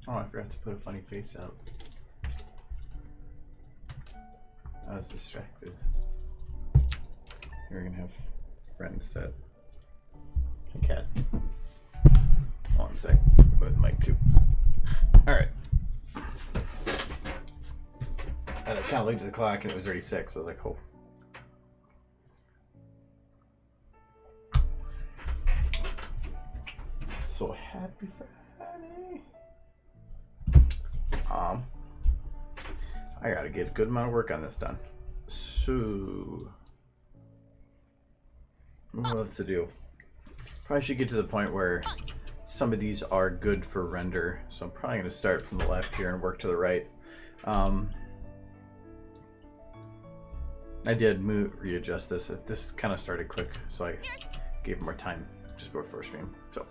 Oh, I forgot to put a funny face out. I was distracted. You're gonna have Brent instead. Hey, cat. Hold on a sec. Move the mic too. Alright. I kind of looked at the clock and it was already 6. I was like, oh. So happy Friday. I gotta get a good amount of work on this done. So, what else to do? Probably should get to the point where some of these are good for render. So I'm probably gonna start from the left here and work to the right. I did readjust this. This kind of started quick, so I gave more time just before first stream. So,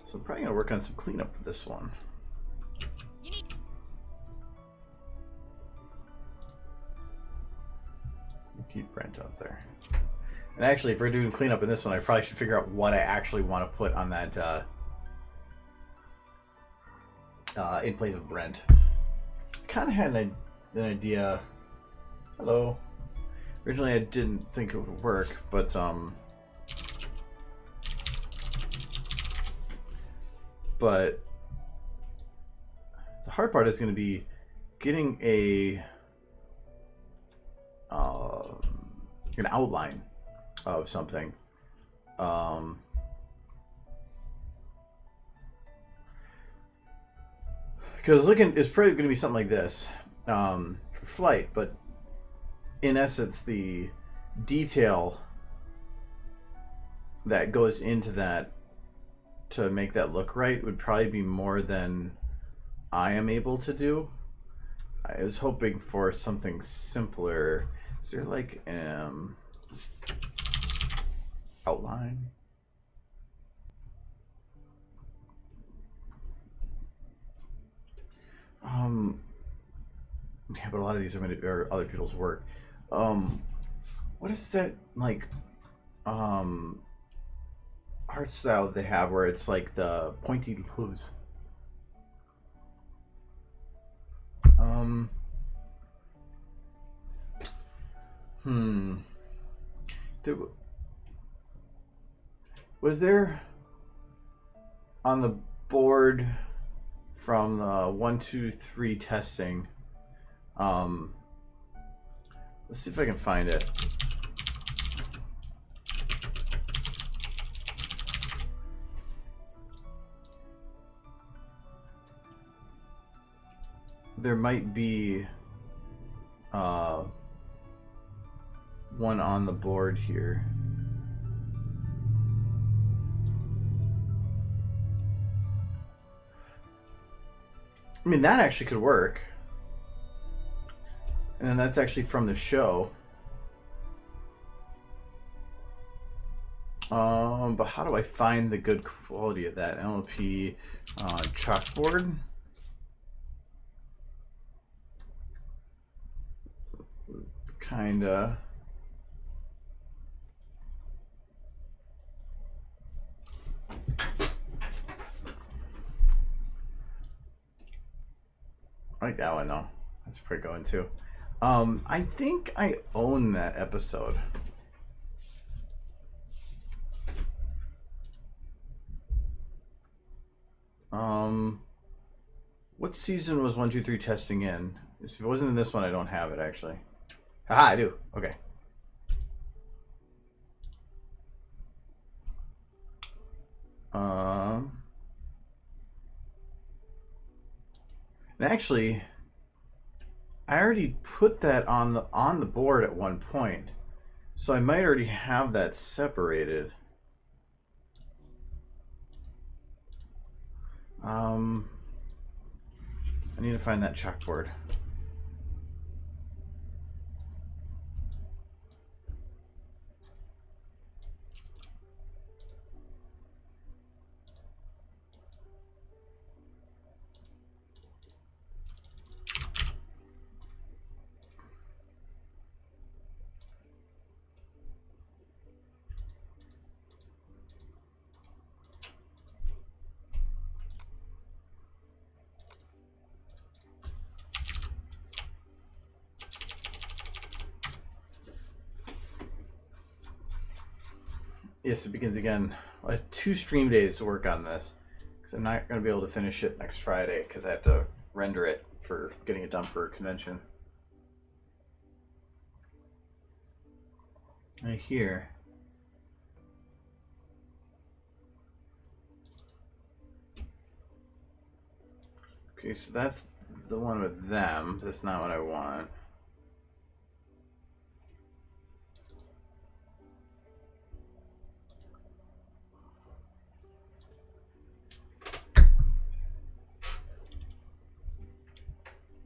so I'm probably gonna work on some cleanup for this one. Keep Brent up there. And actually, if we're doing cleanup in this one, I probably should figure out what I actually want to put on that in place of Brent. Kind of had an idea. Hello. Originally, I didn't think it would work, but the hard part is going to be getting an outline of something. Because it's probably going to be something like this for flight, but in essence, the detail that goes into that to make that look right would probably be more than I am able to do. I was hoping for something simpler. Is there like outline? Yeah, but a lot of these are other people's work. What is that like art style that they have where it's like the pointy hooves? Was there on the board from the 1, 2, 3 testing? Let's see if I can find it. There might be one on the board here. I mean, that actually could work. And then that's actually from the show. But how do I find the good quality of that? LP chalkboard. Kinda. I like that one though. That's a pretty good one too. I think I own that episode. What season was 1, 2, 3 testing in? If it wasn't in this one, I don't have it actually. Haha, I do. Okay. And actually, I already put that on the board at one point, so I might already have that separated. I need to find that chalkboard. Yes, it begins again. I have 2 stream days to work on this because I'm not going to be able to finish it next Friday because I have to render it for getting it done for a convention. Right here. Okay, so that's the one with them. That's not what I want.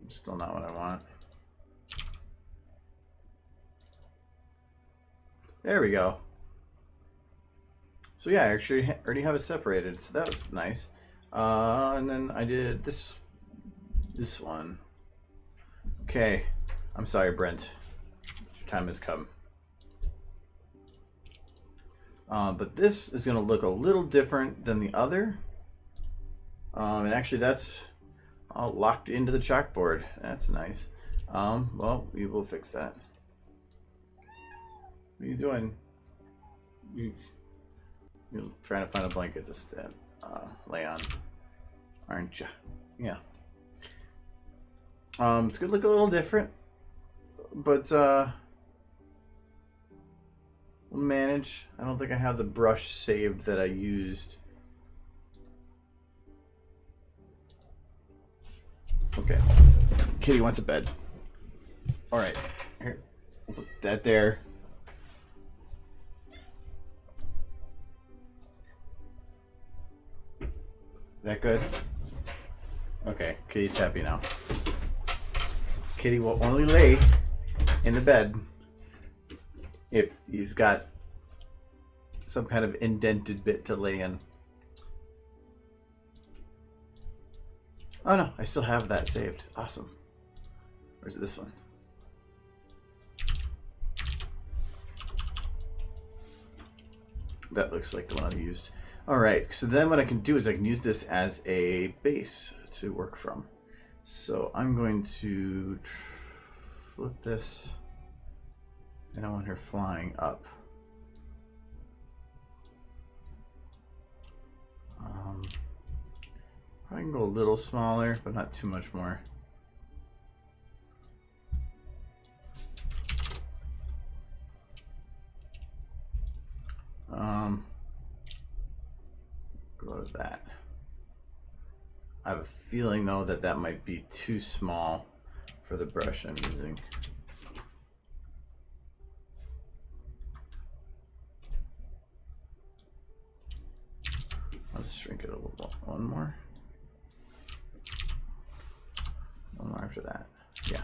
Still not what I want. There we go. So yeah, I actually already have it separated, so that was nice. And then I did this one. Okay, I'm sorry, Brent. Your time has come. But this is going to look a little different than the other. And actually, that's all locked into the chalkboard. That's nice. Well, we will fix that. What are you doing? You're trying to find a blanket to lay on, aren't you? Yeah. It's gonna look a little different, but we'll manage. I don't think I have the brush saved that I used. Okay. Kitty wants a bed. All right. Here, we'll put that there. Is that good? Okay. Kitty's happy now. Kitty will only lay in the bed if he's got some kind of indented bit to lay in. Oh no, I still have that saved. Awesome. Where's this one? That looks like the one I used. Alright, so then what I can do is I can use this as a base to work from. So I'm going to flip this, and I want her flying up. I can go a little smaller, but not too much more. Go to that. I have a feeling though that that might be too small for the brush I'm using. Let's shrink it a little. One more after that. Yeah.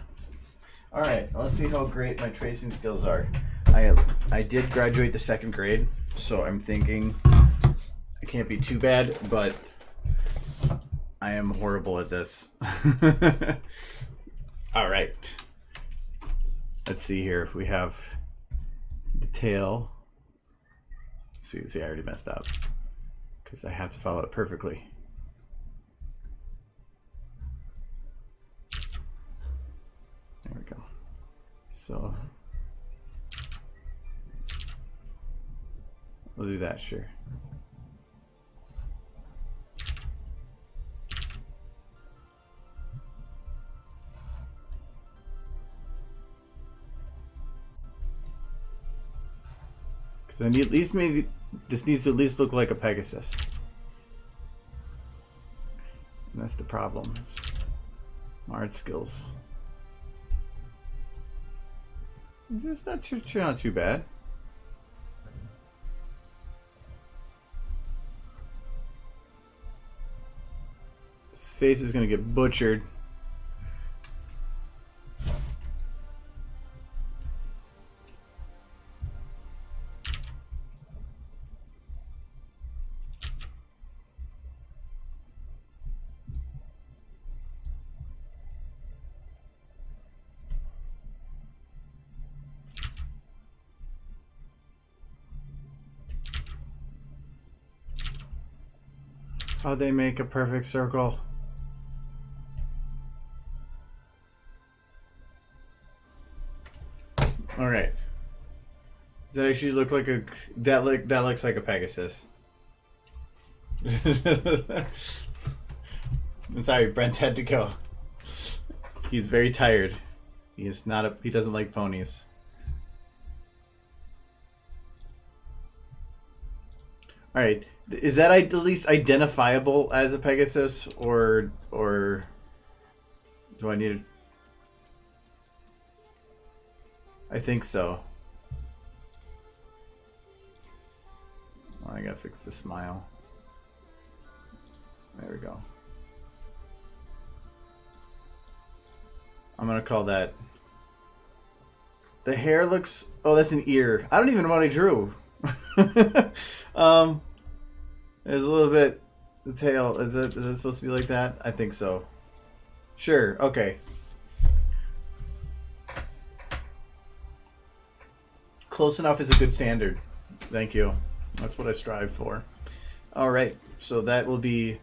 All right, let's see how great my tracing skills are. I did graduate the 2nd grade, so I'm thinking it can't be too bad, but I am horrible at this. All right. Let's see here. We have the tail. See, I already messed up because I have to follow it perfectly. There we go. So we'll do that, sure. Because I need at least maybe this needs to at least look like a Pegasus. And that's the problem. Is my art skills. It's not too bad. This face is gonna get butchered. How they make a perfect circle. All right. Does that actually look like a that looks like a Pegasus? I'm sorry, Brent had to go. He's very tired. He doesn't like ponies. All right, is that at least identifiable as a Pegasus, or do I need? I think so. Oh, I gotta fix the smile. There we go. I'm gonna call that. The hair looks. Oh, that's an ear. I don't even know what I drew. There's a little bit. The tail. Is it supposed to be like that? I think so. Sure. Okay. Close enough is a good standard. Thank you. That's what I strive for. All right. So that will be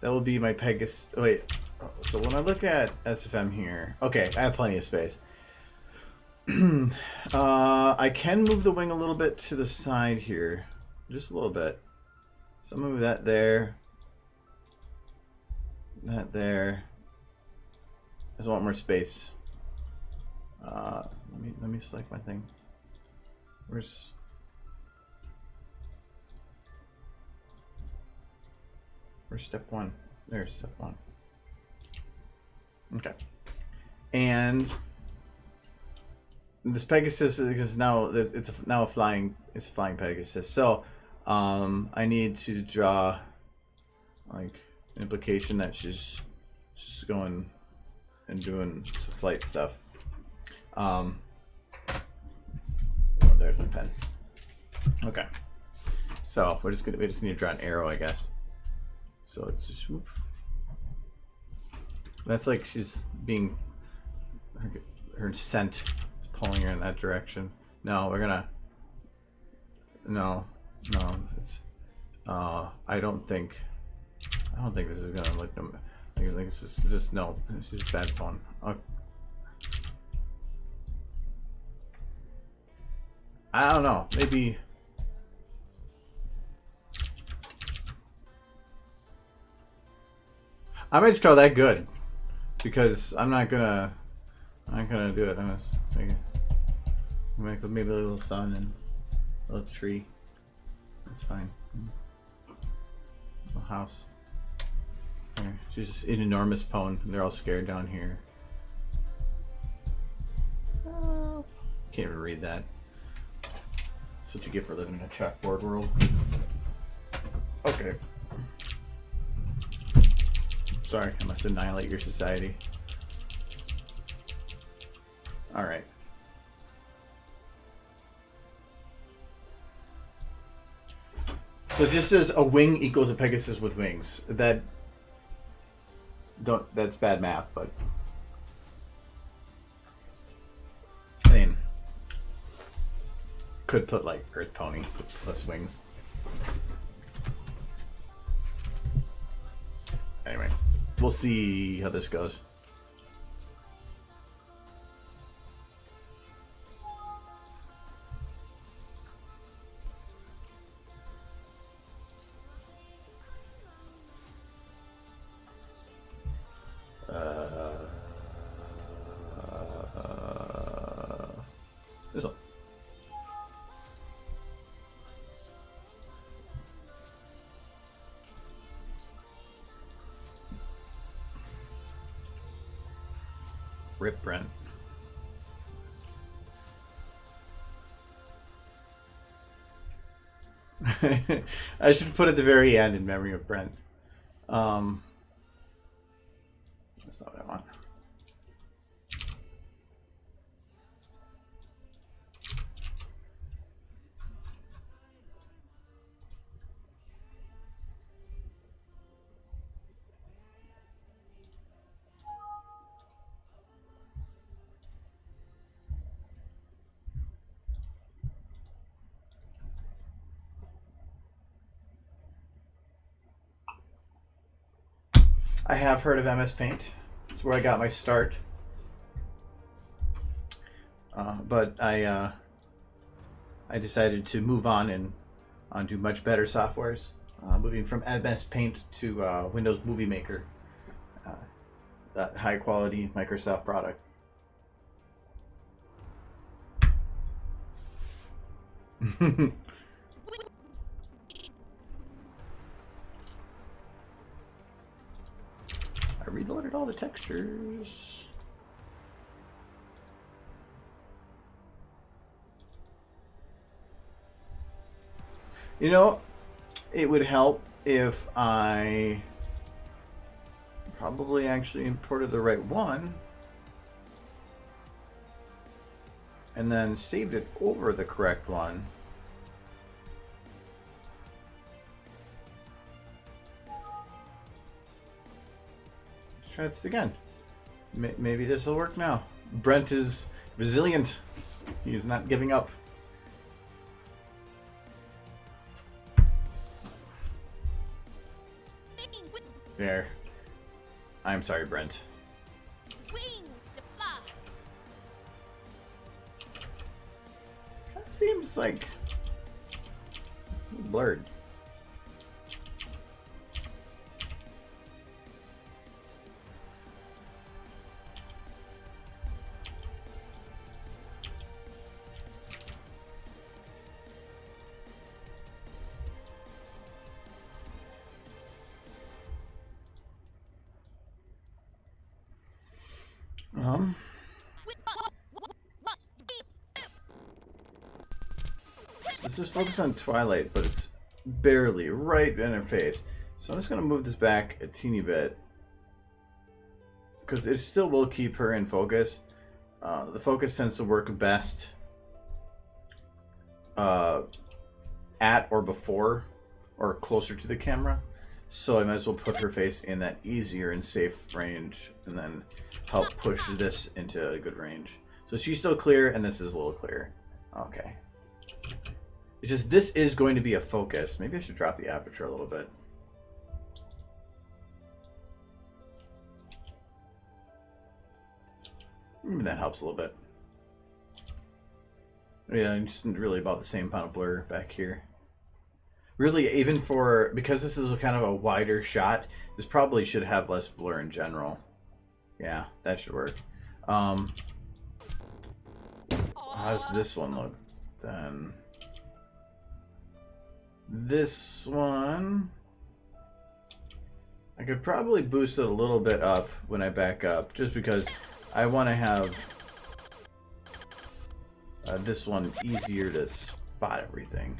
my Pegasus. Wait. So when I look at SFM here, okay, I have plenty of space. I can move the wing a little bit to the side here, just a little bit. So move that there. That there. I just want more space. Let me select my thing. Where's step one? There's step one. Okay. And this Pegasus is now a flying Pegasus. So I need to draw like an implication that she's just going and doing some flight stuff. Oh, there's my pen. Okay. So we just need to draw an arrow, I guess. So it's just whoop. That's like she's being her scent is pulling her in that direction. No, we're gonna. No, it's. I don't think this is gonna look. I think it's just no. This is bad fun. I don't know. Maybe. I might just call that good, because I'm not gonna do it. I'm just make maybe a little sun and a little tree. That's fine. Little house. Okay. She's just an enormous pwn. They're all scared down here. Can't even read that. That's what you get for living in a chalkboard world. Okay. Sorry, I must annihilate your society. Alright. So it just says a wing equals a Pegasus with wings. That's bad math, but I mean, could put like Earth Pony plus wings. Anyway, we'll see how this goes. This one. Rip Brent. I should put at the very end in memory of Brent. That's not what I want. I have heard of MS Paint. It's where I got my start. But I I decided to move on and onto much better softwares, moving from MS Paint to Windows Movie Maker, that high quality Microsoft product. I reloaded all the textures. You know, it would help if I probably actually imported the right one and then saved it over the correct one. Let's try this again. Maybe this will work now. Brent is resilient. He is not giving up. There. I'm sorry, Brent. Wings to fly. Kind of seems like blurred. Let's just focus on Twilight, but it's barely right in her face. So I'm just going to move this back a teeny bit, because it still will keep her in focus. The focus tends to work best at or before or closer to the camera. So I might as well put her face in that easier and safe range and then help push this into a good range. So she's still clear and this is a little clearer. Okay. It's just this is going to be a focus. Maybe I should drop the aperture a little bit. Maybe that helps a little bit. Yeah, just really about the same amount of blur back here. Really, even for, because this is kind of a wider shot, this probably should have less blur in general. Yeah, that should work. How does this one look then? This one, I could probably boost it a little bit up when I back up, just because I want to have this one easier to spot everything.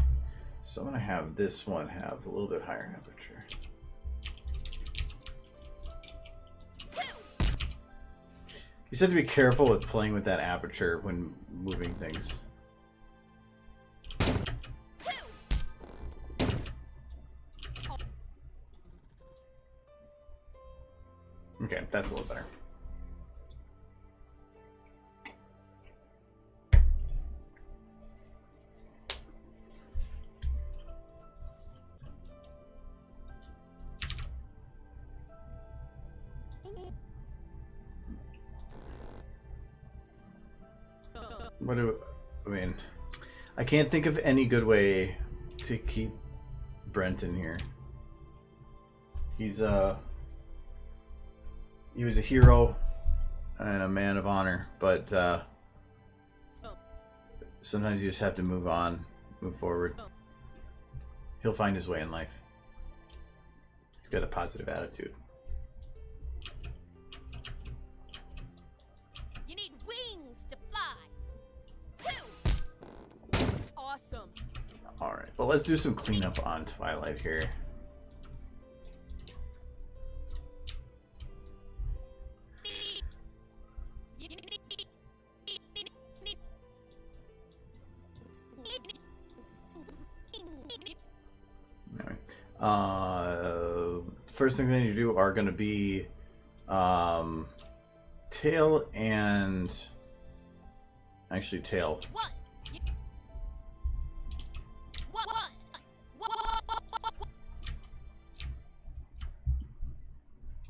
So I'm going to have this one have a little bit higher aperture. You just have to be careful with playing with that aperture when moving things. Okay, that's a little better. What do I mean? I can't think of any good way to keep Brent in here. He's he was a hero and a man of honor, but sometimes you just have to move on, move forward. He'll find his way in life. He's got a positive attitude. You need wings to fly. Awesome. All right, well, let's do some cleanup on Twilight here. First thing they need to do are going to be tail and actually tail.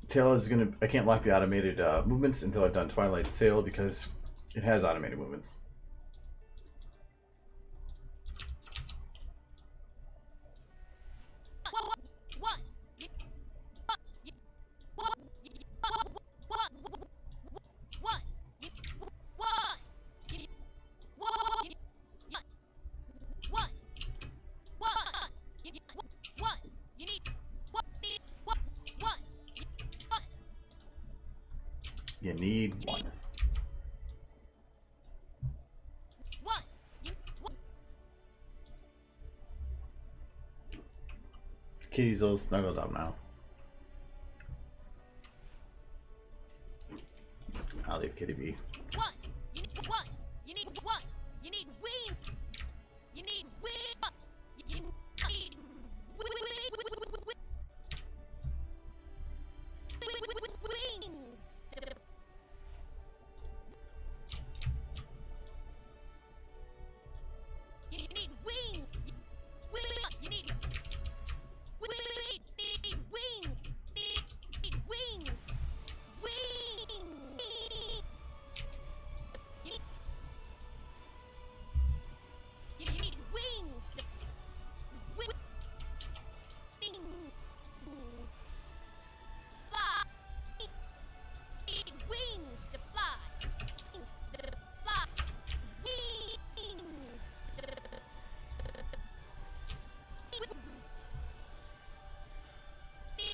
Tail is going to, I can't lock the automated movements until I've done Twilight's tail because it has automated movements. You need one. One. Kitty's all snuggled up now. I'll leave Kitty be. One. You need one. You need one. You need wing. You need wing. You need wings. You need wings. You need wings. Need wings. You need wings to wings. Fly. Need wings to fly. Wings to fly. Wings to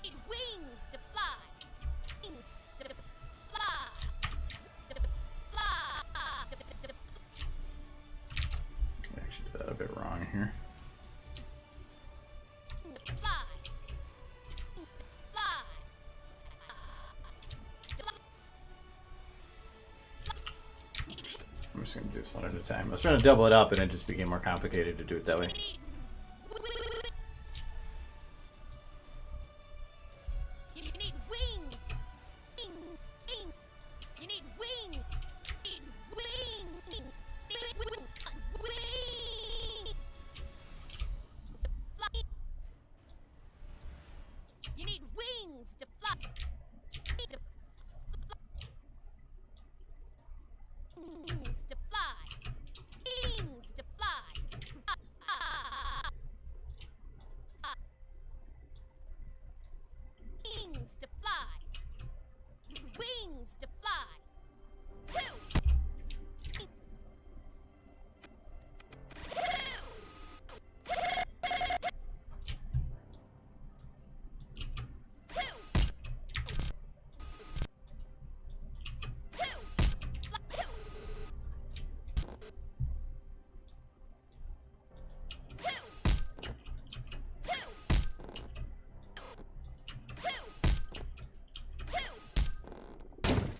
need wings to fly. Wings to fly. I actually did that a bit wrong here. Fly. Wings to fly. I'm just gonna do this one at a time. I was trying to double it up and it just became more complicated to do it that way. You need wings. Wings. Wings. You need wings. Need wings. Wings. Fly. You need wings to fly. Wings to fly. Wings to fly. Wings to fly. Wings to fly. Two.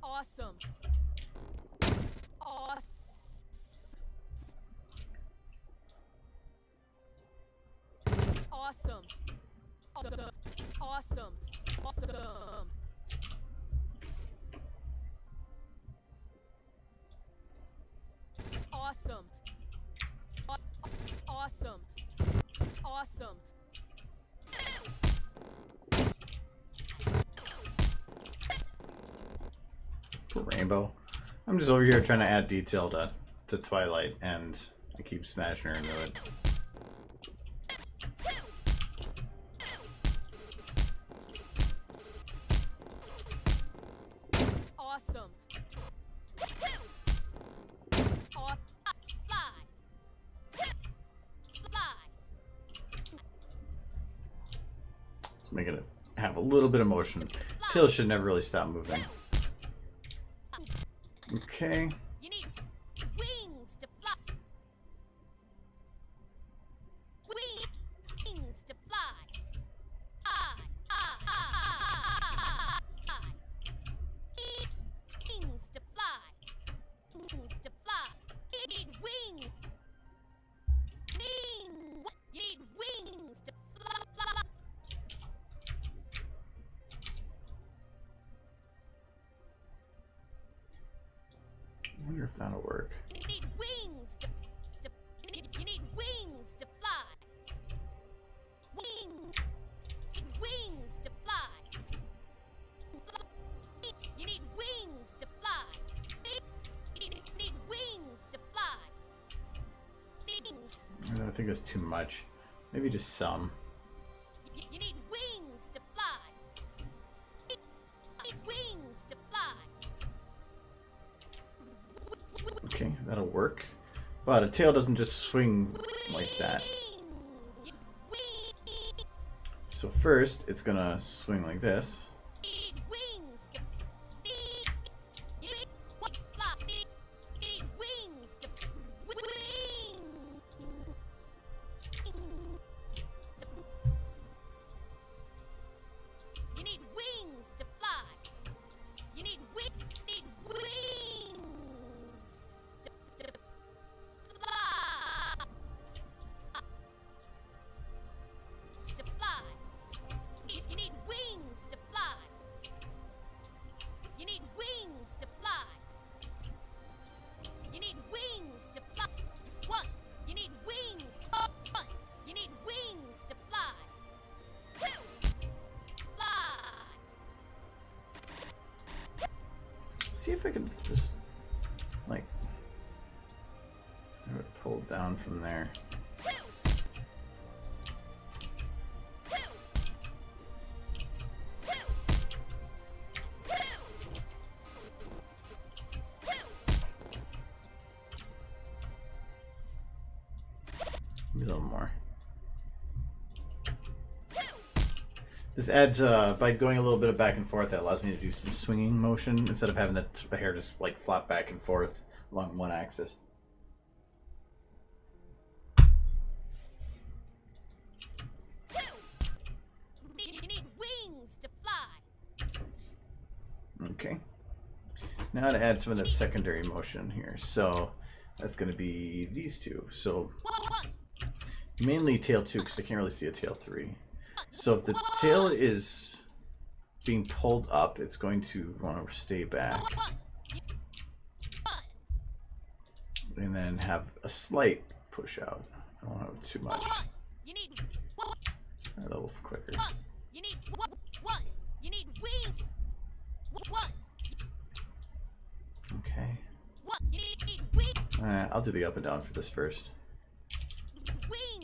Awesome. Awesome. Awesome. Awesome. Awesome. Awesome. Awesome. Awesome. Rainbow. I'm just over here trying to add detail to Twilight and I keep smashing her into it. Awesome. Fly. Fly. Let's make it have a little bit of motion. Tail should never really stop moving. Okay. You need wings to fly. Wings to fly. Wings to fly. Wings to fly. You need wings. You need wings to fly. I wonder if that'll work. You need wings you need wings to fly. Wings to fly. You need wings to fly. You need wings to fly. Wings. I think that's too much. Maybe just some. You need wings to fly. Wings to fly. Okay, that'll work. But a tail doesn't just swing like that. So first, it's gonna swing like this. see if I can just like have it pulled down from there. Maybe a little more. This adds, by going a little bit of back and forth, that allows me to do some swinging motion instead of having that hair just like flop back and forth along one axis. You need wings to fly. Okay. Now to add some of that secondary motion here. So that's going to be these two. So mainly tail 2 because I can't really see a tail 3. So if the tail is being pulled up, it's going to want to stay back. And then have a slight push out. I don't want too much. You need A little quicker. You need one. You need wing. One. Okay. You need wing. I'll do the up and down for this first. Wing.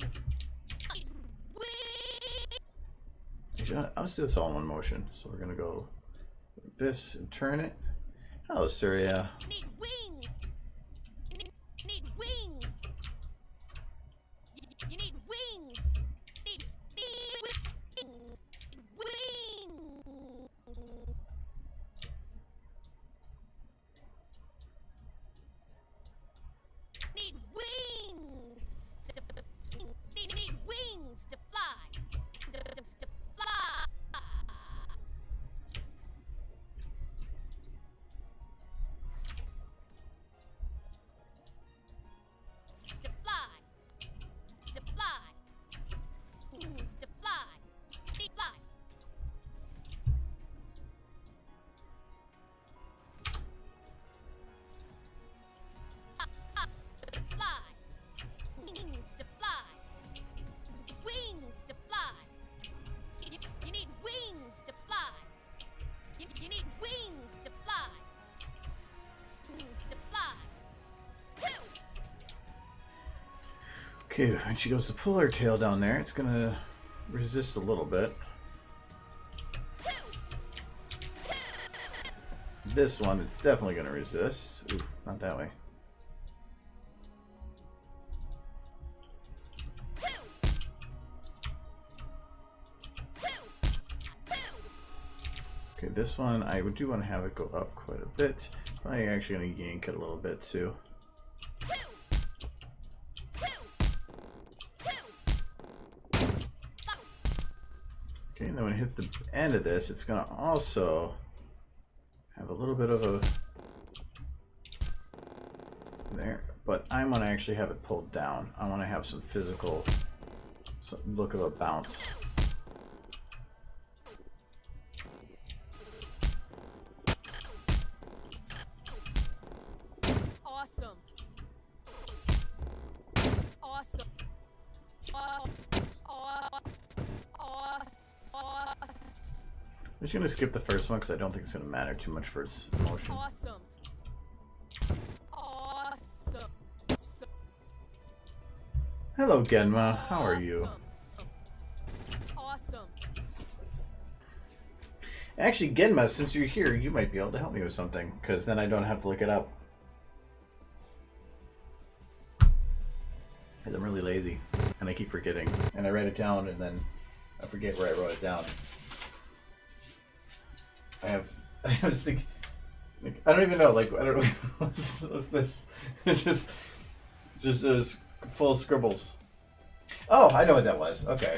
I'll just do this all in one motion. So we're gonna go like this and turn it. Hello, Surya. You need wing. You need wing. You need wing. Need wing. Wing. Need wings. Need wings to fly. To fly. To fly. To fly. Wings to fly. Need fly. Fly. Wings to fly. Wings to fly. You need wings to fly. You need wings to fly. Wings to fly. Okay, when she goes to pull her tail down there, it's gonna resist a little bit. This one, it's definitely gonna resist. Oof, not that way. Okay, this one, I do want to have it go up quite a bit. Probably actually going to yank it a little bit too. Okay, and then when it hits the end of this, it's going to also have a little bit of a... there. But I want to actually have it pulled down. I want to have some physical look of a bounce. Awesome. Awesome. I'm just going to skip the first one because I don't think it's going to matter too much for its motion. Awesome. Awesome. Hello, Genma. How are you? Awesome. Actually, Genma, since you're here, you might be able to help me with something, because then I don't have to look it up. Because I'm really lazy, and I keep forgetting. And I write it down, and then I forget where I wrote it down. I was thinking, like, I don't even know, like, I don't know, what's this? It's just those full scribbles. Oh, I know what that was. Okay.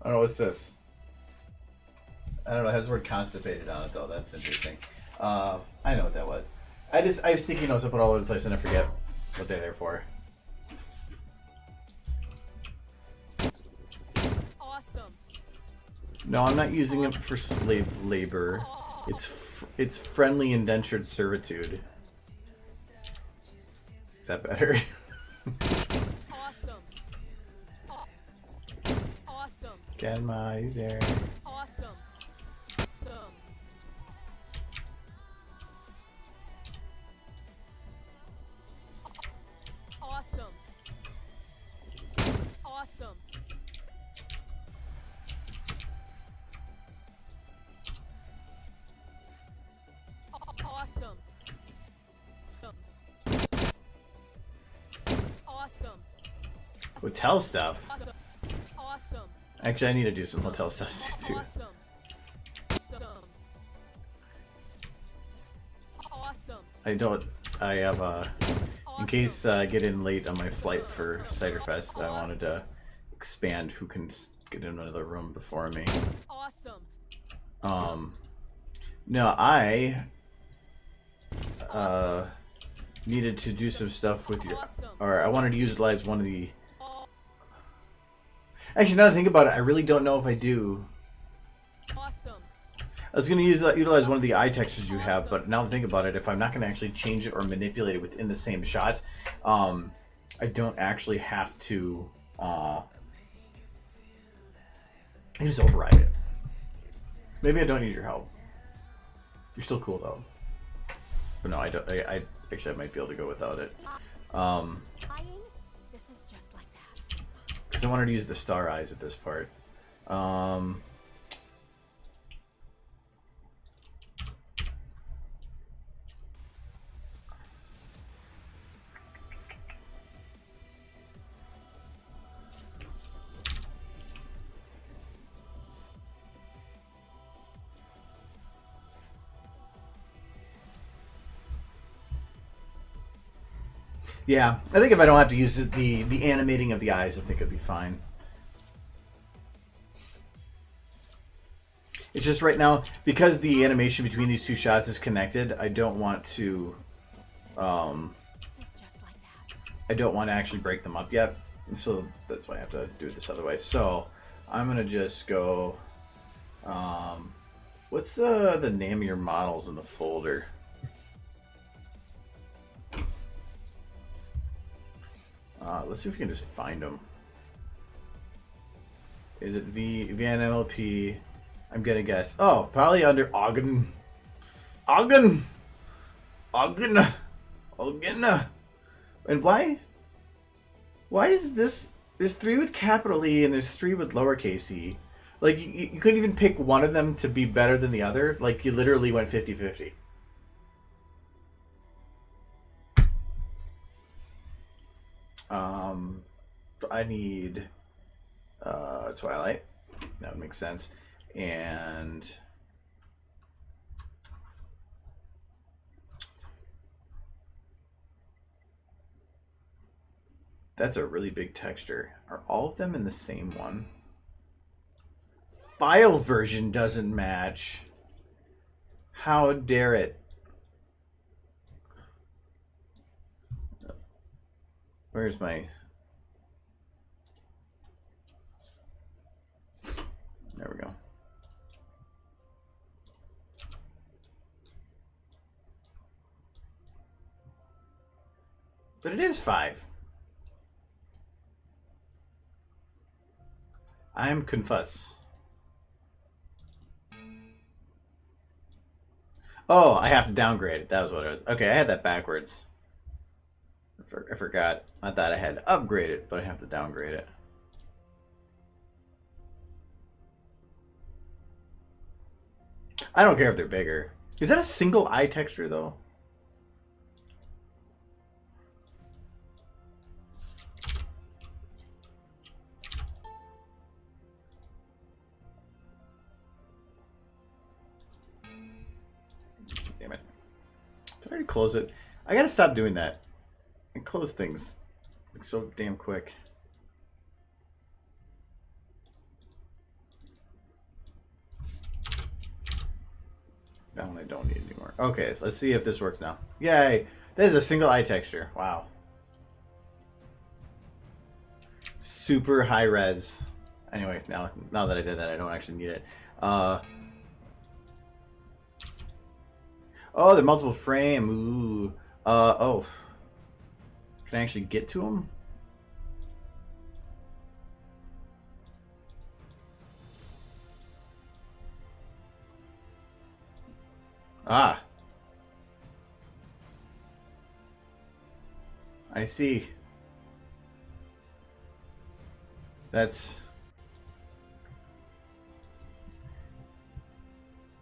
I don't know what's this. I don't know. It has the word constipated on it though. That's interesting. I know what that was. I have sticky notes I put all over the place and I forget what they're there for. Awesome. No, I'm not using it for slave labor. It's friendly indentured servitude. Is that better? Awesome. Awesome. Genma, you there? Awesome. Hotel stuff. Awesome. Awesome. Actually, I need to do some hotel stuff too. Awesome. Awesome. I have in case I get in late on my flight for Ciderfest, I wanted to expand who can get in another room before me. Awesome. No, I needed to do some stuff with your, or I wanted to utilize one of the. Actually, now that I think about it, I really don't know if I do. Awesome. I was going to utilize one of the eye textures you have, but now that I think about it, if I'm not going to actually change it or manipulate it within the same shot, I don't actually have to. I just override it. Maybe I don't need your help. You're still cool though. But no, I don't. I actually I might be able to go without it. This is just like that. Because I wanted to use the star eyes at this part. Yeah, I think if I don't have to use the animating of the eyes, I think it'd be fine. It's just right now, because the animation between these two shots is connected, I don't want to, I don't want to actually break them up yet. And so that's why I have to do it this other way. So I'm going to just go, what's the name of your models in the folder? Let's see if we can just find them. Is it VNMLP? I'm gonna guess. Oh, probably under Ogden. And why? Why is this? There's 3 with capital E and there's 3 with lowercase e. Like you couldn't even pick one of them to be better than the other. Like you literally went 50-50. I need Twilight. That would make sense. And that's a really big texture. Are all of them in the same one? File version doesn't match. How dare it? Where's my... There we go. But it is 5. I'm confus. Oh, I have to downgrade it. That was what it was. Okay, I had that backwards. I forgot. I thought I had to upgrade it, but I have to downgrade it. I don't care if they're bigger. Is that a single eye texture, though? Damn it. Did I already close it? I gotta stop doing that. And close things like so damn quick. That one I don't need anymore. Okay, let's see if this works now. Yay! There's a single eye texture. Wow. Super high res. Anyway, now that I did that, I don't actually need it. Oh, they're multiple frame. Ooh. Oh. Can I actually get to them? Ah. I see. That's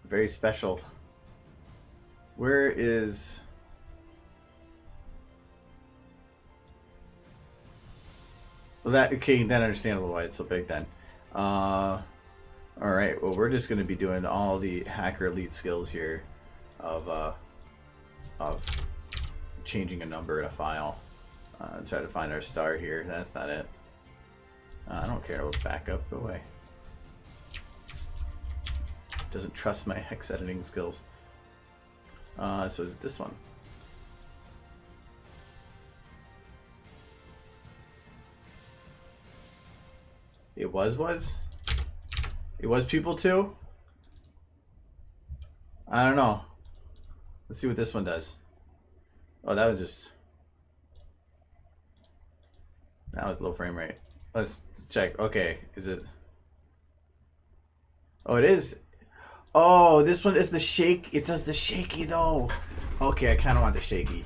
very special. Where is... Well, that okay, then understandable why it's so big then. All right, well, we're just going to be doing all the hacker elite skills here of changing a number in a file. Try to find our star here. That's not it. I don't care about backup. Go away. Doesn't trust my hex editing skills. So is it this one? It was? It was people too? I don't know. Let's see what this one does. Oh, that was just... That was low frame rate. Let's check. Okay, is it... Oh, it is. Oh, this one is the shake. It does the shaky though. Okay, I kind of want the shaky.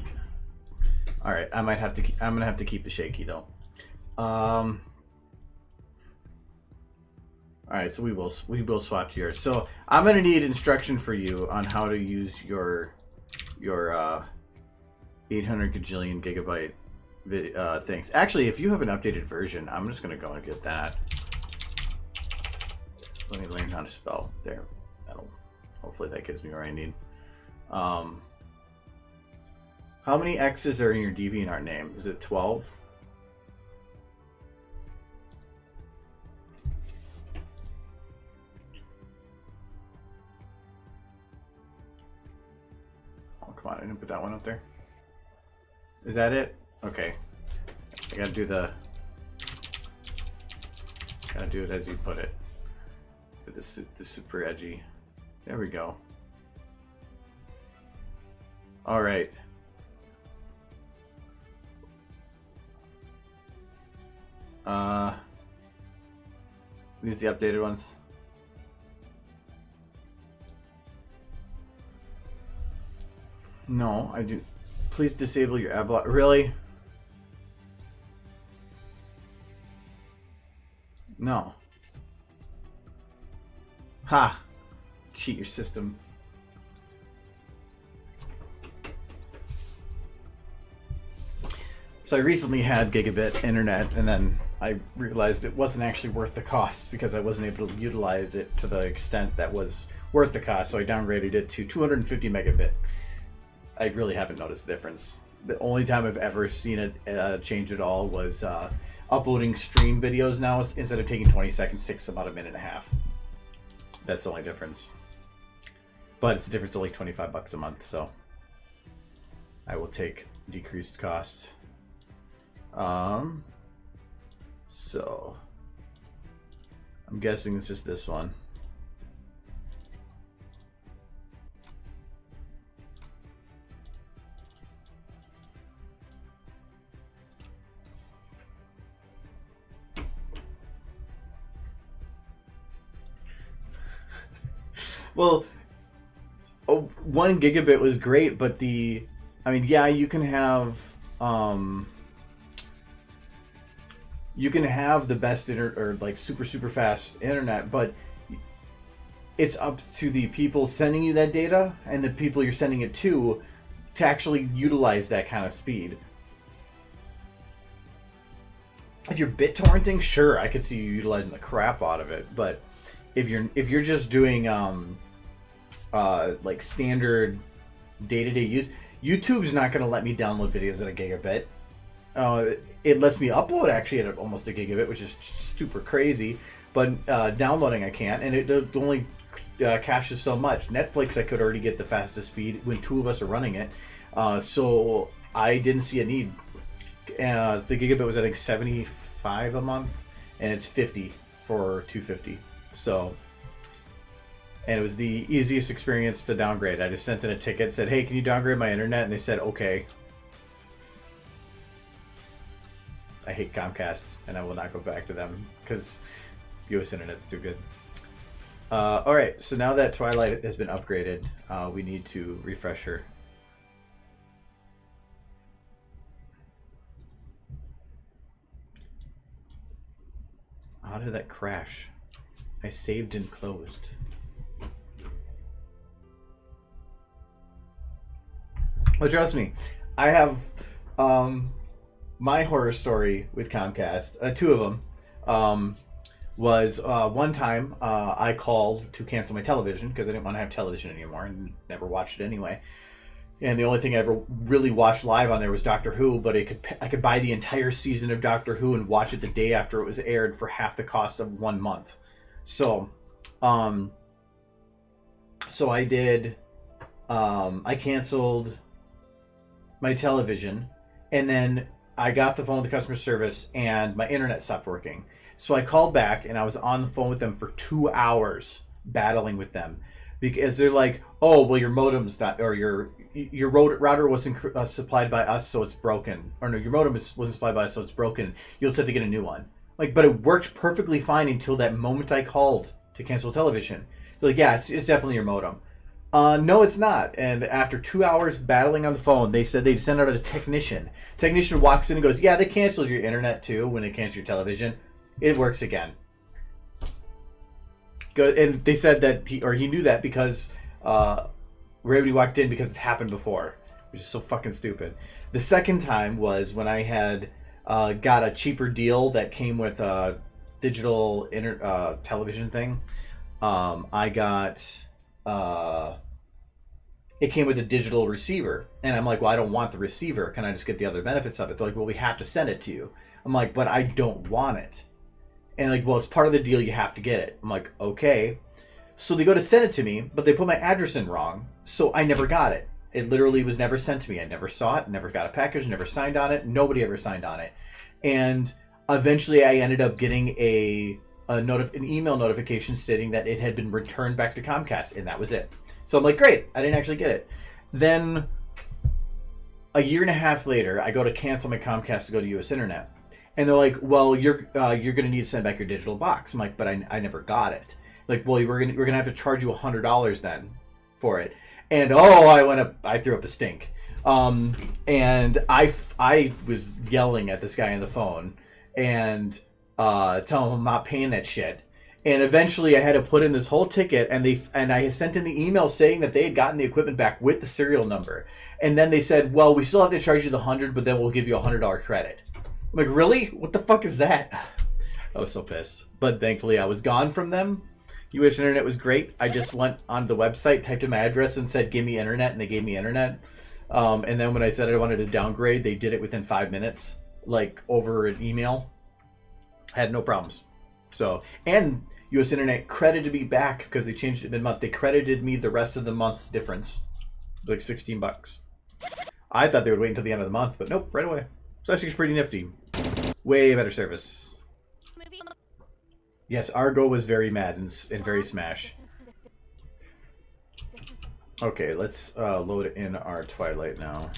All right, I might have to. I'm gonna have to keep the shaky though. All right, so we will swap to yours. So I'm gonna need instruction for you on how to use your 800 gajillion gigabyte things. Actually, if you have an updated version, I'm just gonna go and get that. Let me learn how to spell there. Hopefully that gives me what I need. How many X's are in your DeviantArt name? Is it 12? Oh, come on, I didn't put that one up there. Is that it? Okay. I gotta do it as you put it. For the super edgy. There we go. All right. These are the updated ones. No, I do. Please disable your ad block. Really? No. Ha! Cheat your system. So I recently had gigabit internet, and then I realized it wasn't actually worth the cost because I wasn't able to utilize it to the extent that was worth the cost. So I downgraded it to 250 megabit. I really haven't noticed a difference. The only time I've ever seen it change at all was uploading stream videos now. Instead of taking 20 seconds, it takes about a minute and a half. That's the only difference. But it's a difference of like $25 a month, so I will take decreased cost. So I'm guessing it's just this one. Well, 1 gigabit was great, but I mean, yeah, you can have the best or like super fast internet, but it's up to the people sending you that data and the people you're sending it to actually utilize that kind of speed. If you're BitTorrenting, sure, I could see you utilizing the crap out of it, but if you're just doing like standard day-to-day use, YouTube's not going to let me download videos at a gigabit. It lets me upload actually at almost a gigabit, which is super crazy, but downloading I can't, and it only caches so much. Netflix I could already get the fastest speed when 2 of us are running it, so I didn't see a need. The gigabit was I think $75 a month, and it's $50 for 250. So, and it was the easiest experience to downgrade. I just sent in a ticket, said, "Hey, can you downgrade my internet?" And they said, "Okay." I hate Comcast, and I will not go back to them because US internet's too good. All right, so now that Twilight has been upgraded, we need to refresh her. How did that crash? I saved and closed. Well, trust me, I have my horror story with Comcast, two of them, was one time I called to cancel my television because I didn't want to have television anymore and never watched it anyway. And the only thing I ever really watched live on there was Doctor Who, but I could buy the entire season of Doctor Who and watch it the day after it was aired for half the cost of 1 month. So, so I did. I canceled my television, and then I got the phone with the customer service, and my internet stopped working. So I called back, and I was on the phone with them for 2 hours battling with them because they're like, "Oh, well, your modem's not, or your router wasn't supplied by us, so it's broken. Or no, your modem wasn't supplied by us, so it's broken. You'll just have to get a new one." Like, but it worked perfectly fine until that moment I called to cancel television. They're like, "Yeah, it's definitely your modem." No, it's not. And after 2 hours battling on the phone, they said they'd send out a technician. Technician walks in and goes, "Yeah, they canceled your internet too when they canceled your television. It works again." And they said that he knew that because Raven walked in because it happened before, which is so fucking stupid. The second time was when I had got a cheaper deal that came with a digital television thing. I got it came with a digital receiver, and I'm like, "Well, I don't want the receiver. Can I just get the other benefits of it?" They're like, "Well, we have to send it to you." I'm like, "But I don't want it." And like, "Well, it's part of the deal. You have to get it." I'm like, "Okay." So they go to send it to me, but they put my address in wrong, so I never got it. It literally was never sent to me. I never saw it, never got a package, never signed on it. Nobody ever signed on it. And eventually I ended up getting an email notification stating that it had been returned back to Comcast, and that was it. So I'm like, great, I didn't actually get it. Then a year and a half later, I go to cancel my Comcast to go to US Internet. And they're like, "Well, you're going to need to send back your digital box." I'm like, "But I never got it." Like, "Well, we're gonna have to charge you $100 then for it." And I threw up a stink. And I was yelling at this guy on the phone and telling him I'm not paying that shit. And eventually I had to put in this whole ticket, and I sent in the email saying that they had gotten the equipment back with the serial number. And then they said, "Well, we still have to charge you the $100, but then we'll give you $100 credit." I'm like, "Really? What the fuck is that?" I was so pissed. But thankfully I was gone from them. US Internet was great. I just went on the website, typed in my address, and said, "Give me internet," and they gave me internet. And then when I said I wanted to downgrade, they did it within 5 minutes, like over an email. I had no problems. So, and US Internet credited me back because they changed it mid-month. They credited me the rest of the month's difference, like $16. I thought they would wait until the end of the month, but nope, right away. So that's actually pretty nifty. Way better service. Yes, Argo was very mad and very Smash. Okay, let's load in our Twilight now.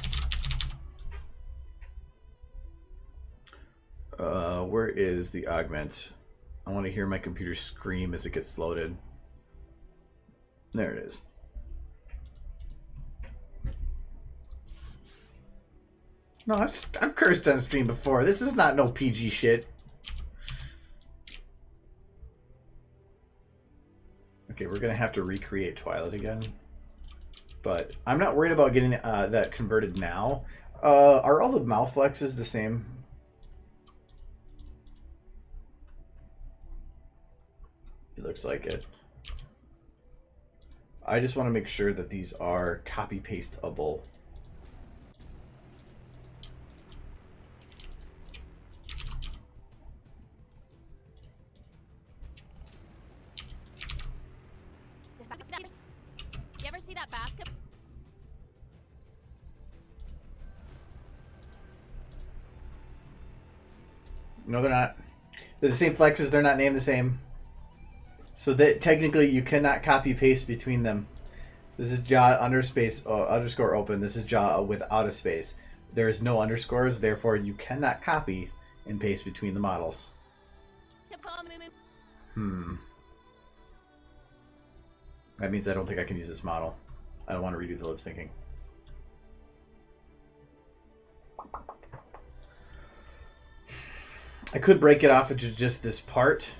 Where is the augment? I want to hear my computer scream as it gets loaded. There it is. No, I've cursed on stream before. This is not no PG shit. Okay, we're gonna have to recreate Twilight again. But I'm not worried about getting that converted now. Are all the mouth flexes the same? It looks like it. I just want to make sure that these are copy-pasteable. You ever see that basket? No, they're not. They're the same flexes. They're not named the same. So that technically you cannot copy paste between them. This is jaw underscore open. This is jaw without a space. There is no underscores, therefore you cannot copy and paste between the models. That means I don't think I can use this model. I don't want to redo the lip syncing. I could break it off into just this part.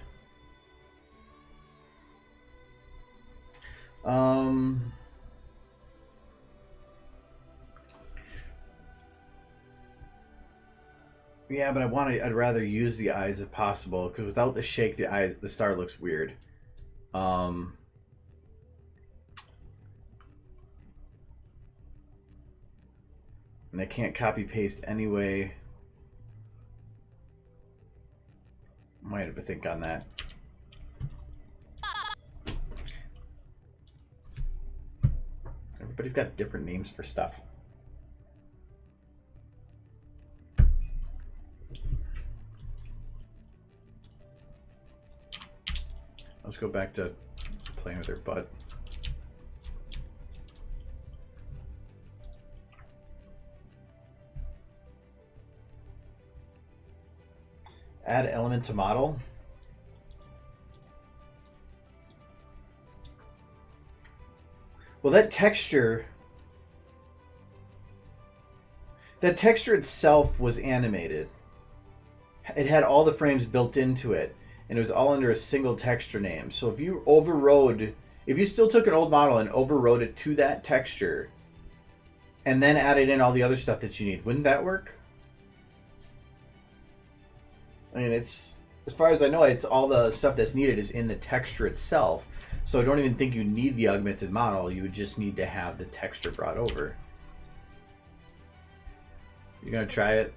Yeah, but I'd rather use the eyes if possible, because without the shake, the star looks weird. And I can't copy paste anyway. Might have to think on that. Everybody's got different names for stuff. Let's go back to playing with her butt. Add element to model. Well, that texture itself was animated. It had all the frames built into it, and it was all under a single texture name. So if you still took an old model and overrode it to that texture, and then added in all the other stuff that you need, wouldn't that work? I mean, it's, as far as I know, it's all the stuff that's needed is in the texture itself. So I don't even think you need the augmented model. You would just need to have the texture brought over. You're gonna try it?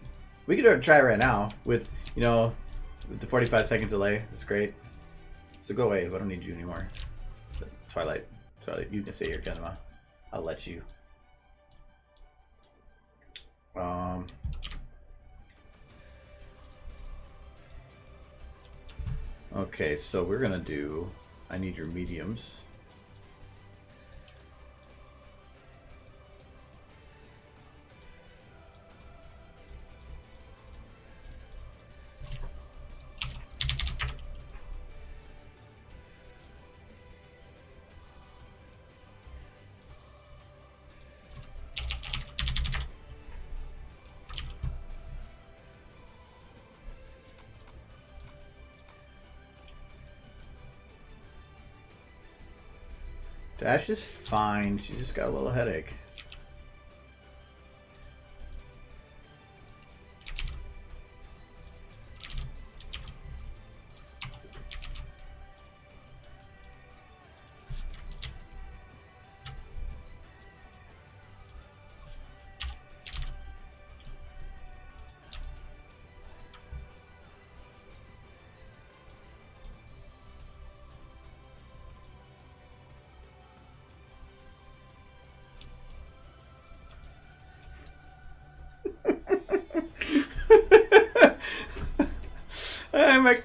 We could try it right now with, you know, with the 45-second delay. That's great. So go away. I don't need you anymore. But Twilight, you can stay here, Kenema. I'll let you. Okay, so we're gonna do, I need your mediums. Dash is fine. She just got a little headache.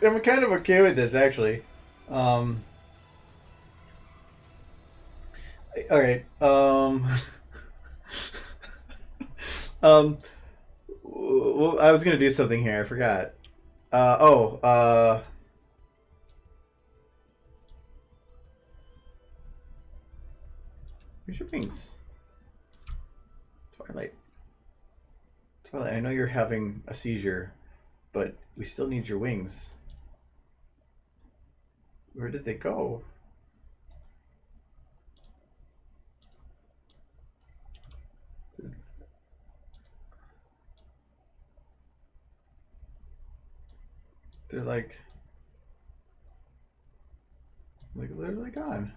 I'm kind of okay with this, actually. All right. Well, I was gonna do something here. I forgot. Where's your wings? Twilight. Twilight, I know you're having a seizure, but we still need your wings. Where did they go? They're like literally gone.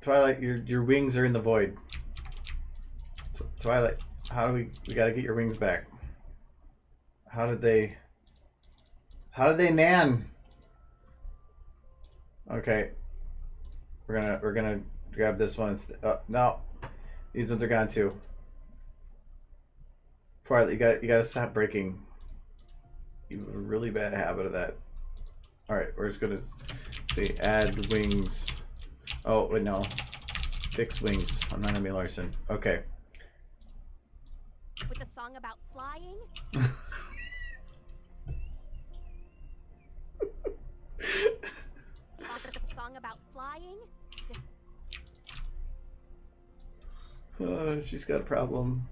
Twilight, your wings are in the void. Twilight, how do we gotta get your wings back? How did they nan? Okay. We're gonna grab this one. No. These ones are gone too. Twilight, you gotta stop breaking. You have a really bad habit of that. Alright, we're just gonna say add wings. Oh, wait, no. Fix wings. I'm not Emmy Larson. Okay. With a song about flying? With a song about flying? She's got a problem.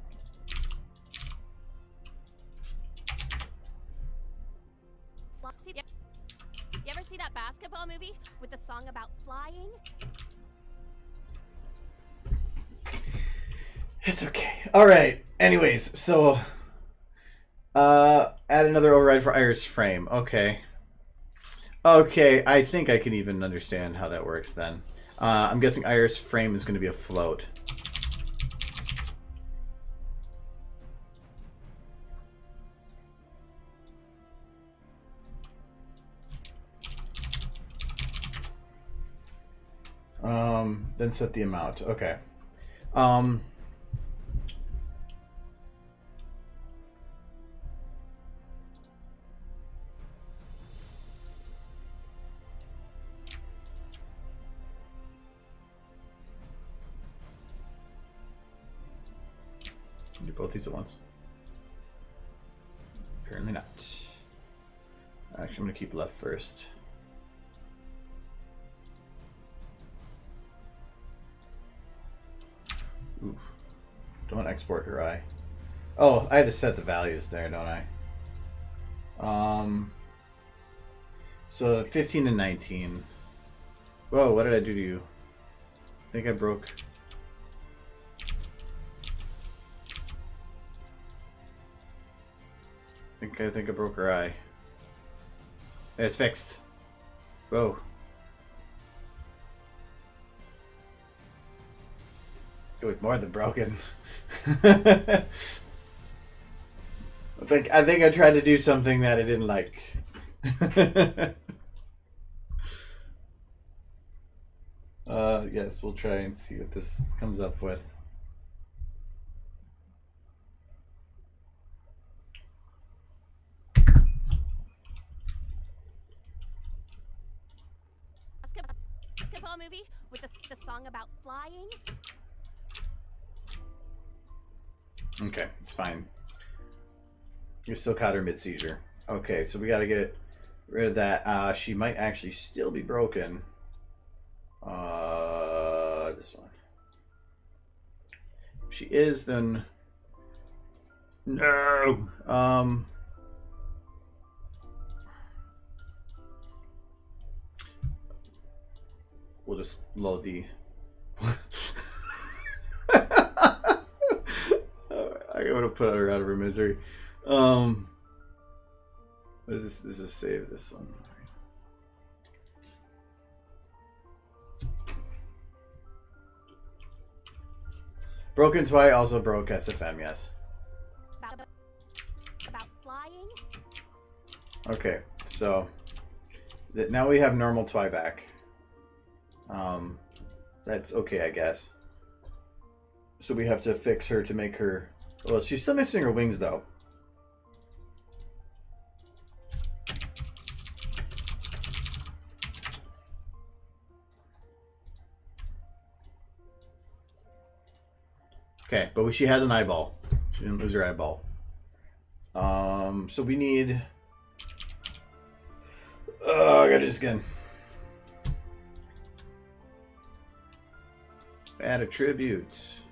You ever see that basketball movie with a song about flying? It's okay. All right. Anyways, so add another override for Iris frame. Okay. Okay, I think I can even understand how that works then. I'm guessing Iris frame is going to be a float. Then set the amount. Okay. Do both these at once? Apparently not. Actually, I'm going to keep left first. Ooh. Don't export her eye. Oh, I had to set the values there, don't I? So 15 and 19. Whoa, what did I do to you? I think I broke. I think I broke her eye. It's fixed. Whoa. It was more than broken. I think I tried to do something that I didn't like. Yes, we'll try and see what this comes up with. Basketball movie with the song about flying. Okay, it's fine. You still caught her mid-seizure. Okay, so we got to get rid of that. She might actually still be broken. This one. If she is, then no. We'll just load the. I gotta put her out of her misery. What is this? This is save this one. Broken Twi also broke SFM, yes. About flying? Okay, so now we have normal Twi back. That's okay, I guess. So we have to fix her to make her... Well, she's still missing her wings, though. Okay, but she has an eyeball. She didn't lose her eyeball. So we need... I gotta do this again. Add attributes.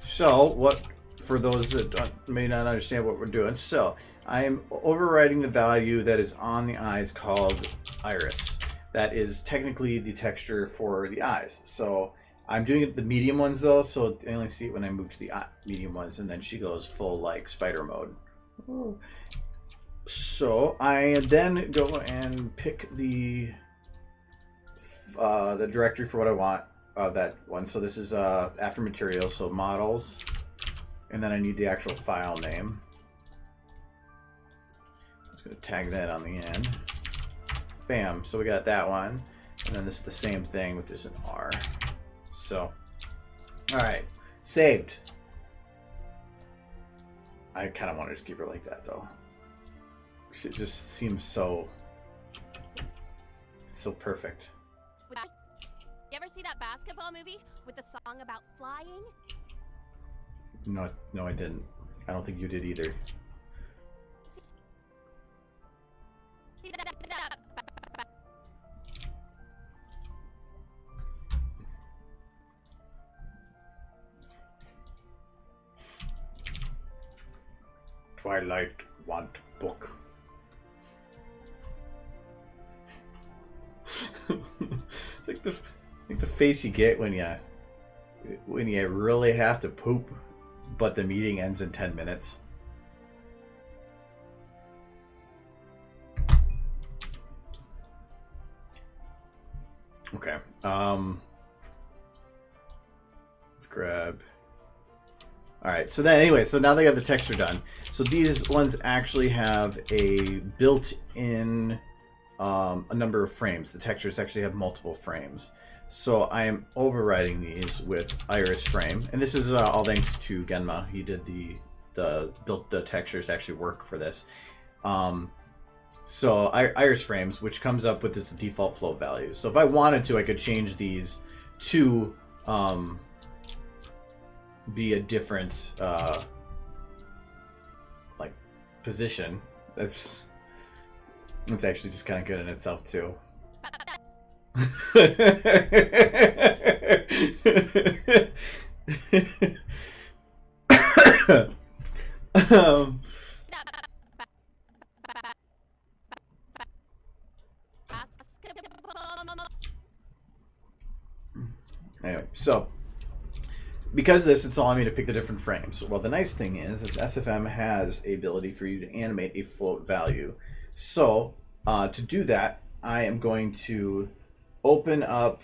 So, what, for those that may not understand what we're doing, so I'm overriding the value that is on the eyes called iris. That is technically the texture for the eyes. So I'm doing it the medium ones though, so I only see it when I move to the medium ones, and then she goes full like spider mode. Ooh. So I then go and pick the directory for what I want. That one. So this is after materials, so models, and then I need the actual file name. I'm just going to tag that on the end. Bam. So we got that one, and then this is the same thing with just an R. So, all right, saved. I kind of wanted to keep her like that though. It just seems so perfect. You ever see that basketball movie with the song about flying? No, I didn't. I don't think you did either. Twilight want book. like the face you get when when you really have to poop, but the meeting ends in 10 minutes. Okay. Let's grab. All right. So then, anyway, so now they got the texture done. So these ones actually have a built-in a number of frames. The textures actually have multiple frames. So I am overriding these with Iris Frame, and this is all thanks to Genma. He did built the textures to actually work for this. So Iris Frames, which comes up with this default float value. So if I wanted to, I could change these to be a different like position. That's actually just kind of good in itself too. Anyway, so because of this, it's allowing me to pick the different frames. Well, the nice thing is SFM has a ability for you to animate a float value. So to do that, I am going to open up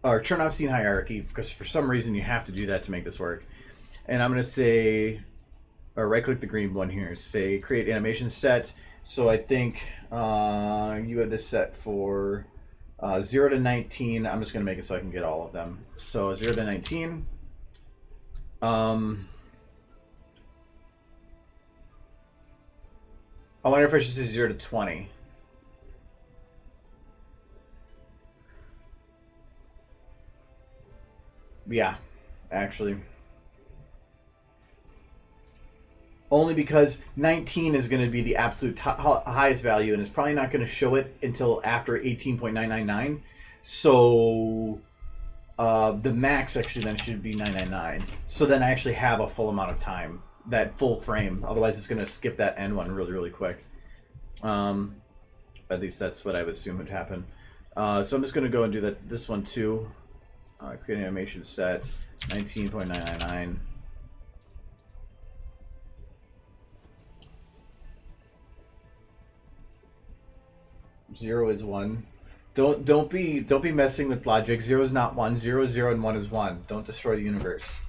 or turn off scene hierarchy, because for some reason you have to do that to make this work. And I'm going to say, or right click the green one here, say create animation set. So I think you have this set for 0 to 19. I'm just going to make it so I can get all of them. So 0 to 19. I wonder if I should say 0 to 20. Yeah, actually. Only because 19 is going to be the absolute highest value, and it's probably not going to show it until after 18.999. So the max actually then should be 999. So then I actually have a full amount of time, that full frame. Otherwise, it's going to skip that end one really, really quick. At least that's what I would assume would happen. So I'm just going to go and do this one too. Create an animation set, 19.999. Zero is 1. Don't be messing with logic. 0 is not 1. 0 is 0 and 1 is 1. Don't destroy the universe.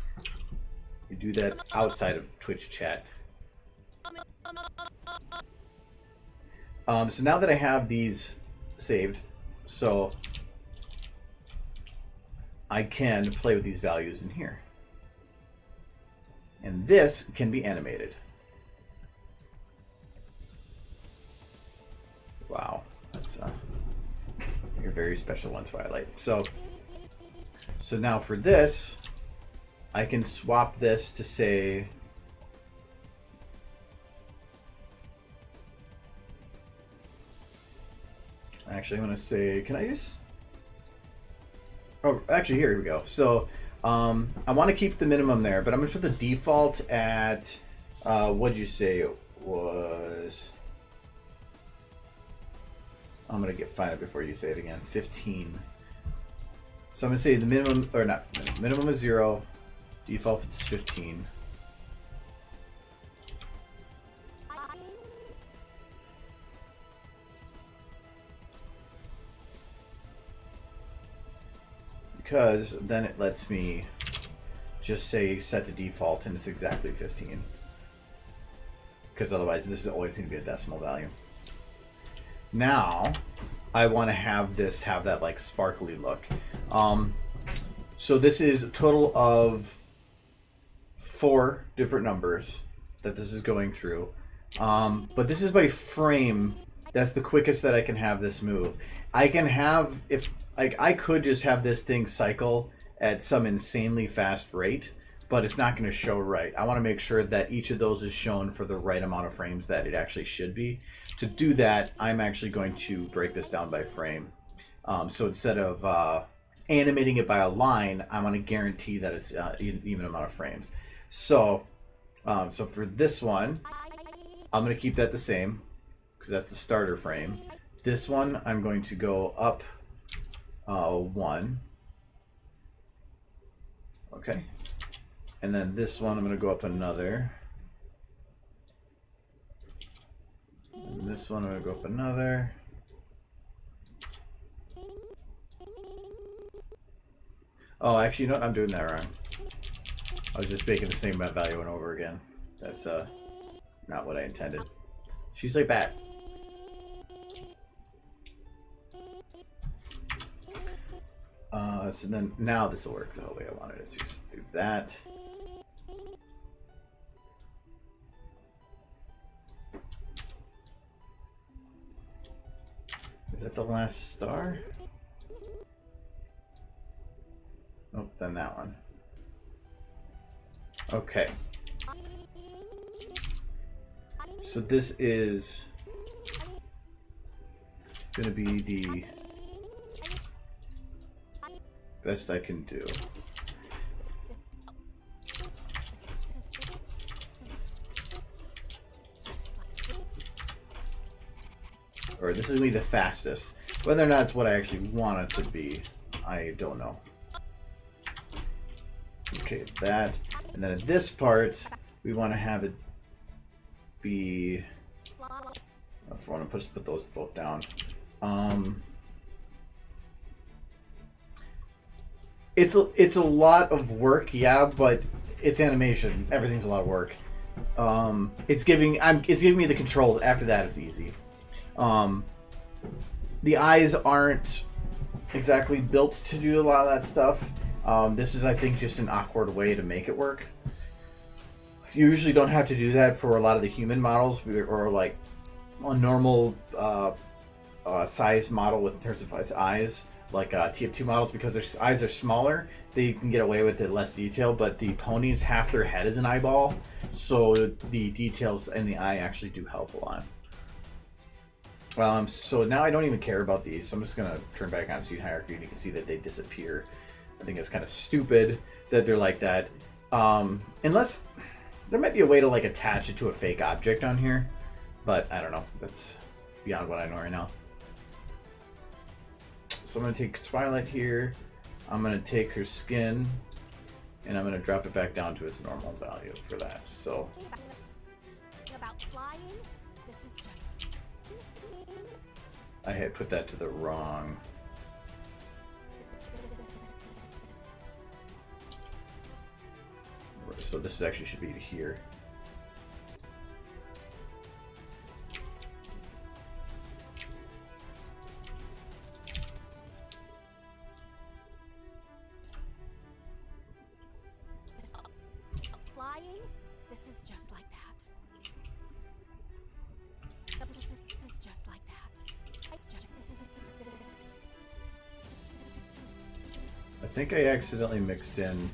You do that outside of Twitch chat. So now that I have these saved, so I can play with these values in here. And this can be animated. Wow, that's your very special one, Twilight. So now for this, I can swap this to say actually I'm gonna say, can I just, oh, actually, here we go. So I want to keep the minimum there, but I'm going to put the default at, what'd you say it was? I'm going to find it before you say it again. 15. So I'm going to say the minimum, or not, minimum is 0. Default is 15. Because then it lets me just say set to default and it's exactly 15. Because otherwise this is always going to be a decimal value. Now I want to have this have that like sparkly look. So this is a total of 4 different numbers that this is going through. But this is by frame. That's the quickest that I can have this move. I can have, if like I could just have this thing cycle at some insanely fast rate, but it's not going to show right. I want to make sure that each of those is shown for the right amount of frames that it actually should be. To do that, I'm actually going to break this down by frame. So instead of animating it by a line, I want to guarantee that it's an even amount of frames. So, so for this one, I'm going to keep that the same because that's the starter frame. This one, I'm going to go up 1. Okay. And then this one, I'm going to go up another. And this one, I'm going to go up another. Oh, actually, you know what? I'm doing that wrong. I was just making the same value and over again. That's not what I intended. She's like that. So then now this will work the way I wanted it to. Just do that. Is that the last star? Nope, then that one. Okay. So this is going to be the best I can do. Or this is going to be the fastest. Whether or not it's what I actually want it to be, I don't know. Okay, that. And then at this part, we want to have it be... If I want to put those both down. It's a lot of work, yeah, but it's animation. Everything's a lot of work. It's giving me the controls. After that, it's easy. The eyes aren't exactly built to do a lot of that stuff. This is, I think, just an awkward way to make it work. You usually don't have to do that for a lot of the human models, or like a normal size model with in terms of its eyes, like TF2 models, because their eyes are smaller. They can get away with it less detail, but the ponies, half their head is an eyeball, so the details in the eye actually do help a lot. So now I don't even care about these, so I'm just gonna turn back on scene hierarchy, and you can see that they disappear. I think it's kind of stupid that they're like that. Unless there might be a way to like attach it to a fake object on here, but I don't know. That's beyond what I know right now. So I'm going to take Twilight here. I'm going to take her skin, and I'm going to drop it back down to its normal value for that. So About flying, this is just... I had put that to the wrong. So this actually should be here. Flying, this is just like that. This is just like that. I think I accidentally mixed in.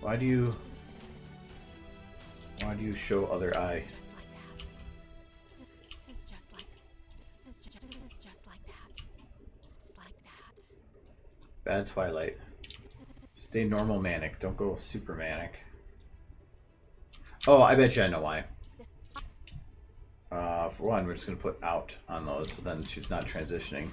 Why do you show other eye? Bad Twilight. Stay normal manic. Don't go super manic. Oh, I bet you I know why. For one, we're just going to put out on those, so then she's not transitioning.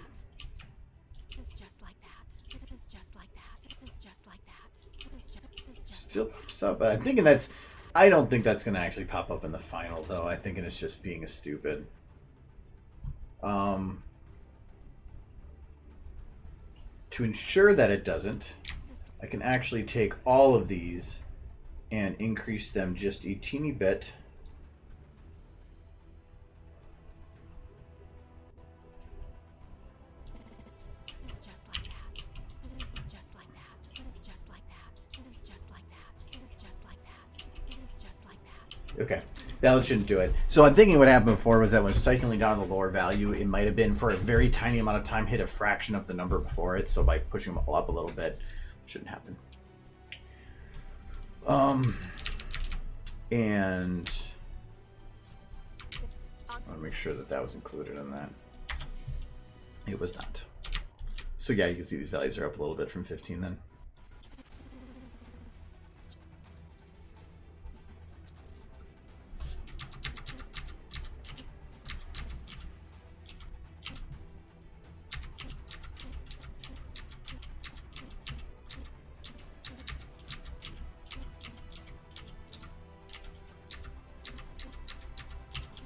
Still pops up, but I'm thinking that's... I don't think that's going to actually pop up in the final, though. I think it's just being a stupid. To ensure that it doesn't, I can actually take all of these and increase them just a teeny bit. Okay, that shouldn't do it. So I'm thinking what happened before was that when cycling down the lower value, it might have been for a very tiny amount of time hit a fraction of the number before it. So by pushing them all up a little bit, it shouldn't happen. And I want to make sure that that was included in that. It was not. So yeah, you can see these values are up a little bit from 15 then.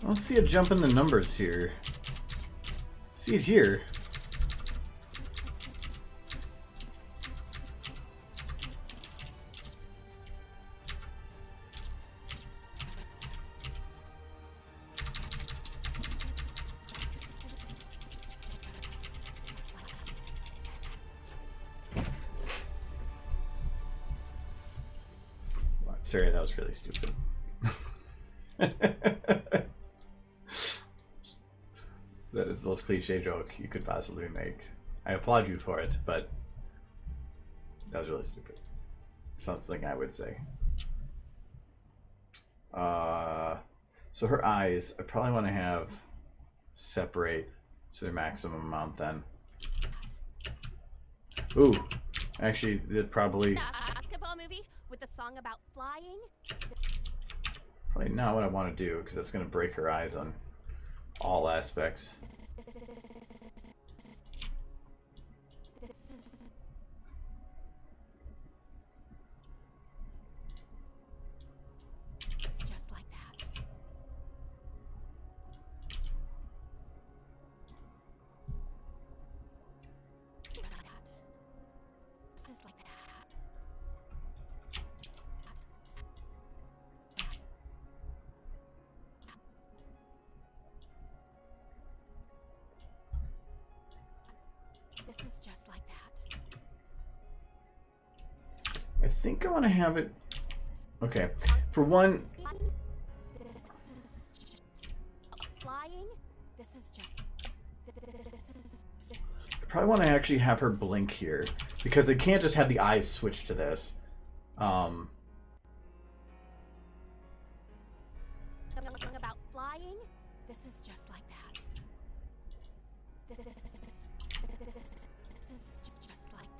I don't see a jump in the numbers here. See it here. Sorry, that was really stupid. That is the most cliche joke you could possibly make. I applaud you for it, but that was really stupid. Something I would say. So her eyes, I probably want to have separate to their maximum amount then. Ooh, actually, it probably... Basketball movie with a song about flying? Probably not what I want to do, because that's going to break her eyes on all aspects. It's just like that. This is like that. This is just like that. I think I want to have it... Okay, for one... This is just flying. This is just. I probably want to actually have her blink here, because they can't just have the eyes switch to this. Song about flying. This is just like that. This is just like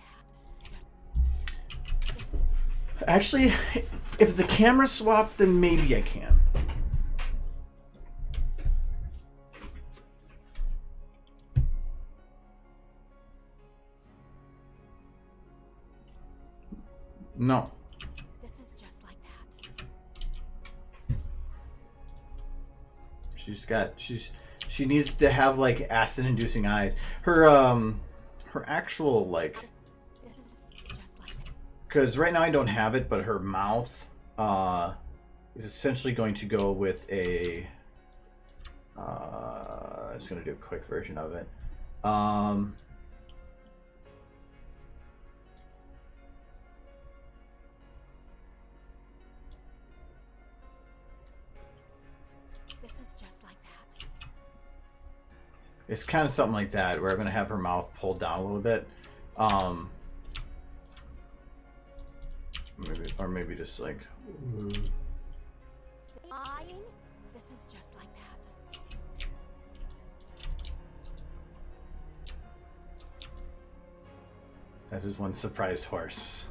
that. Actually, if the camera swap, then maybe I can. No. This is just like that. She needs to have like acid-inducing eyes. Her actual like, This is just like that. because right now I don't have it, but her mouth is essentially going to go with a. I'm just gonna do a quick version of it. This is just like that. It's kind of something like that, where I'm gonna have her mouth pulled down a little bit, maybe just like. Flying. This is just like that. That is one surprised horse.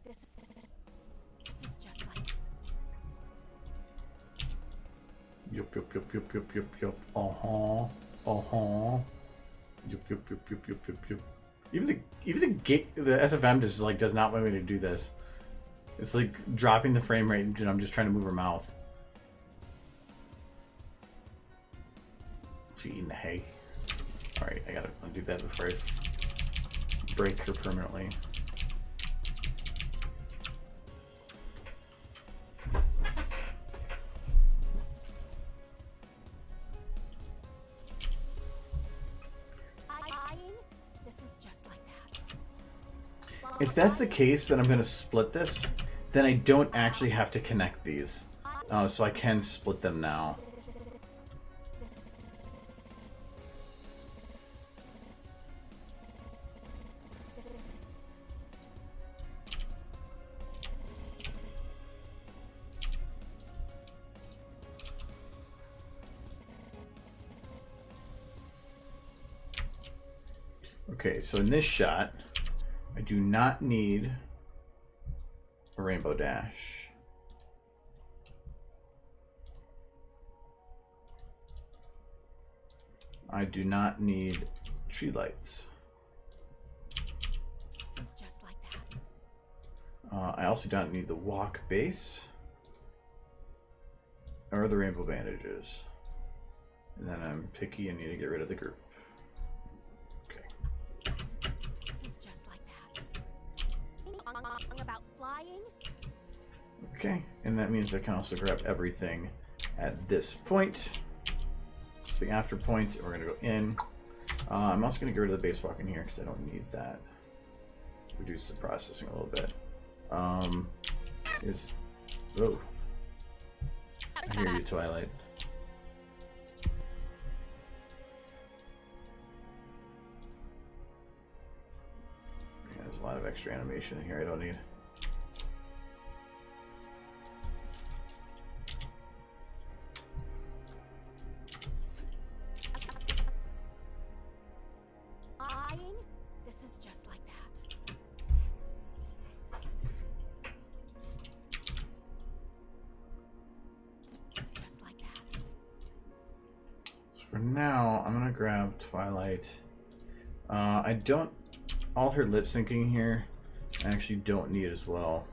This is just like. Yup. Yup. The SFM just like does not want me to do this. It's like dropping the frame rate, and I'm just trying to move her mouth. She eating hay. All right, I gotta undo that before I break her permanently. If that's the case, then I'm going to split this. Then I don't actually have to connect these. So I can split them now. Okay, so in this shot, I do not need a rainbow dash. I do not need tree lights. It's just like that. I also don't need the walk base or the rainbow bandages. And then I'm picky and need to get rid of the group. About flying. Okay, and that means I can also grab everything at this point. It's the after point. We're gonna go in. I'm also gonna get rid of the base walk in here because I don't need that. Reduce the processing a little bit. Oh, I hear you, Twilight. There's a lot of extra animation in here I don't need. This is just like that. It's just like that. So for now, I'm gonna grab Twilight. I don't. All her lip syncing here, I actually don't need as well.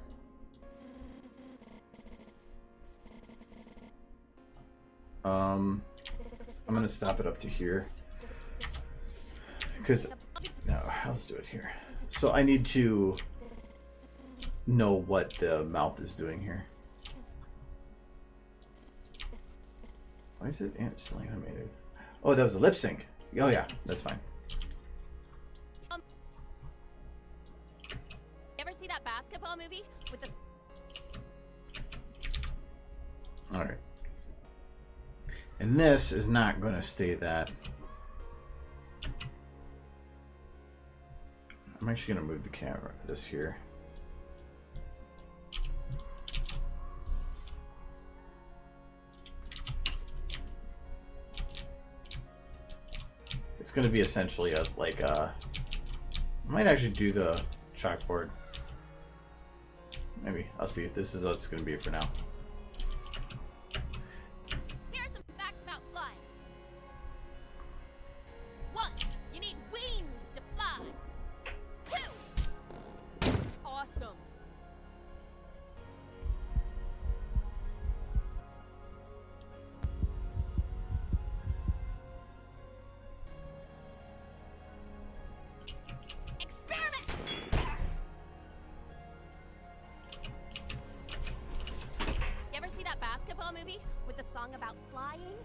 I'm gonna stop it up to here. Because, no, let's do it here. So I need to know what the mouth is doing here. Why is it still animated? Oh, that was a lip sync. Oh yeah, that's fine. See that basketball movie with the all right, and this is not going to stay that. I'm actually going to move the camera this here. It's going to be essentially a I might actually do the chalkboard. Maybe. I'll see. This is what it's going to be for now. Here are some facts about flying. 1. You need wings to fly. 2. Awesome. Movie with the song about flying.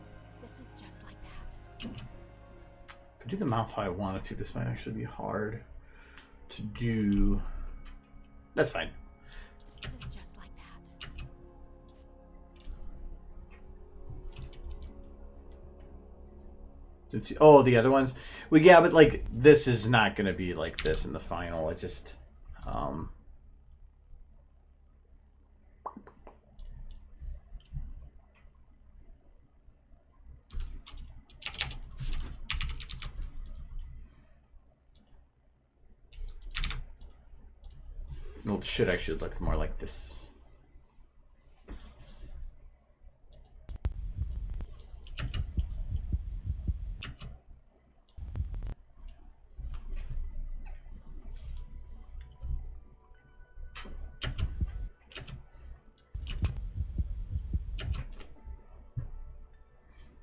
This is just like that. If I do the mouth how I wanted to, this might actually be hard to do. That's fine. This is just like that. Oh, the other ones? Well, yeah, but like this is not going to be like this in the final. It just well, it should actually look more like this.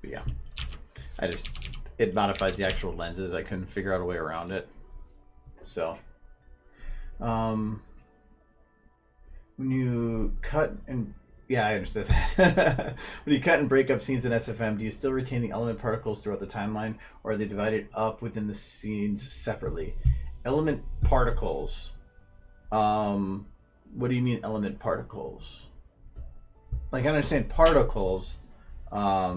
But yeah, it modifies the actual lenses. I couldn't figure out a way around it. So, when you cut and yeah, I understood that. When you cut and break up scenes in SFM, do you still retain the element particles throughout the timeline, or are they divided up within the scenes separately? Element particles What do you mean element particles? Like, I understand particles. I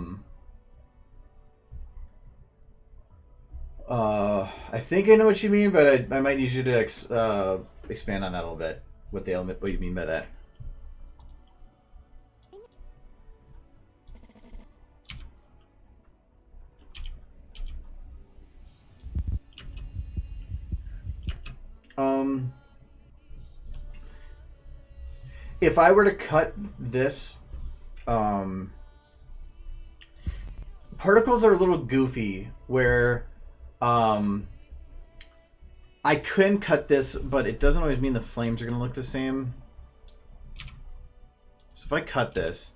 think I know what you mean, but I might need you to expand on that a little bit. What the element? What you mean by that? If I were to cut this, particles are a little goofy where I can cut this, but it doesn't always mean the flames are going to look the same. So if I cut this,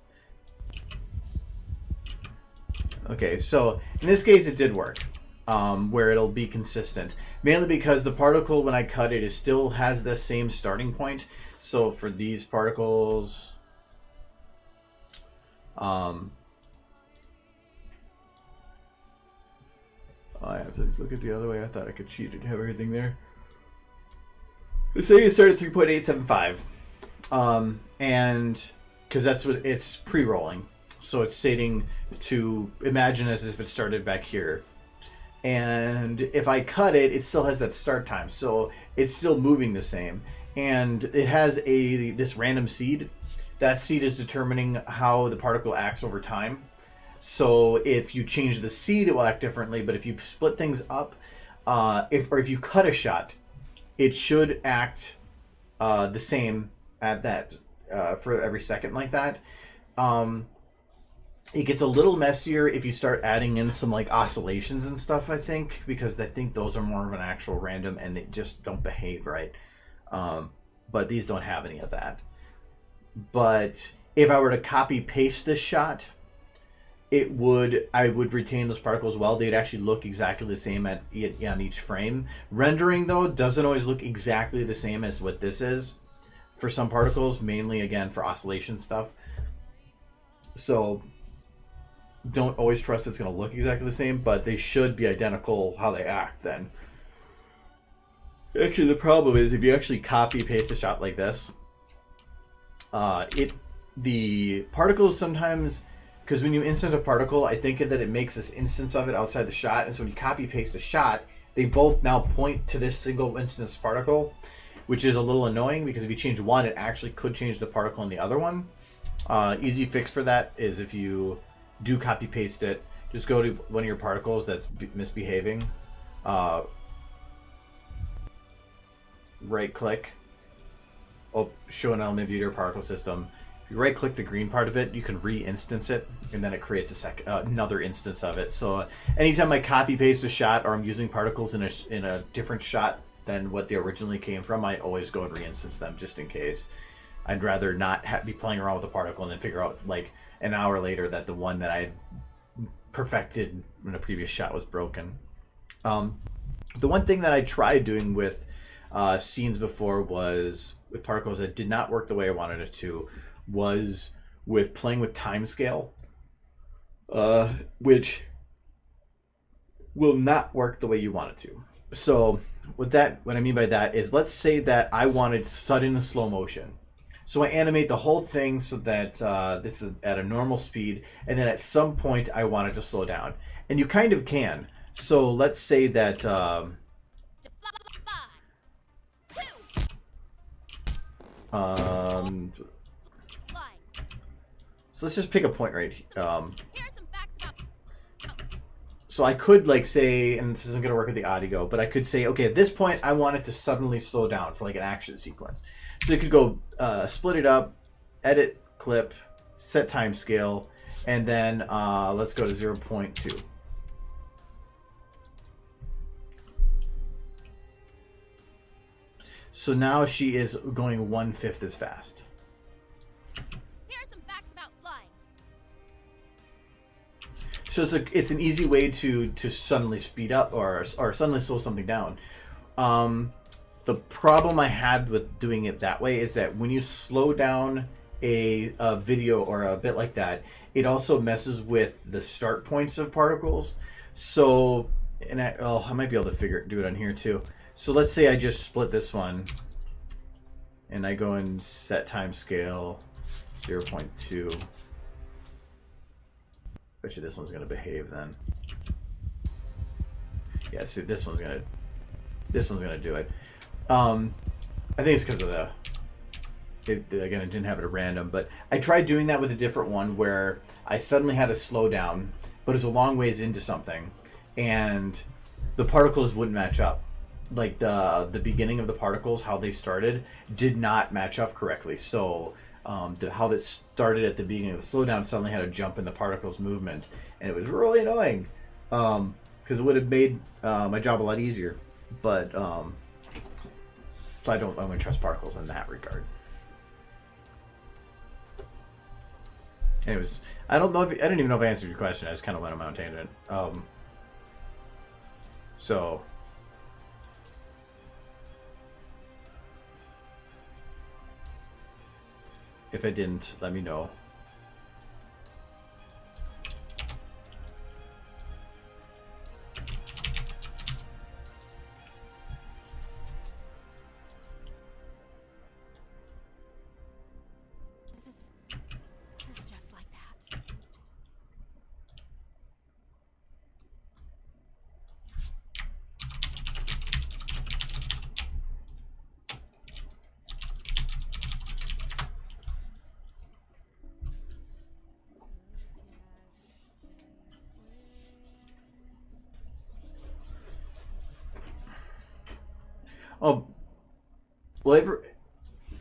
okay, so in this case it did work, where it'll be consistent, mainly because the particle when I cut it still has the same starting point. So for these particles, I have to look at the other way. I thought I could cheat and have everything there. Let's say you start at 3.875, and because that's what it's pre-rolling, so it's stating to imagine as if it started back here. And if I cut it, it still has that start time, so it's still moving the same. And it has this random seed. That seed is determining how the particle acts over time. So if you change the seed, it will act differently. But if you split things up, if you cut a shot, it should act the same at that for every second like that. It gets a little messier if you start adding in some like oscillations and stuff, I think, because I think those are more of an actual random and they just don't behave right. But these don't have any of that. But if I were to copy paste this shot, I would retain those particles well. They'd actually look exactly the same on each frame. Rendering though doesn't always look exactly the same as what this is for some particles, mainly again for oscillation stuff. So don't always trust it's going to look exactly the same, but they should be identical how they act then. Actually, the problem is if you actually copy paste a shot like this, the particles sometimes, because when you instant a particle, I think that it makes this instance of it outside the shot, and so when you copy paste a shot, they both now point to this single instance particle, which is a little annoying because if you change one, it actually could change the particle in the other one. Easy fix for that is if you do copy paste it, just go to one of your particles that's misbehaving, right click, show an element view to your particle system. If you right click the green part of it, you can re-instance it, and then it creates another instance of it. So anytime I copy paste a shot or I'm using particles in a different shot than what they originally came from, I always go and re-instance them just in case. I'd rather not be playing around with a particle and then figure out like an hour later that the one that I had perfected in a previous shot was broken. The one thing that I tried doing with scenes before was with particles that did not work the way I wanted it to, was with playing with time scale, which will not work the way you want it to. So with that, what I mean by that is, let's say that I wanted sudden slow motion. So I animate the whole thing so that this is at a normal speed, and then at some point I want it to slow down. And you kind of can. So let's say that so let's just pick a point right here. So I could like say, and this isn't going to work with the audio, but I could say, okay, at this point I want it to suddenly slow down for like an action sequence. So you could go split it up, edit clip, set time scale, and then let's go to 0.2. So now she is going 1/5 as fast. Here are some facts about flying. So it's an easy way to suddenly speed up or suddenly slow something down. The problem I had with doing it that way is that when you slow down a video or a bit like that, it also messes with the start points of particles. So, and I might be able to do it on here too. So let's say I just split this one. and I go and set time scale 0.2. Bet you this one's gonna behave then. Yeah, see, this one's gonna do it. I think it's because of again, I didn't have it at random, but I tried doing that with a different one where I suddenly had to slow down, but it was a long ways into something, and the particles wouldn't match up. Like the beginning of the particles, how they started, did not match up correctly. So how that started at the beginning of the slowdown suddenly had a jump in the particles movement, and it was really annoying because it would have made my job a lot easier. But so I wouldn't trust particles in that regard. Anyways, I didn't even know if I answered your question. I just kind of went on my own tangent. So. If I didn't, let me know. This is just like that. Oh, well, are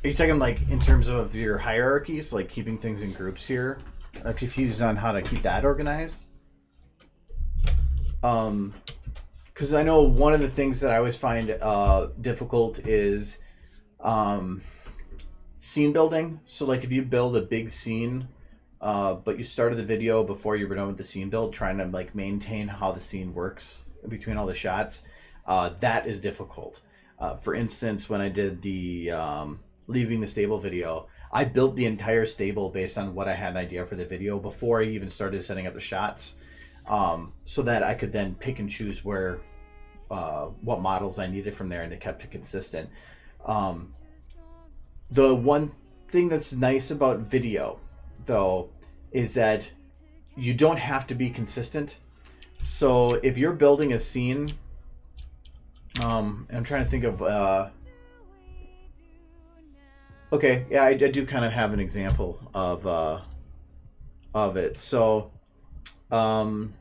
you talking like in terms of your hierarchies, like keeping things in groups here? I'm confused on how to keep that organized. Because I know one of the things that I always find difficult is scene building. So like if you build a big scene, but you started the video before you were done with the scene build, trying to like maintain how the scene works between all the shots, that is difficult. For instance, when I did the leaving the stable video, I built the entire stable based on what I had an idea for the video before I even started setting up the shots, so that I could then pick and choose where what models I needed from there, and it kept it consistent. The one thing that's nice about video, though, is that you don't have to be consistent. So if you're building a scene, I'm trying to think of okay, yeah, I do kind of have an example of it. So because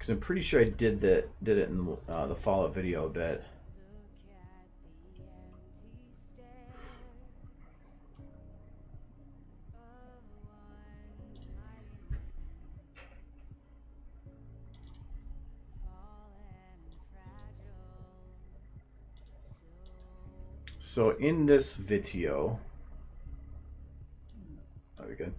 I'm pretty sure I did it in the Fallout video a bit. So in this video, very good.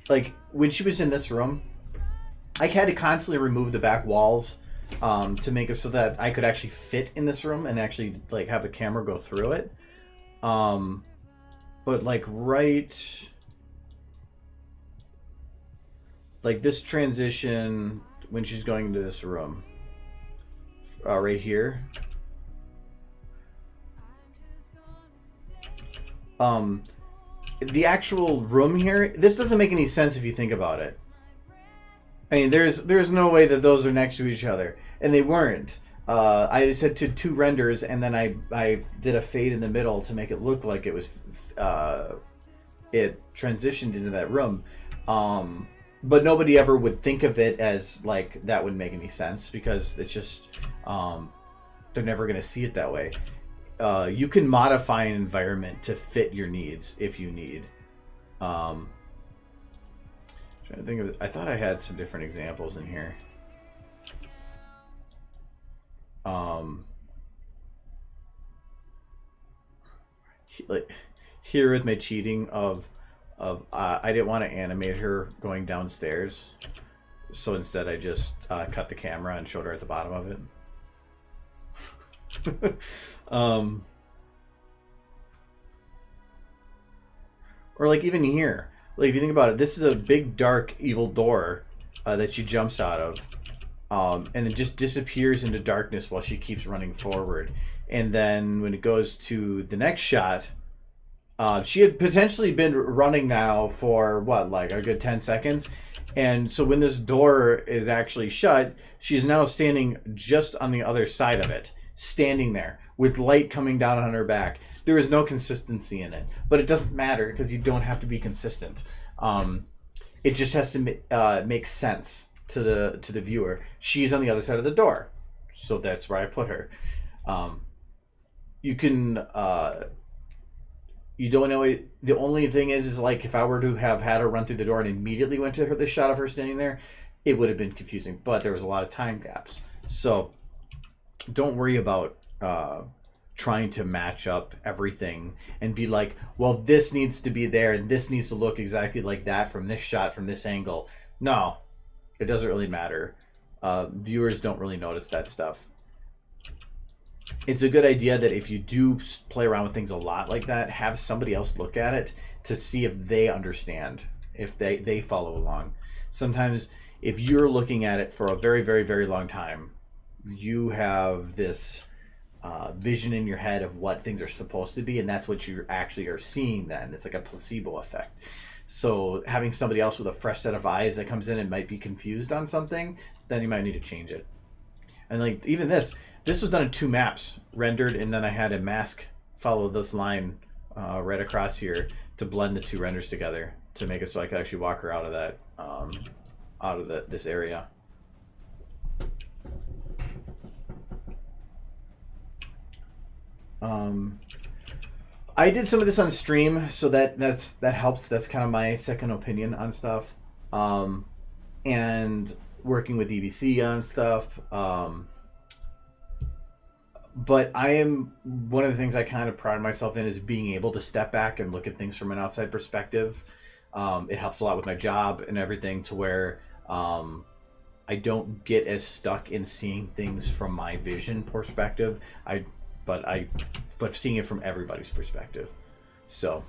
Like when she was in this room, I had to constantly remove the back walls to make it so that I could actually fit in this room and actually like have the camera go through it. But like like this transition when she's going into this room, right here. The actual room here, this doesn't make any sense if you think about it. I mean, there's no way that those are next to each other, and they weren't. I just had two renders, and then I did a fade in the middle to make it look like it was it transitioned into that room. But nobody ever would think of it as like that would make any sense, because it's just they're never going to see it that way. You can modify an environment to fit your needs if you need. Trying to think of, I thought I had some different examples in here. Like here with my cheating of I didn't want to animate her going downstairs, so instead I just cut the camera and showed her at the bottom of it. Or like even here, Like, if you think about it, this is a big, dark, evil door that she jumps out of. And it just disappears into darkness while she keeps running forward. And then when it goes to the next shot, she had potentially been running now for, what, like a good 10 seconds? And so when this door is actually shut, she's now standing just on the other side of it. Standing there with light coming down on her back. There is no consistency in it. But it doesn't matter because you don't have to be consistent. It just has to make sense to the viewer. She's on the other side of the door, so that's where I put her. You can you don't know it. The only thing is like if I were to have had her run through the door and immediately went to her, the shot of her standing there, it would have been confusing. But there was a lot of time gaps, so don't worry about trying to match up everything and be like, well, this needs to be there and this needs to look exactly like that from this shot, from this angle. No, it doesn't really matter. Viewers don't really notice that stuff. It's a good idea that if you do play around with things a lot like that, have somebody else look at it to see if they understand, if they follow along. Sometimes if you're looking at it for a very, very, very long time, you have this vision in your head of what things are supposed to be, and that's what you actually are seeing then. It's like a placebo effect. So having somebody else with a fresh set of eyes that comes in and might be confused on something, then you might need to change it. And like even this was done in 2 maps rendered, and then I had a mask follow this line right across here to blend the 2 renders together to make it so I could actually walk her out of that this area. I did some of this on stream, so that helps. That's kind of my second opinion on stuff, and working with EBC on stuff. But one of the things I kind of pride myself in is being able to step back and look at things from an outside perspective. It helps a lot with my job and everything, to where I don't get as stuck in seeing things from my vision perspective. But seeing it from everybody's perspective. So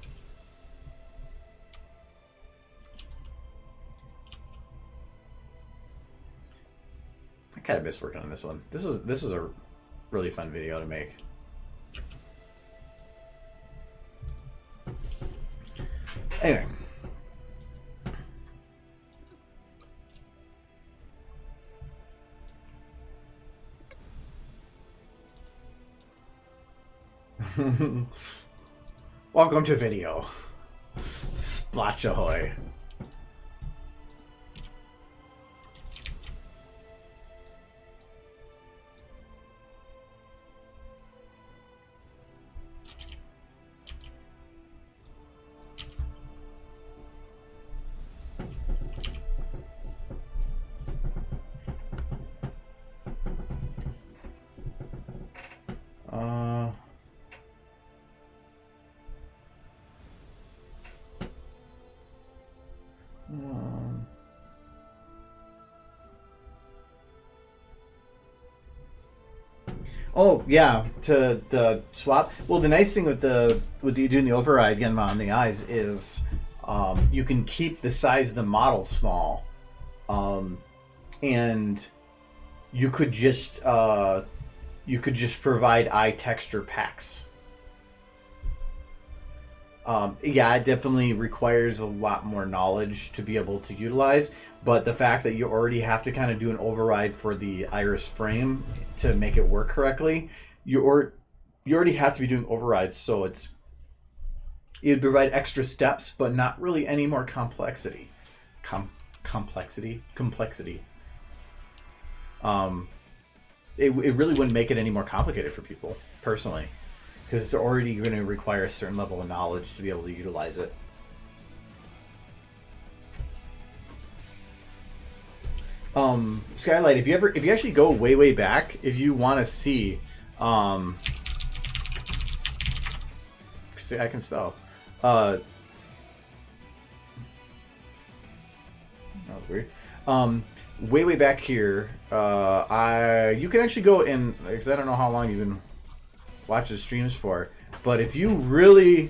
I kind of miss working on this one. This was a really fun video to make. Anyway. Welcome to video. Splotch ahoy. Oh yeah, to the swap. Well, the nice thing with you doing the override again on the eyes is you can keep the size of the model small, and you could just provide eye texture packs. Yeah, it definitely requires a lot more knowledge to be able to utilize, but the fact that you already have to kind of do an override for the iris frame to make it work correctly, you already have to be doing overrides, so it'd provide extra steps, but not really any more complexity. Complexity. It really wouldn't make it any more complicated for people, personally. Because it's already going to require a certain level of knowledge to be able to utilize it. Skylight, if you actually go way back, if you want to see, see, I can spell. That was weird. Way back here, you can actually go in, because I don't know how long you've been watch the streams for, but if you really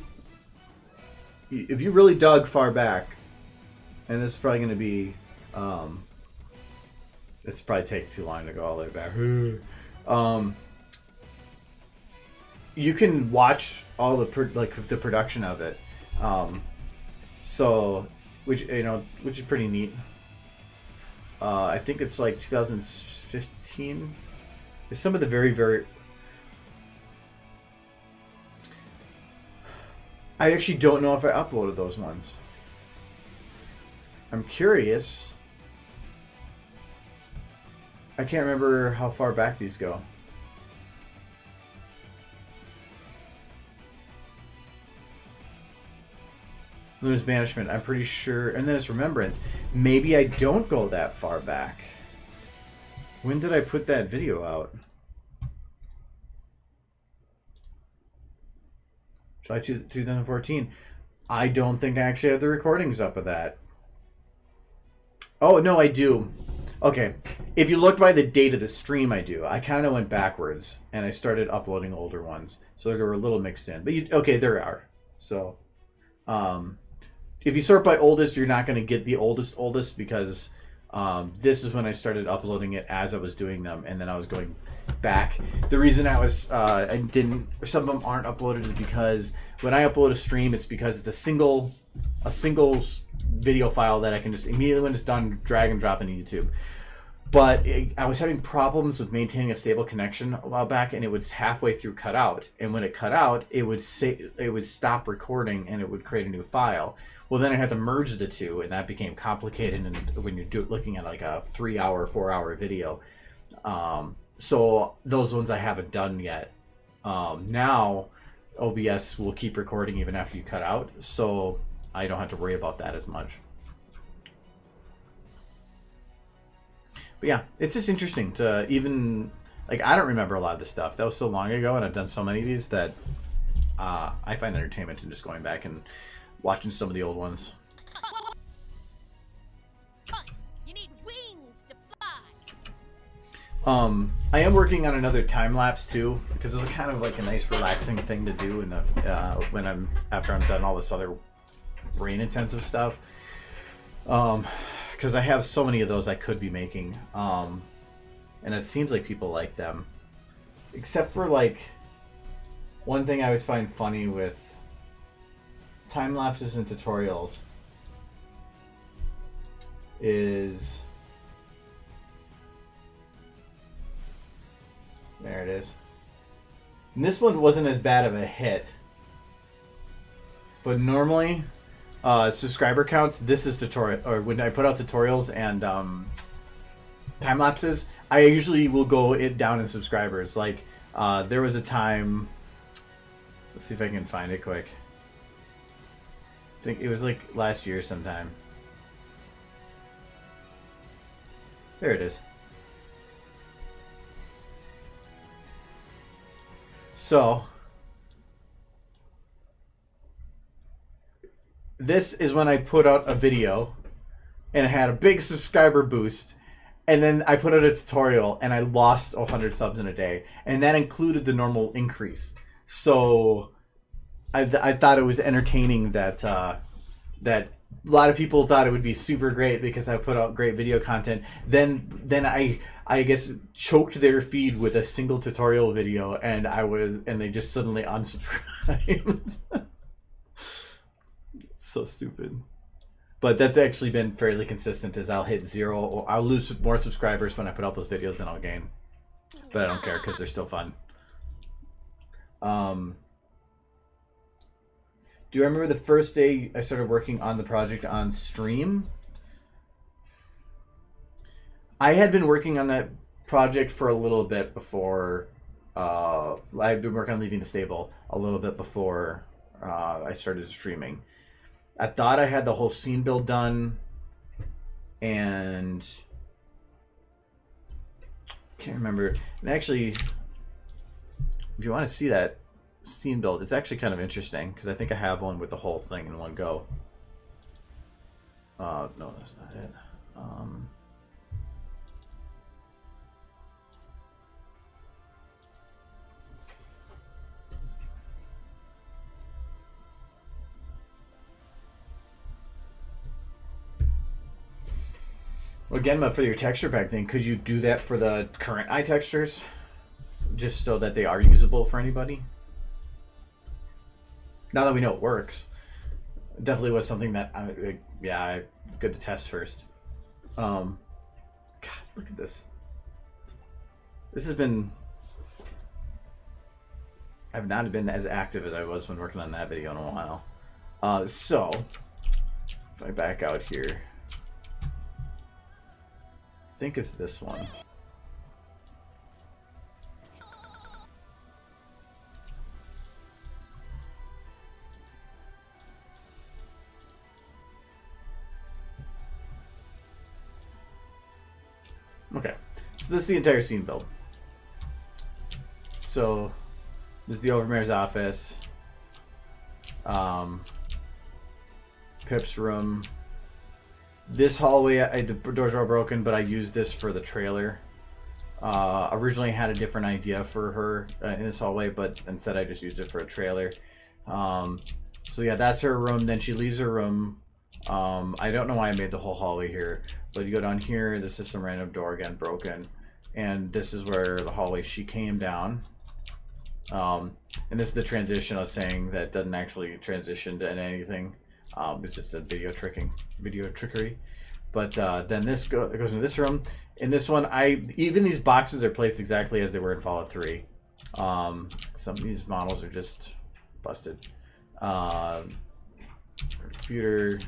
dug far back, And this is probably going to be, this will probably take too long to go all the way back. You can watch all the the production of it, so which is pretty neat. I think it's like 2015. It's some of the very. I actually don't know if I uploaded those ones. I'm curious. I can't remember how far back these go. There's Banishment, I'm pretty sure. And then it's Remembrance. Maybe I don't go that far back. When did I put that video out? July 2014. I don't think I actually have the recordings up of that. Oh, no, I do. Okay. If you look by the date of the stream, I do. I kind of went backwards, and I started uploading older ones. So they were a little mixed in. But, okay, there are. So, if you sort by oldest, you're not going to get the oldest, because this is when I started uploading it as I was doing them, and then I was going back. The reason I didn't, some of them aren't uploaded is because when I upload a stream, it's because it's a single video file that I can just immediately, when it's done, drag and drop into YouTube. But I was having problems with maintaining a stable connection a while back, and it would halfway through cut out. And when it cut out, it would stop recording, and it would create a new file. Well, then I had to merge the two, and that became complicated. And when you're looking at like a 3-hour, 4-hour video, so those ones I haven't done yet. Now, OBS will keep recording even after you cut out, so I don't have to worry about that as much. But yeah, it's just interesting to even, like, I don't remember a lot of this stuff. That was so long ago, and I've done so many of these that I find entertainment in just going back and watching some of the old ones. You need wings to fly. I am working on another time lapse too, because it's kind of like a nice relaxing thing to do in the after I'm done all this other brain intensive stuff. Because I have so many of those I could be making, and it seems like people like them, except for like one thing I always find funny with time lapses and tutorials is, there it is. And this one wasn't as bad of a hit, but normally subscriber counts, this is tutorial, or when I put out tutorials and time lapses, I usually will go down in subscribers. Like there was a time, let's see if I can find it quick. I think it was like last year sometime. There it is. So this is when I put out a video and it had a big subscriber boost, and then I put out a tutorial and I lost 100 subs in a day, and that included the normal increase. So I thought it was entertaining that that a lot of people thought it would be super great because I put out great video content. Then I guess choked their feed with a single tutorial video, and they just suddenly unsubscribed. So stupid. But that's actually been fairly consistent, as I'll hit 0 or I'll lose more subscribers when I put out those videos than I'll gain. But I don't care because they're still fun. Do you remember the first day I started working on the project on stream? I had been working on that project for a little bit before. I had been working on Leaving the Stable a little bit before I started streaming. I thought I had the whole scene build done, and can't remember. And actually, if you want to see that scene build, it's actually kind of interesting because I think I have one with the whole thing in one go. No, that's not it. Again, but for your texture pack thing, could you do that for the current eye textures? Just so that they are usable for anybody? Now that we know it works. Definitely was something that, good to test first. God, look at this. This has been... I've not been as active as I was when working on that video in a while. So, if I back out here... I think it's this one. Okay, so this is the entire scene build. So, this is the Overmare's office. Pip's room. This hallway, the doors were all broken, but I used this for the trailer. Originally I had a different idea for her in this hallway, but instead I just used it for a trailer. So yeah, that's her room. Then she leaves her room. I don't know why I made the whole hallway here, but you go down here, this is some random door, again, broken. And this is where the hallway she came down. And this is the transition I was saying that doesn't actually transition to anything. It's just a video trickery. But then this goes into this room. In this one, even these boxes are placed exactly as they were in Fallout 3. Some of these models are just busted. Computer,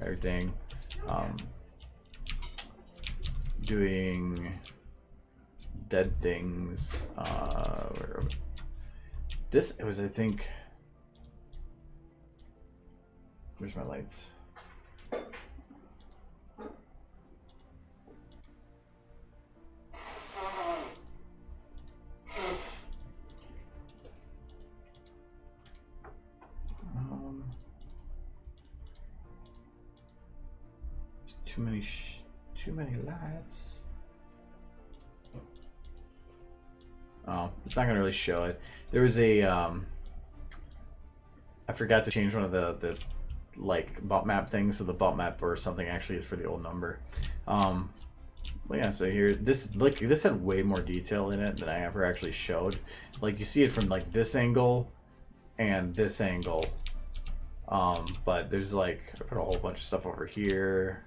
everything. Doing dead things. This was, I think. Where's my lights? Too many lights. Oh, it's not gonna really show it. There was a I forgot to change one of the like bump map things, so the bump map or something actually is for the old number. But yeah, so here this had way more detail in it than I ever actually showed. Like you see it from like this angle and this angle. But there's like I put a whole bunch of stuff over here.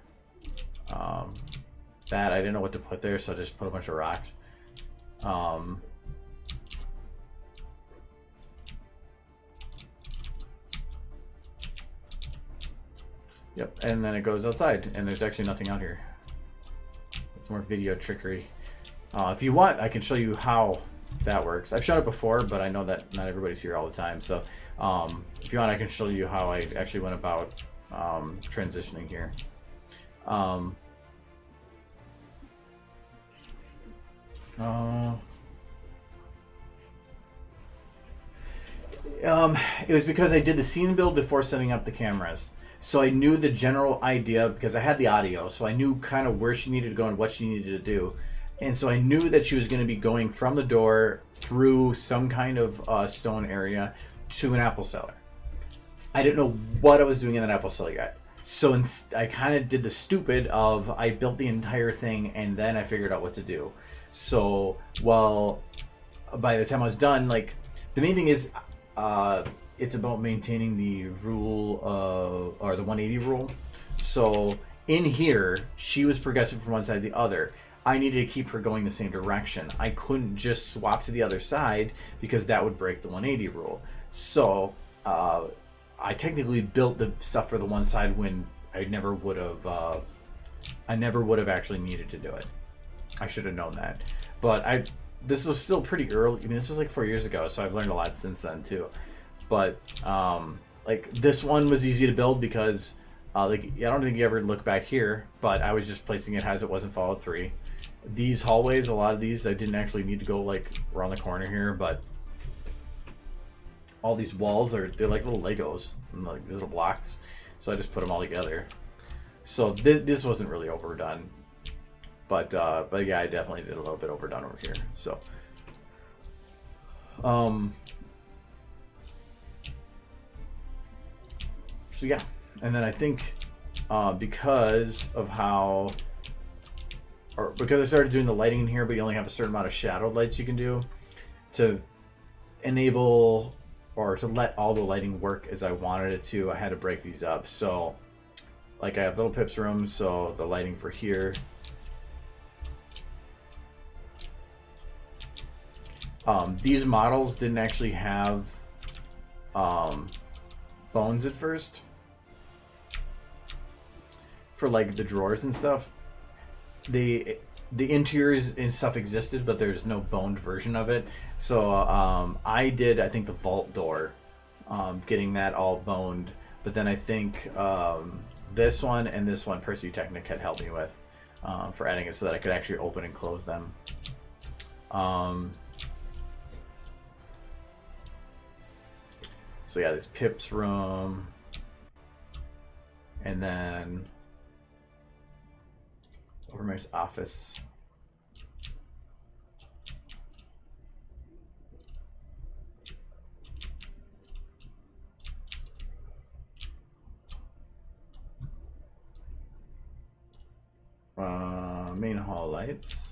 That I didn't know what to put there, so I just put a bunch of rocks. Yep, and then it goes outside, and there's actually nothing out here. It's more video trickery. If you want, I can show you how that works. I've shown it before, but I know that not everybody's here all the time. So if you want, I can show you how I actually went about transitioning here. It was because I did the scene build before setting up the cameras. So I knew the general idea because I had the audio, so I knew kind of where she needed to go and what she needed to do. And so I knew that she was going to be going from the door through some kind of stone area to an apple cellar. I didn't know what I was doing in that apple cellar yet. So I kind of did the stupid of I built the entire thing and then I figured out what to do. So, well, by the time I was done, like, the main thing is it's about maintaining the rule or the 180 rule. So in here, she was progressing from one side to the other. I needed to keep her going the same direction. I couldn't just swap to the other side because that would break the 180 rule. So I technically built the stuff for the one side when I never would have actually needed to do it. I should have known that. But this was still pretty early. I mean, this was like 4 years ago, so I've learned a lot since then too. But like this one was easy to build because like I don't think you ever look back here, but I was just placing it as it was in Fallout 3. These hallways, a lot of these, I didn't actually need to go like around the corner here, but all these walls they're like little Legos, and like these little blocks. So I just put them all together. So this wasn't really overdone, but yeah, I definitely did a little bit overdone over here. So so yeah, and then I think because of how, or because I started doing the lighting in here, but you only have a certain amount of shadowed lights you can do to enable or to let all the lighting work as I wanted it to. I had to break these up. So like I have little Pip's room, so the lighting for here. These models didn't actually have bones at first for like the drawers and stuff. The interiors and stuff existed, but there's no boned version of it. So I did, I think, the vault door, getting that all boned. But then I think this one and this one Percy Technic had helped me with for adding it so that I could actually open and close them. So yeah, this Pip's room, and then over my office. Main hall lights.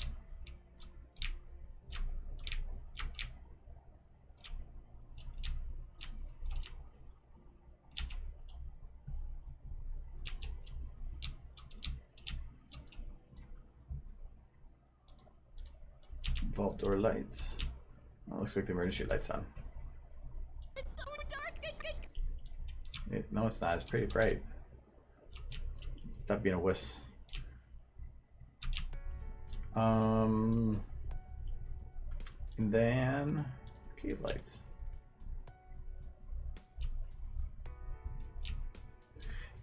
Vault door lights. Oh, looks like the emergency light's on. It's so dark. No, it's not. It's pretty bright. Stop being a wuss. And then cave lights.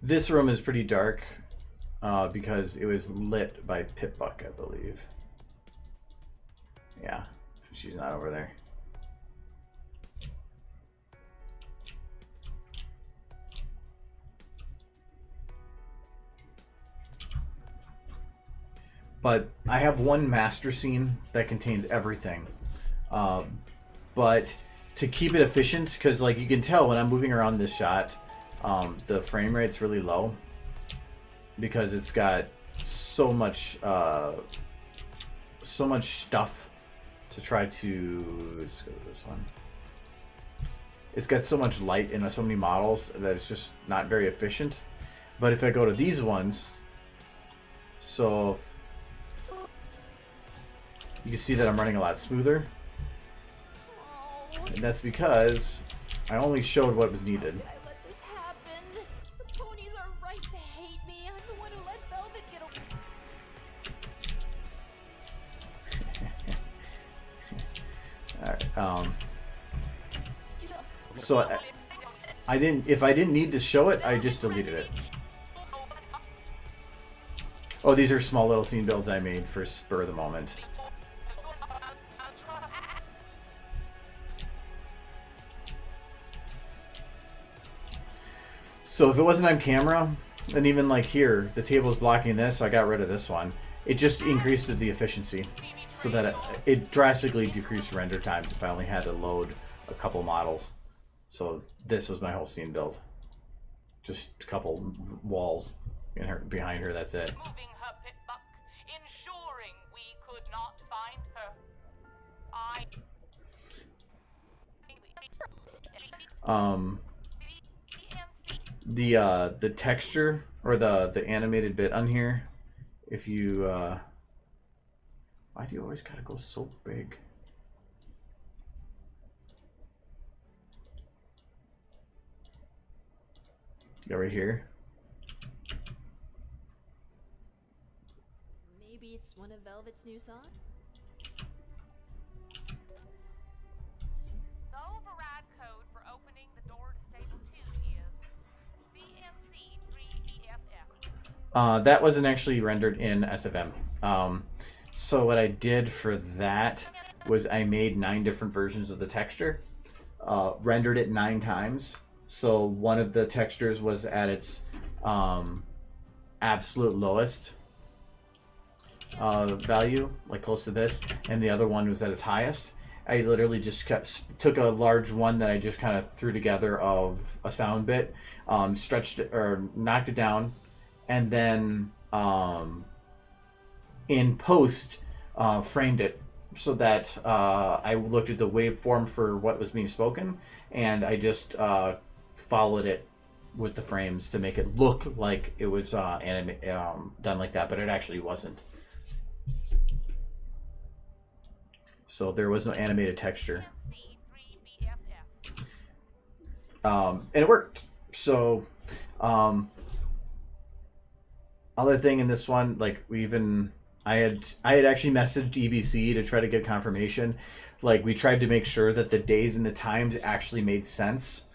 This room is pretty dark because it was lit by Pip-Buck, I believe. Yeah, she's not over there. But I have one master scene that contains everything. But to keep it efficient, because like you can tell when I'm moving around this shot, the frame rate's really low because it's got so much stuff to try to. Let's go to this one. It's got so much light in so many models that it's just not very efficient. But if I go to these ones, so you can see that I'm running a lot smoother. And that's because I only showed what was needed. Why did I let this happen? The ponies are right to hate me. I'm the one who let Velvet get away. Alright, so I didn't, if I didn't need to show it, I just deleted it. Oh, these are small little scene builds I made for spur of the moment. So if it wasn't on camera, and even like here, the table is blocking this, so I got rid of this one. It just increased the efficiency so that it drastically decreased render times if I only had to load a couple models. So this was my whole scene build. Just a couple walls in her, behind her, that's it. Moving her Pip-Buck, ensuring we could not find her. The texture or the animated bit on here, if you why do you always gotta go so big? Go right here. Maybe it's one of Velvet's new songs? The override code for opening the door to stable 2 is CMC3EFF. That wasn't actually rendered in SFM. So what I did for that was I made 9 different versions of the texture, rendered it 9 times. So one of the textures was at its absolute lowest value, like close to this, and the other one was at its highest. I literally just took a large one that I just kind of threw together of a sound bit, stretched it or knocked it down, and then in post framed it so that I looked at the waveform for what was being spoken, and I just followed it with the frames to make it look like it was done like that, but it actually wasn't. So there was no animated texture. And it worked. So other thing in this one, like I had actually messaged EBC to try to get confirmation. Like, we tried to make sure that the days and the times actually made sense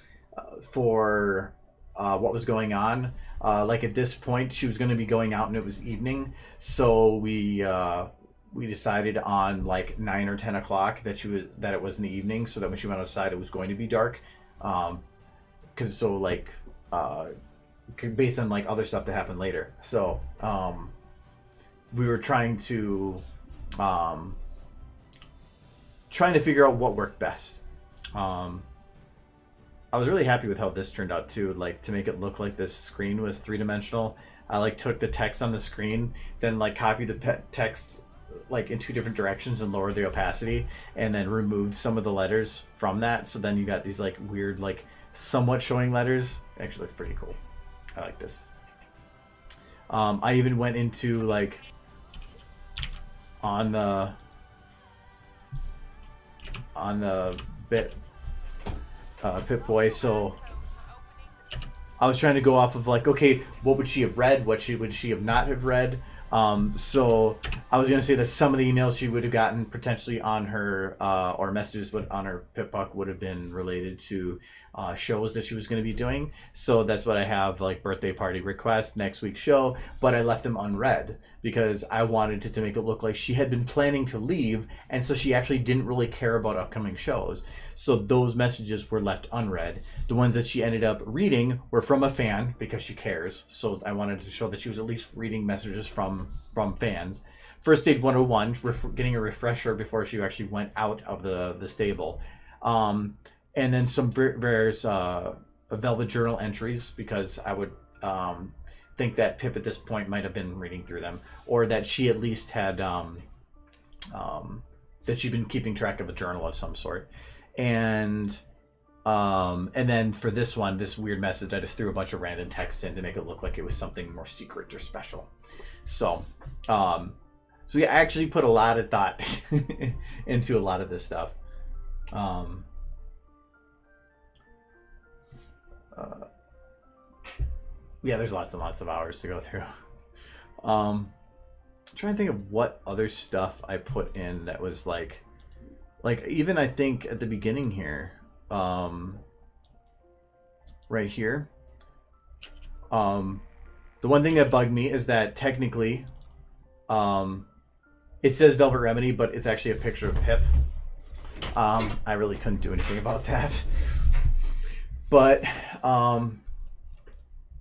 for what was going on. Like, at this point, she was going to be going out and it was evening, so we decided on like 9 or 10 o'clock that it was in the evening, so that when she went outside it was going to be dark. Because based on like other stuff that happened later. So we were trying to figure out what worked best. I was really happy with how this turned out too. Like, to make it look like this screen was 3-dimensional, I like took the text on the screen, then like copied the text like in 2 different directions and lowered the opacity, and then removed some of the letters from that. So then you got these like weird, like somewhat showing letters. It actually looks pretty cool. I like this. I even went into like on the Pip-Boy, so I was trying to go off of like, okay, what would she have read? What would she have not have read? So I was going to say that some of the emails she would have gotten potentially on her, or messages on her Pip-Book would have been related to shows that she was going to be doing. So that's what I have, like birthday party request, next week's show, but I left them unread because I wanted it to make it look like she had been planning to leave, and so she actually didn't really care about upcoming shows. So those messages were left unread. The ones that she ended up reading were from a fan because she cares. So I wanted to show that she was at least reading messages from fans. First Aid 101, getting a refresher before she actually went out of the stable. And then some various Velvet Journal entries, because I would think that Pip at this point might have been reading through them, or that she at least had that she'd been keeping track of a journal of some sort. And then for this one, this weird message, I just threw a bunch of random text in to make it look like it was something more secret or special. So yeah, I actually put a lot of thought into a lot of this stuff. Yeah, there's lots and lots of hours to go through. I'm trying to think of what other stuff I put in that was like even I think at the beginning here, right here, the one thing that bugged me is that technically it says Velvet Remedy, but it's actually a picture of Pip. I really couldn't do anything about that, but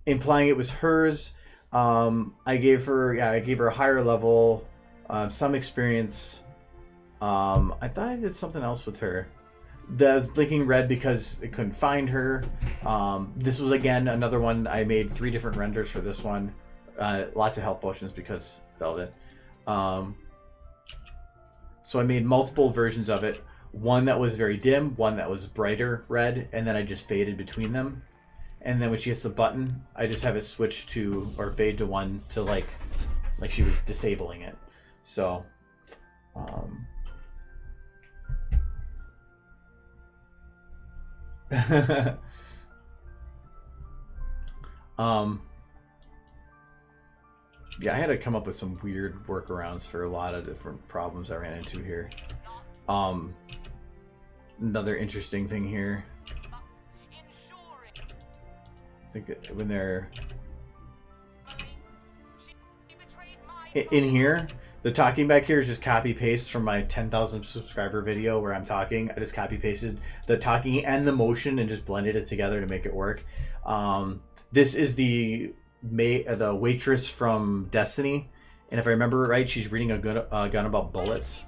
implying it was hers. I gave her a higher level, some experience. I thought I did something else with her. That was blinking red because it couldn't find her. This was again another one. I made 3 different renders for this one. Lots of health potions because Velvet. So I made multiple versions of it. One that was very dim, one that was brighter red, and then I just faded between them. And then when she hits the button, I just have it switch to, or fade to one to like she was disabling it. So yeah, I had to come up with some weird workarounds for a lot of different problems I ran into here. Another interesting thing here, I think when they're in here, the talking back here is just copy paste from my 10,000 subscriber video where I'm talking. I just copy pasted the talking and the motion and just blended it together to make it work. This is the waitress from Destiny, and if I remember right, she's reading a gun about bullets.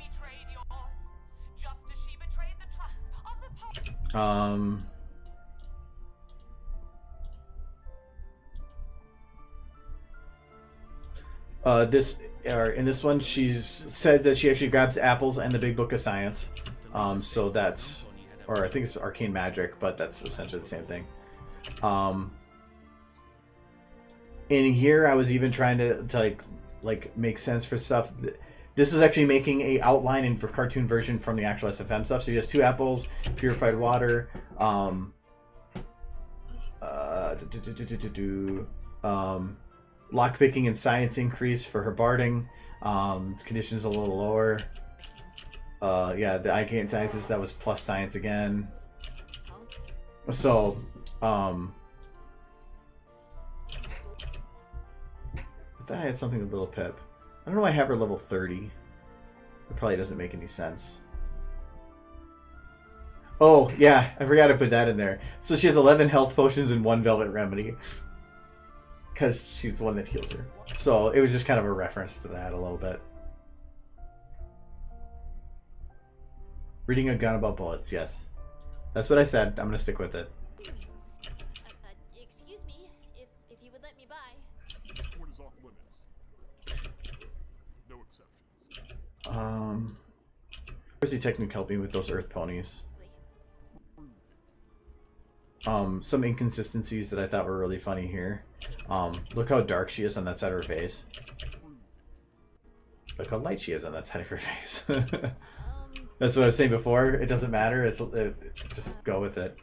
In this one, she's said that she actually grabs apples and the Big Book of Science. So that's, or I think it's arcane magic, but that's essentially the same thing. In here, I was even trying to like make sense for stuff. This is actually making a outline in for cartoon version from the actual SFM stuff. So she has 2 apples, purified water, lockpicking and science increase for her barding. Conditions a little lower. Yeah, the arcane sciences, that was plus science again. So, I thought I had something with Little Pip. I don't know why I have her level 30. It probably doesn't make any sense. Oh, yeah, I forgot to put that in there. So she has 11 health potions and 1 velvet remedy. Because she's the one that heals her. So it was just kind of a reference to that a little bit. Reading a gun about bullets, yes. That's what I said. I'm going to stick with it. Excuse me, if you would let me by. Port is off limits. No exceptions. Where's he technically helping with those earth ponies? Some inconsistencies that I thought were really funny here. Look how dark she is on that side of her face. Look how light she is on that side of her face. That's what I was saying before. It doesn't matter. Just go with it.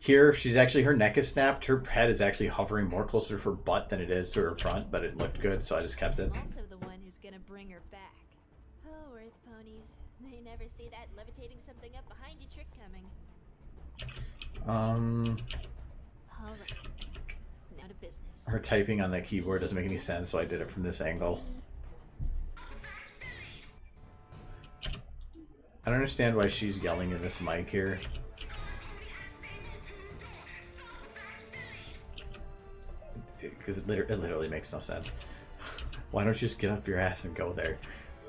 Here, she's actually, her neck is snapped. Her head is actually hovering more closer to her butt than it is to her front, but it looked good, so I just kept it. Also the one who's gonna bring her back. Oh, earth ponies. They never see that levitating something up behind you trick coming. Alright. Now to business. Her typing on that keyboard doesn't make any sense, so I did it from this angle. I don't understand why she's yelling in this mic here. Because it literally makes no sense. Why don't you just get up your ass and go there?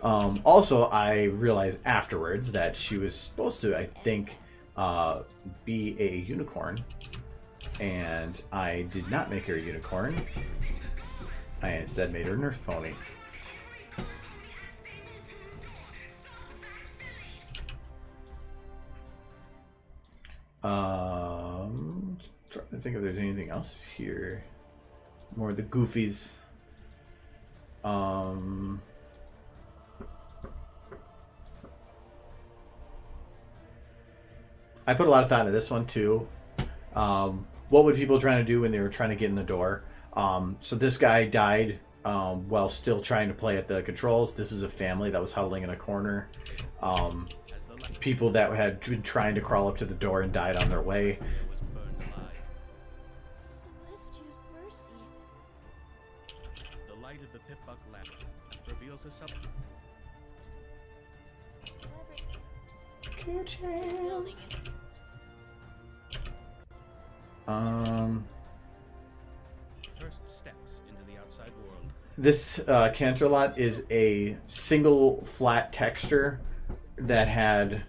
Also, I realized afterwards that she was supposed to, I think, be a unicorn. And I did not make her a unicorn. I instead made her a Nerf pony. Trying to think if there's anything else here. More of the goofies. I put a lot of thought into this one too. What would people trying to do when they were trying to get in the door? So this guy died while still trying to play at the controls. This is a family that was huddling in a corner. People that had been trying to crawl up to the door and died on their way. Celestia's mercy. The light of the Pip-Buck lamp reveals a sub. Building it. First steps into the outside world. This Canterlot is a single flat texture that had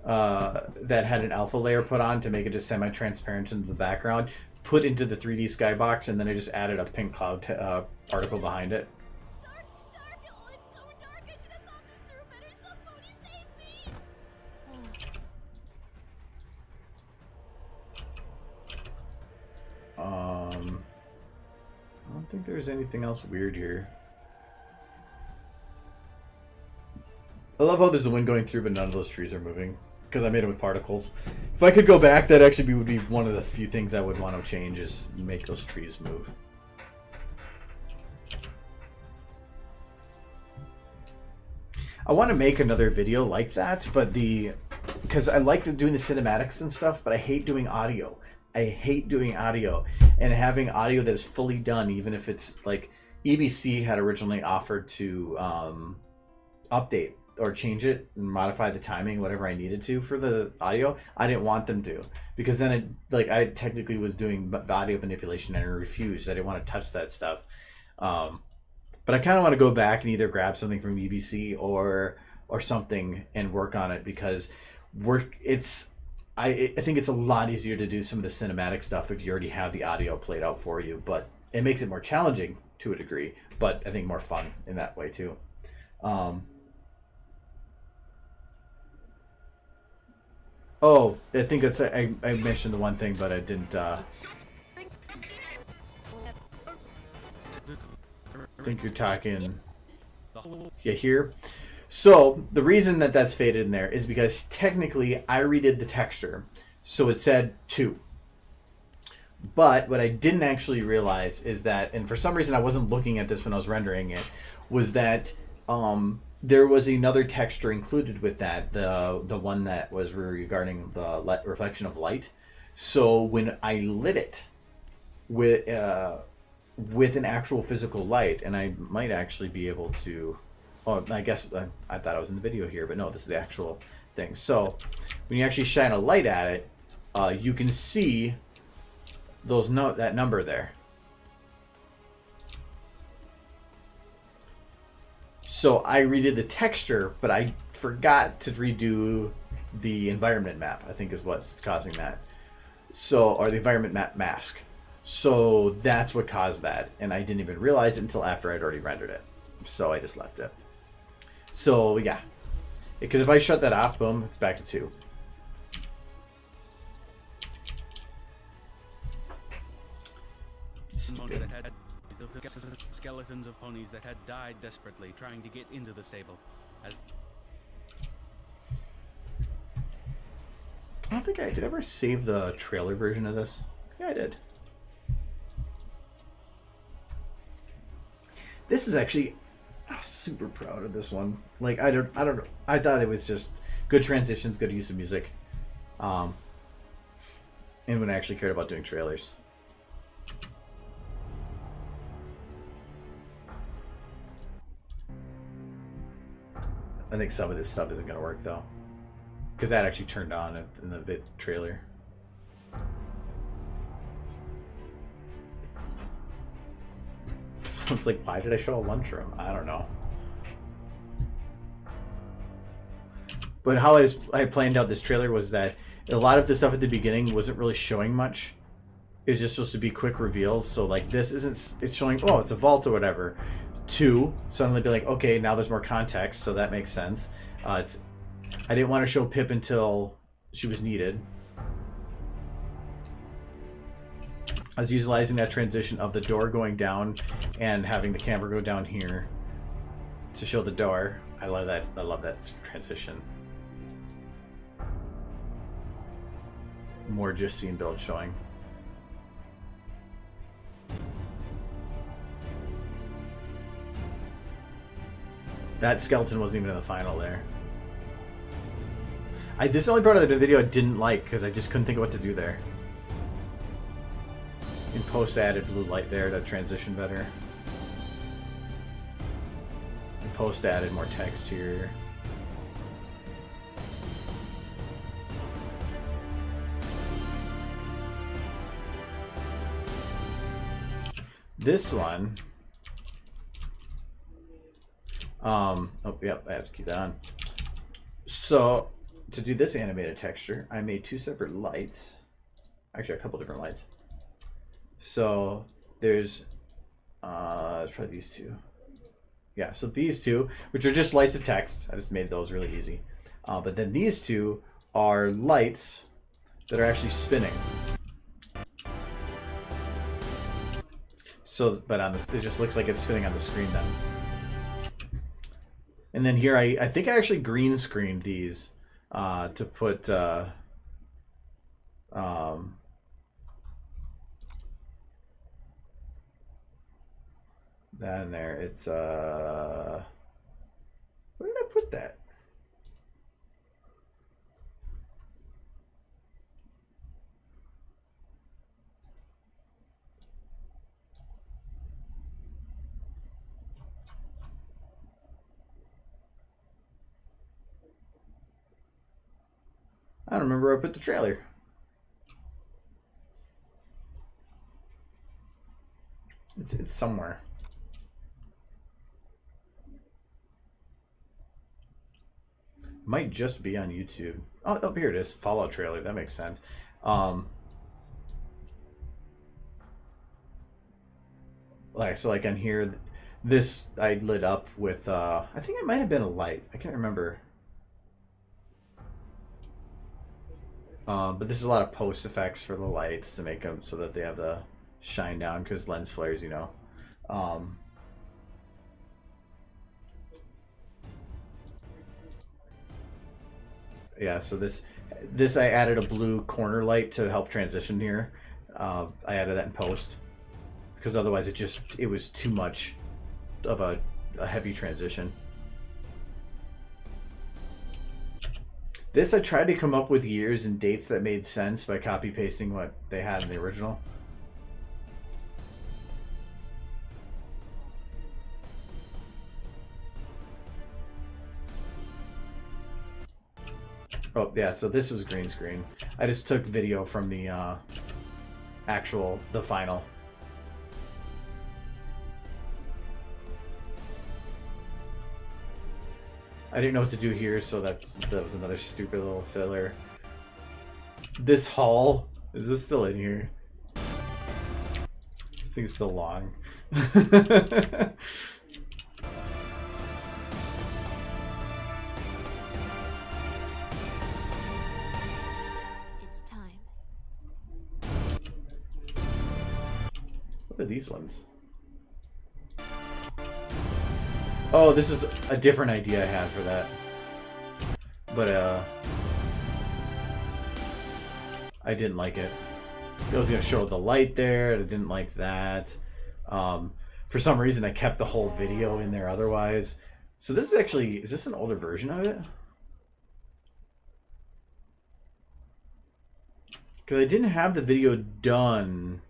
an alpha layer put on to make it just semi-transparent into the background, put into the 3D skybox, and then I just added a pink cloud particle behind it. Dark! Oh, it's so dark! I should have thought this through better! Somebody save me! I don't think there's anything else weird here. I love how there's the wind going through, but none of those trees are moving. Because I made it with particles. If I could go back, that actually would be one of the few things I would want to change, is make those trees move. I want to make another video like that, but because I like doing the cinematics and stuff, but I hate doing audio. I hate doing audio, and having audio that is fully done, even if it's like EBC had originally offered to update or change it and modify the timing, whatever I needed to for the audio. I didn't want them to, because then I technically was doing audio manipulation and I refused. I didn't want to touch that stuff. But I kind of want to go back and either grab something from EBC or something and work on it, because I think it's a lot easier to do some of the cinematic stuff if you already have the audio played out for you, but it makes it more challenging to a degree, but I think more fun in that way too. Oh, I think that's I mentioned the one thing, but I didn't. I think you're talking. Yeah, here. So the reason that that's faded in there is because technically I redid the texture, so it said 2. But what I didn't actually realize is that, and for some reason I wasn't looking at this when I was rendering it, was that there was another texture included with that, the one that was regarding the reflection of light. So when I lit it with an actual physical light, and I might actually be able to, oh, I guess I thought I was in the video here, but no, this is the actual thing. So when you actually shine a light at it, you can see that number there. So I redid the texture, but I forgot to redo the environment map, I think is what's causing that. So, or the environment map mask. So that's what caused that. And I didn't even realize it until after I'd already rendered it. So I just left it. So yeah. Because if I shut that off, boom, it's back to 2. Stupid. Skeletons of ponies that had died desperately trying to get into the stable. I don't think I did ever save the trailer version of this. Yeah, I did. This is actually, I'm super proud of this one. Like I don't know. I thought it was just good transitions, good use of music, and when I actually cared about doing trailers. I think some of this stuff isn't going to work though, because that actually turned on in the vid trailer. Sounds like, why did I show a lunchroom? I don't know. But how I planned out this trailer was that a lot of the stuff at the beginning wasn't really showing much. It was just supposed to be quick reveals. So like this isn't, it's showing, oh, it's a vault or whatever. 2, suddenly be like, okay, now there's more context, so that makes sense. I didn't want to show Pip until she was needed. I was utilizing that transition of the door going down and having the camera go down here to show the door. I love that. I love that transition. More just scene build showing. That skeleton wasn't even in the final there. This is the only part of the video I didn't like because I just couldn't think of what to do there. In post, I added blue light there to transition better. In post, I added more text here. This one. Oh, yep, I have to keep that on. So, to do this animated texture, I made 2 separate lights. Actually, a couple different lights. So, there's probably these 2. Yeah, so these 2, which are just lights of text. I just made those really easy. But then these 2 are lights that are actually spinning. So, but on this, it just looks like it's spinning on the screen then. And then here, I think I actually green screened these to put that in there. It's where did I put that? I don't remember where I put the trailer. It's somewhere. Might just be on YouTube. Oh, here it is. Fallout trailer. That makes sense. Like on here, this I lit up with, I think it might have been a light. I can't remember. But this is a lot of post effects for the lights to make them so that they have the shine down, because lens flares, you know. Yeah, so this I added a blue corner light to help transition here. I added that in post because otherwise it was too much of a heavy transition. This I tried to come up with years and dates that made sense by copy pasting what they had in the original. Oh yeah, so this was green screen. I just took video from the the final. I didn't know what to do here, so that was another stupid little filler. This hall, is this still in here? This thing's still long. It's time. What are these ones? Oh, this is a different idea I had for that. But, I didn't like it. It was going to show the light there. I didn't like that. For some reason, I kept the whole video in there otherwise. So this is actually... Is this an older version of it? Because I didn't have the video done...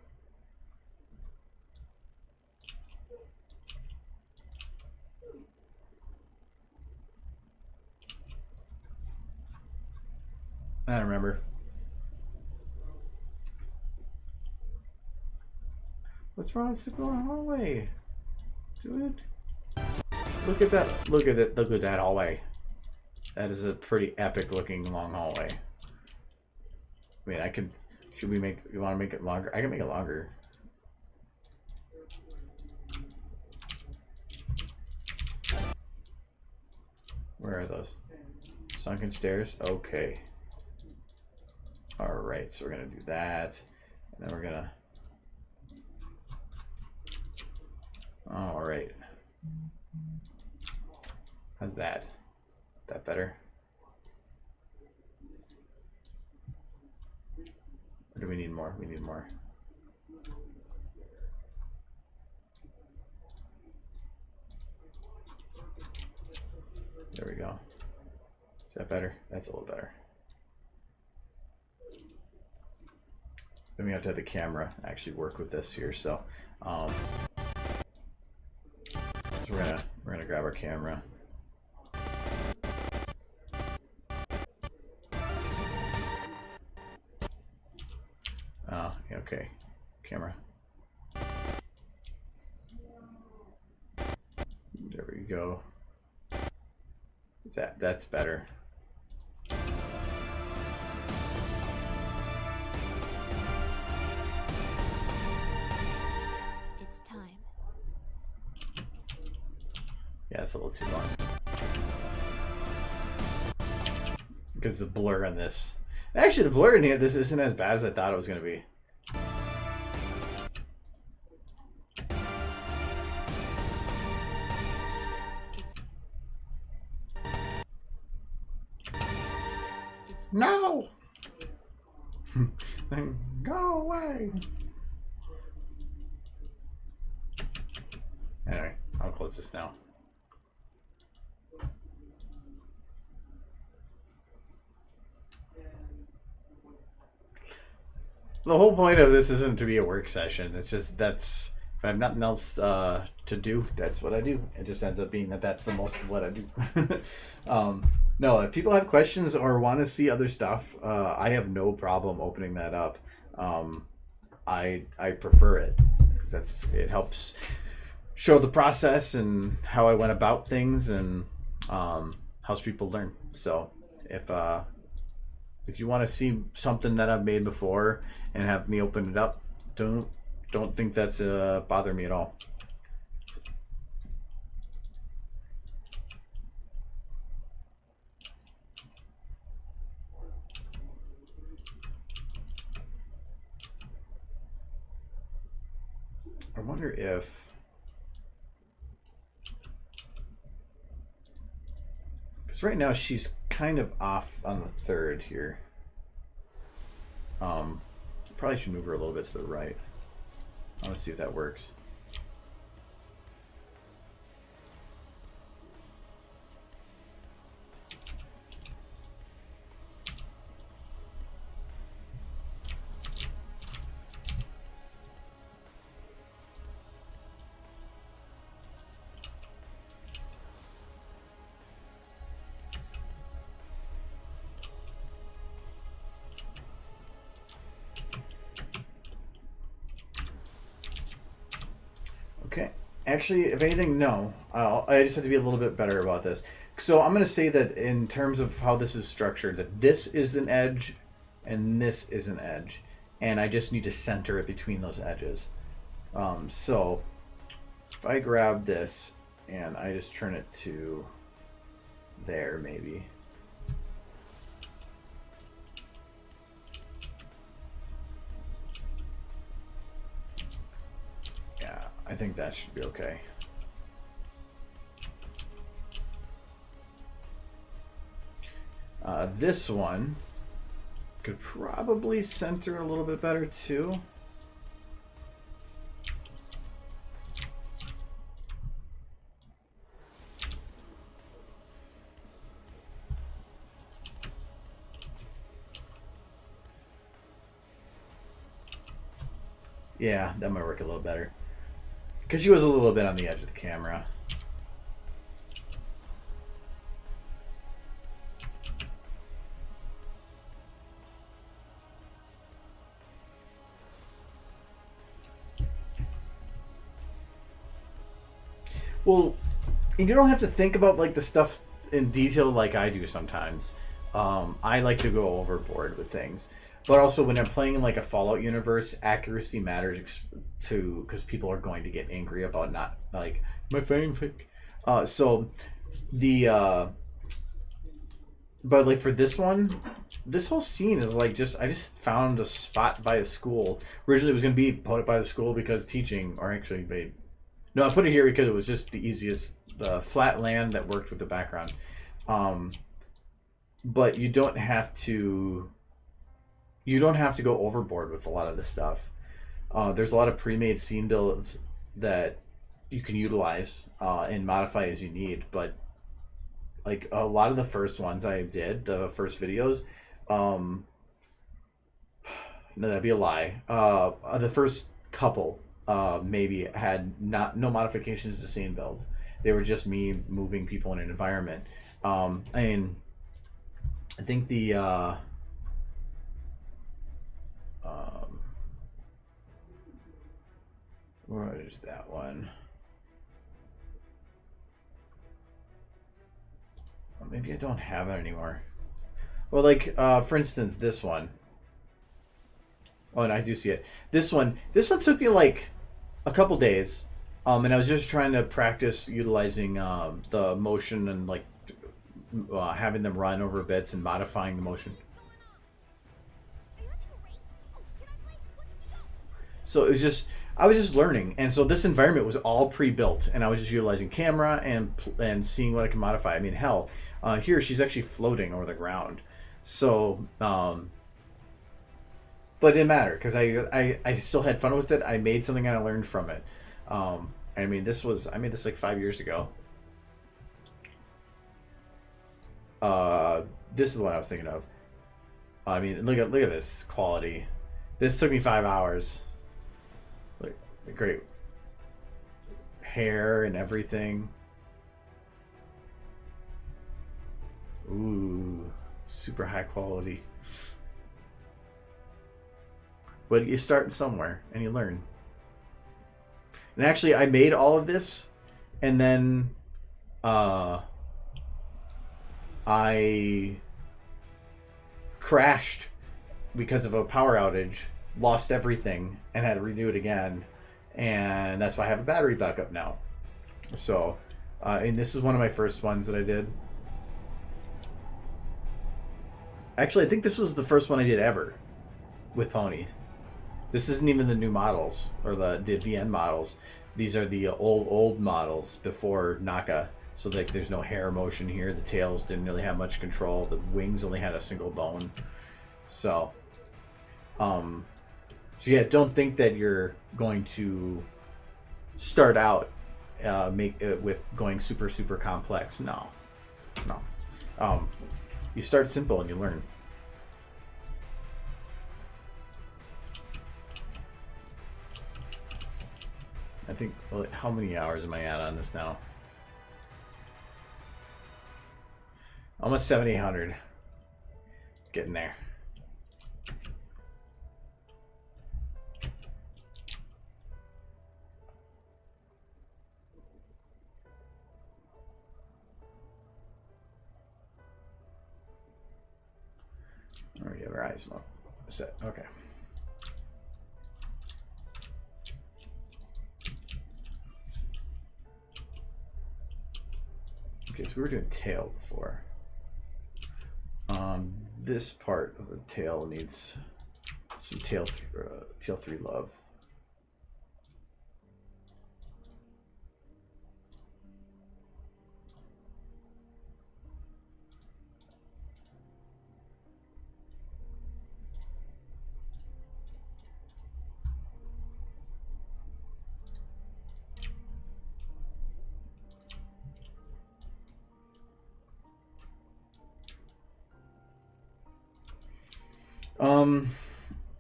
I don't remember. What's wrong with the long hallway? Dude. Look at that. Look at it. Look at that hallway. That is a pretty epic looking long hallway. I mean, I could... Should we make... You want to make it longer? I can make it longer. Where are those? Sunken stairs? Okay. Alright, so we're going to do that. And then we're going to... Alright. How's that? That better? Or do we need more? We need more. There we go. Is that better? That's a little better. Then we have to have the camera actually work with this here, so we're gonna grab our camera. Oh, yeah, okay. Camera. There we go. That's better. It's time. Yeah, it's a little too long. Because the blur on this... Actually, the blur in here, this isn't as bad as I thought it was going to be. No! Go away! Anyway, I'll close this now. The whole point of this isn't to be a work session. It's just if I have nothing else to do, that's what I do. It just ends up being that's the most of what I do. No, if people have questions or want to see other stuff, I have no problem opening that up. I prefer it because it helps show the process and how I went about things and helps people learn. So if If you want to see something that I've made before and have me open it up, don't think that's bother me at all. I wonder if because right now she's kind of off on the 3rd here. Probably should move her a little bit to the right. I want to see if that works. Okay. Actually, if anything, no. I just have to be a little bit better about this. So I'm going to say that in terms of how this is structured, that this is an edge and this is an edge. And I just need to center it between those edges. So if I grab this and I just turn it to there, maybe. I think that should be okay. This one could probably center a little bit better too. Yeah, that might work a little better. Because she was a little bit on the edge of the camera. Well, you don't have to think about like the stuff in detail like I do sometimes. I like to go overboard with things. But also, when I'm playing in like a Fallout universe, accuracy matters to because people are going to get angry about not like my fanfic. So the but like for this one, this whole scene is like I just found a spot by a school. Originally, it was going to be put by the school because teaching, or actually, no, I put it here because it was just the easiest, the flat land that worked with the background. But you don't have to. You don't have to go overboard with a lot of this stuff. There's a lot of pre-made scene builds that you can utilize and modify as you need. But like a lot of the first ones I did, the first videos, no, that'd be a lie. The first couple maybe had no modifications to scene builds. They were just me moving people in an environment. And I think the where is that one? Well, maybe I don't have it anymore. Well, like for instance, this one. Oh, and I do see it. This one took me like a couple days, and I was just trying to practice utilizing the motion and like having them run over bits and modifying the motion. So it was just, I was just learning, and so this environment was all pre-built, and I was just utilizing camera and seeing what I can modify. I mean, hell, here she's actually floating over the ground, so but it didn't matter because I still had fun with it. I made something and I learned from it. I mean, I made this like 5 years ago. This is what I was thinking of. I mean, look at this quality. This took me 5 hours. Great hair and everything. Ooh, super high quality. But you start somewhere and you learn. And actually, I made all of this, and then I crashed because of a power outage, lost everything, and had to redo it again. And that's why I have a battery backup now. So, and this is one of my first ones that I did. Actually, I think this was the first one I did ever with Pony. This isn't even the new models or the VN models. These are the old models before Naka. So like, there's no hair motion here. The tails didn't really have much control. The wings only had a single bone. So, so yeah, don't think that you're going to start out with going super complex. No. You start simple and you learn. I think, how many hours am I at on this now? Almost 7,800. Getting there. Already have our eyes set. Okay. Okay, so we were doing tail before. This part of the tail needs some tail 3 love.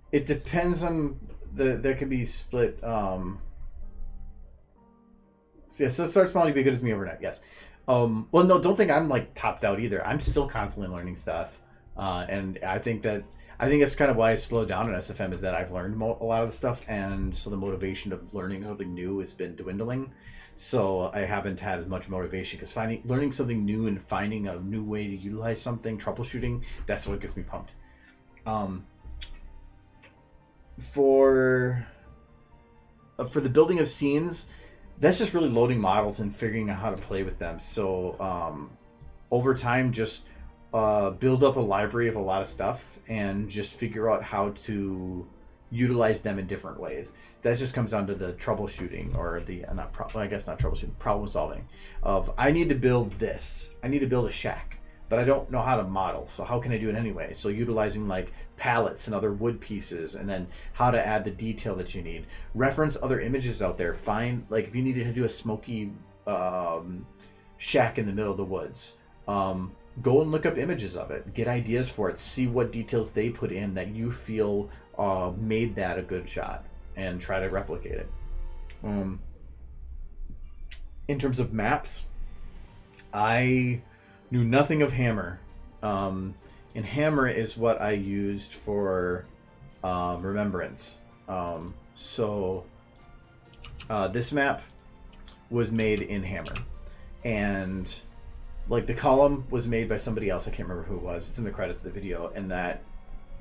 It depends on that could be split. So yeah, so start small, you be good as me overnight. Yes. Well, no, don't think I'm like topped out either. I'm still constantly learning stuff, and I think that's kind of why I slowed down in SFM, is that I've learned a lot of the stuff, and so the motivation of learning something new has been dwindling. So I haven't had as much motivation, because learning something new and finding a new way to utilize something, troubleshooting, that's what gets me pumped. For the building of scenes, that's just really loading models and figuring out how to play with them. So over time, just build up a library of a lot of stuff and just figure out how to utilize them in different ways. That just comes down to the troubleshooting, or the not troubleshooting, problem solving. Of, I need to build this. I need to build a shack, but I don't know how to model, so how can I do it anyway? So utilizing like pallets and other wood pieces, and then how to add the detail that you need. Reference other images out there. Find, like, if you needed to do a smoky shack in the middle of the woods, go and look up images of it. Get ideas for it. See what details they put in that you feel made that a good shot, and try to replicate it. In terms of maps, I knew nothing of Hammer. And Hammer is what I used for Remembrance. So this map was made in Hammer, and like the column was made by somebody else. I can't remember who it was. It's in the credits of the video, and that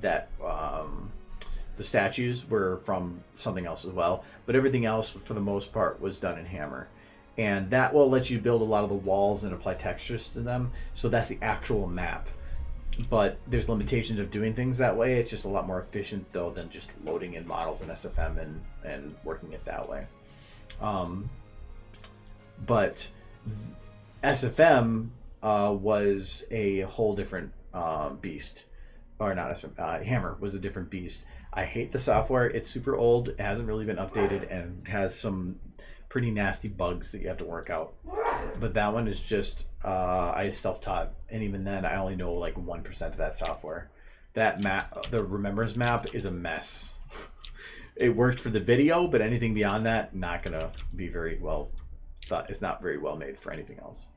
the statues were from something else as well. But everything else, for the most part, was done in Hammer. And that will let you build a lot of the walls and apply textures to them. So that's the actual map. But there's limitations of doing things that way. It's just a lot more efficient, though, than just loading in models in SFM and working it that way. But SFM was a whole different beast. Or not SFM, Hammer was a different beast. I hate the software. It's super old. It hasn't really been updated, and has some pretty nasty bugs that you have to work out. But that one is just I self-taught, and even then I only know like 1% of that software. That map, the Remembrance map, is a mess. It worked for the video, but anything beyond that, not gonna be very well thought. It's not very well made for anything else.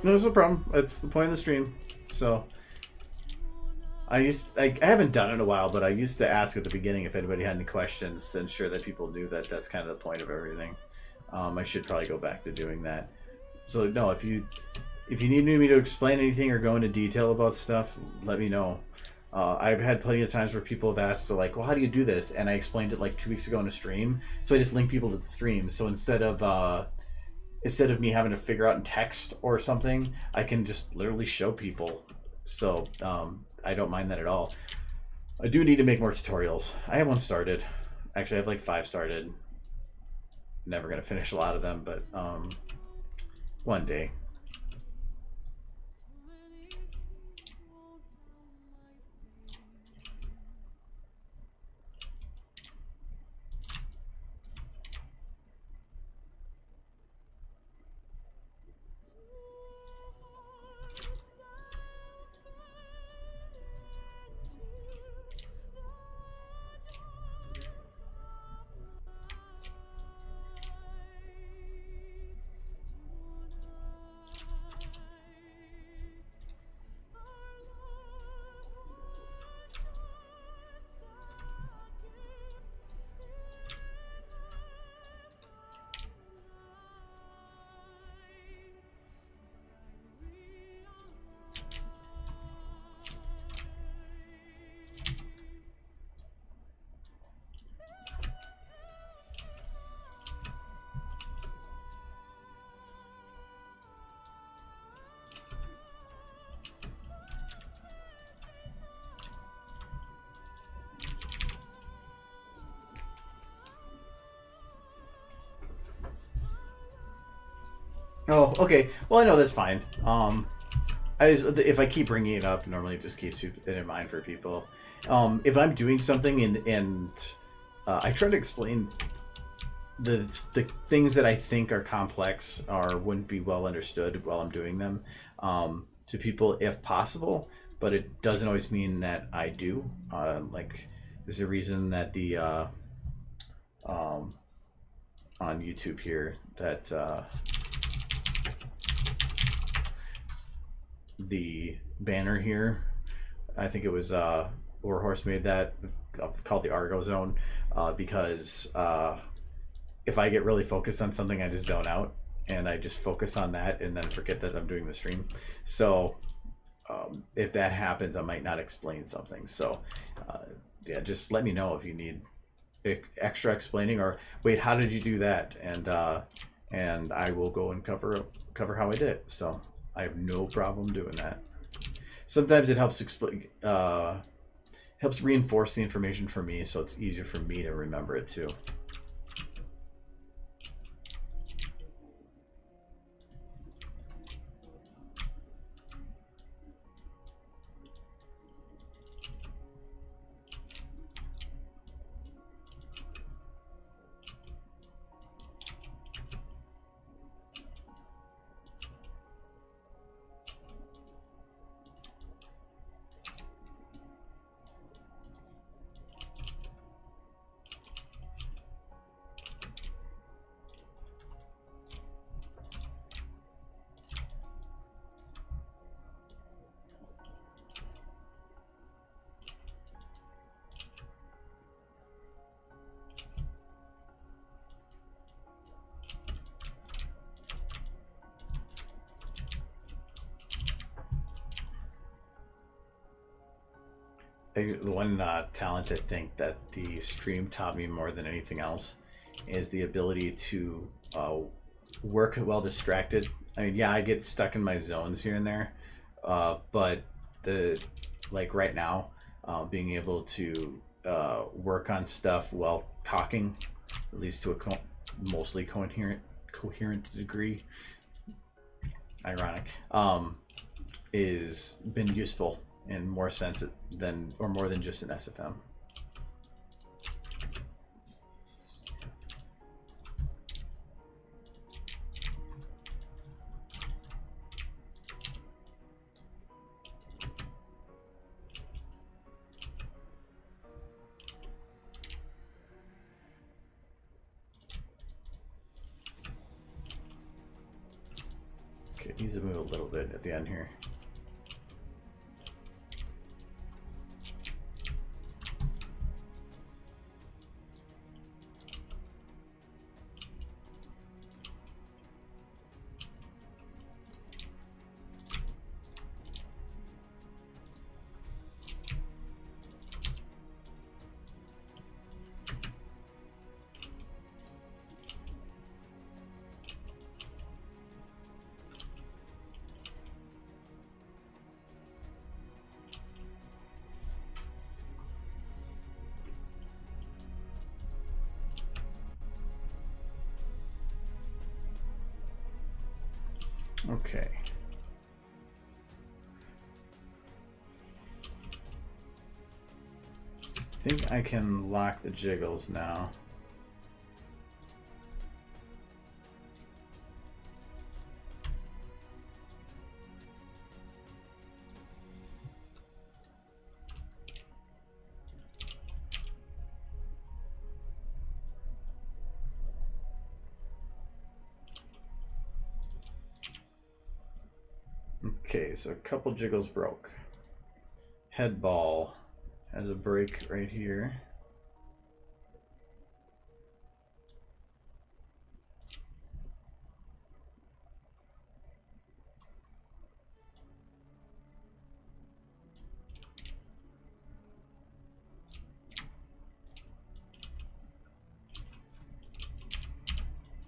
No, there's no problem. That's the point of the stream. So I haven't done it in a while, but I used to ask at the beginning if anybody had any questions to ensure that people knew that that's kind of the point of everything. I should probably go back to doing that. So no, if you need me to explain anything or go into detail about stuff, let me know. I've had plenty of times where people have asked, so like, well, how do you do this? And I explained it like 2 weeks ago in a stream. So I just link people to the stream. So instead of me having to figure out in text or something, I can just literally show people. So I don't mind that at all. I do need to make more tutorials. I have one started. Actually, I have like 5 started. Never gonna finish a lot of them, but one day. Oh, okay. Well, I know that's fine. If I keep bringing it up, normally it just keeps it in mind for people. If I'm doing something and I try to explain the things that I think are complex or wouldn't be well understood while I'm doing them to people if possible, but it doesn't always mean that I do. Like, there's a reason that the on YouTube here that the banner here, I think it was Warhorse made that, called the Argo Zone, because if I get really focused on something, I just zone out and I just focus on that and then forget that I'm doing the stream. So if that happens, I might not explain something. So yeah, just let me know if you need extra explaining, or wait, how did you do that? And I will go and cover how I did it. So I have no problem doing that. Sometimes it helps helps reinforce the information for me, so it's easier for me to remember it too. The one talent I think that the stream taught me more than anything else is the ability to work while distracted. I mean, yeah, I get stuck in my zones here and there, but like right now, being able to work on stuff while talking, at least to a mostly coherent degree, ironic, is been useful in more sense than, or more than just an SFM. Okay, it needs to move a little bit at the end here. Okay. I think I can lock the jiggles now. Okay, so a couple jiggles broke. Head ball has a break right here.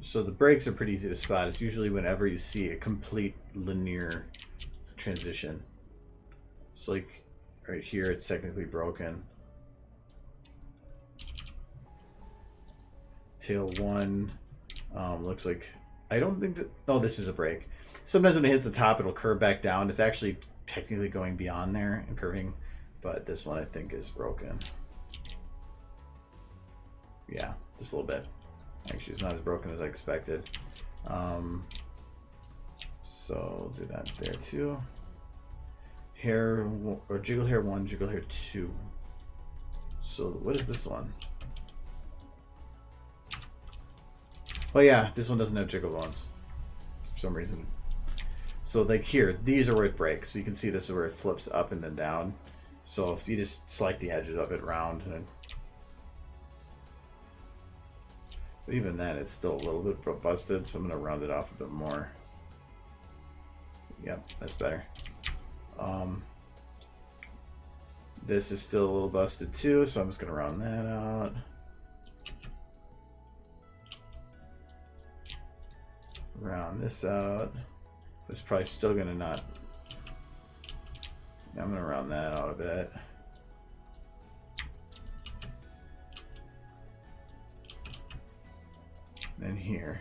So the breaks are pretty easy to spot. It's usually whenever you see a complete linear transition. So like right here, it's technically broken. Tail 1 looks like, I don't think that, oh, this is a break. Sometimes when it hits the top, it'll curve back down. It's actually technically going beyond there and curving, but this one I think is broken. Yeah, just a little bit. Actually, it's not as broken as I expected. So do that there too. Hair, or jiggle hair 1, jiggle hair 2. So what is this one? Oh yeah, this one doesn't have jiggle bones for some reason. So like here, these are where it breaks. So you can see this is where it flips up and then down. So if you just select the edges of it round, and but even then, it's still a little bit busted, so I'm going to round it off a bit more. Yep, that's better. This is still a little busted too, so I'm just going to round that out. Round this out. It's probably still going to not... I'm going to round that out a bit. Then here.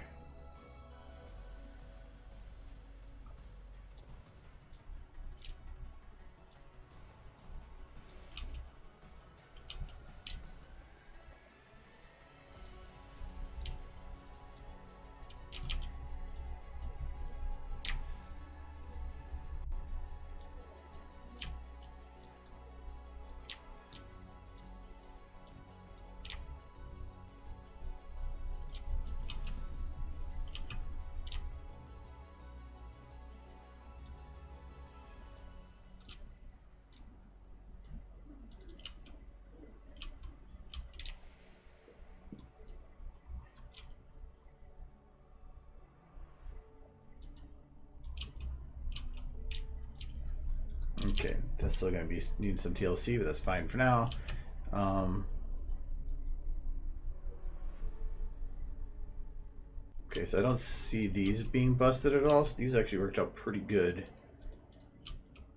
Okay, that's still going to be needing some TLC, but that's fine for now. Okay, so I don't see these being busted at all. So these actually worked out pretty good.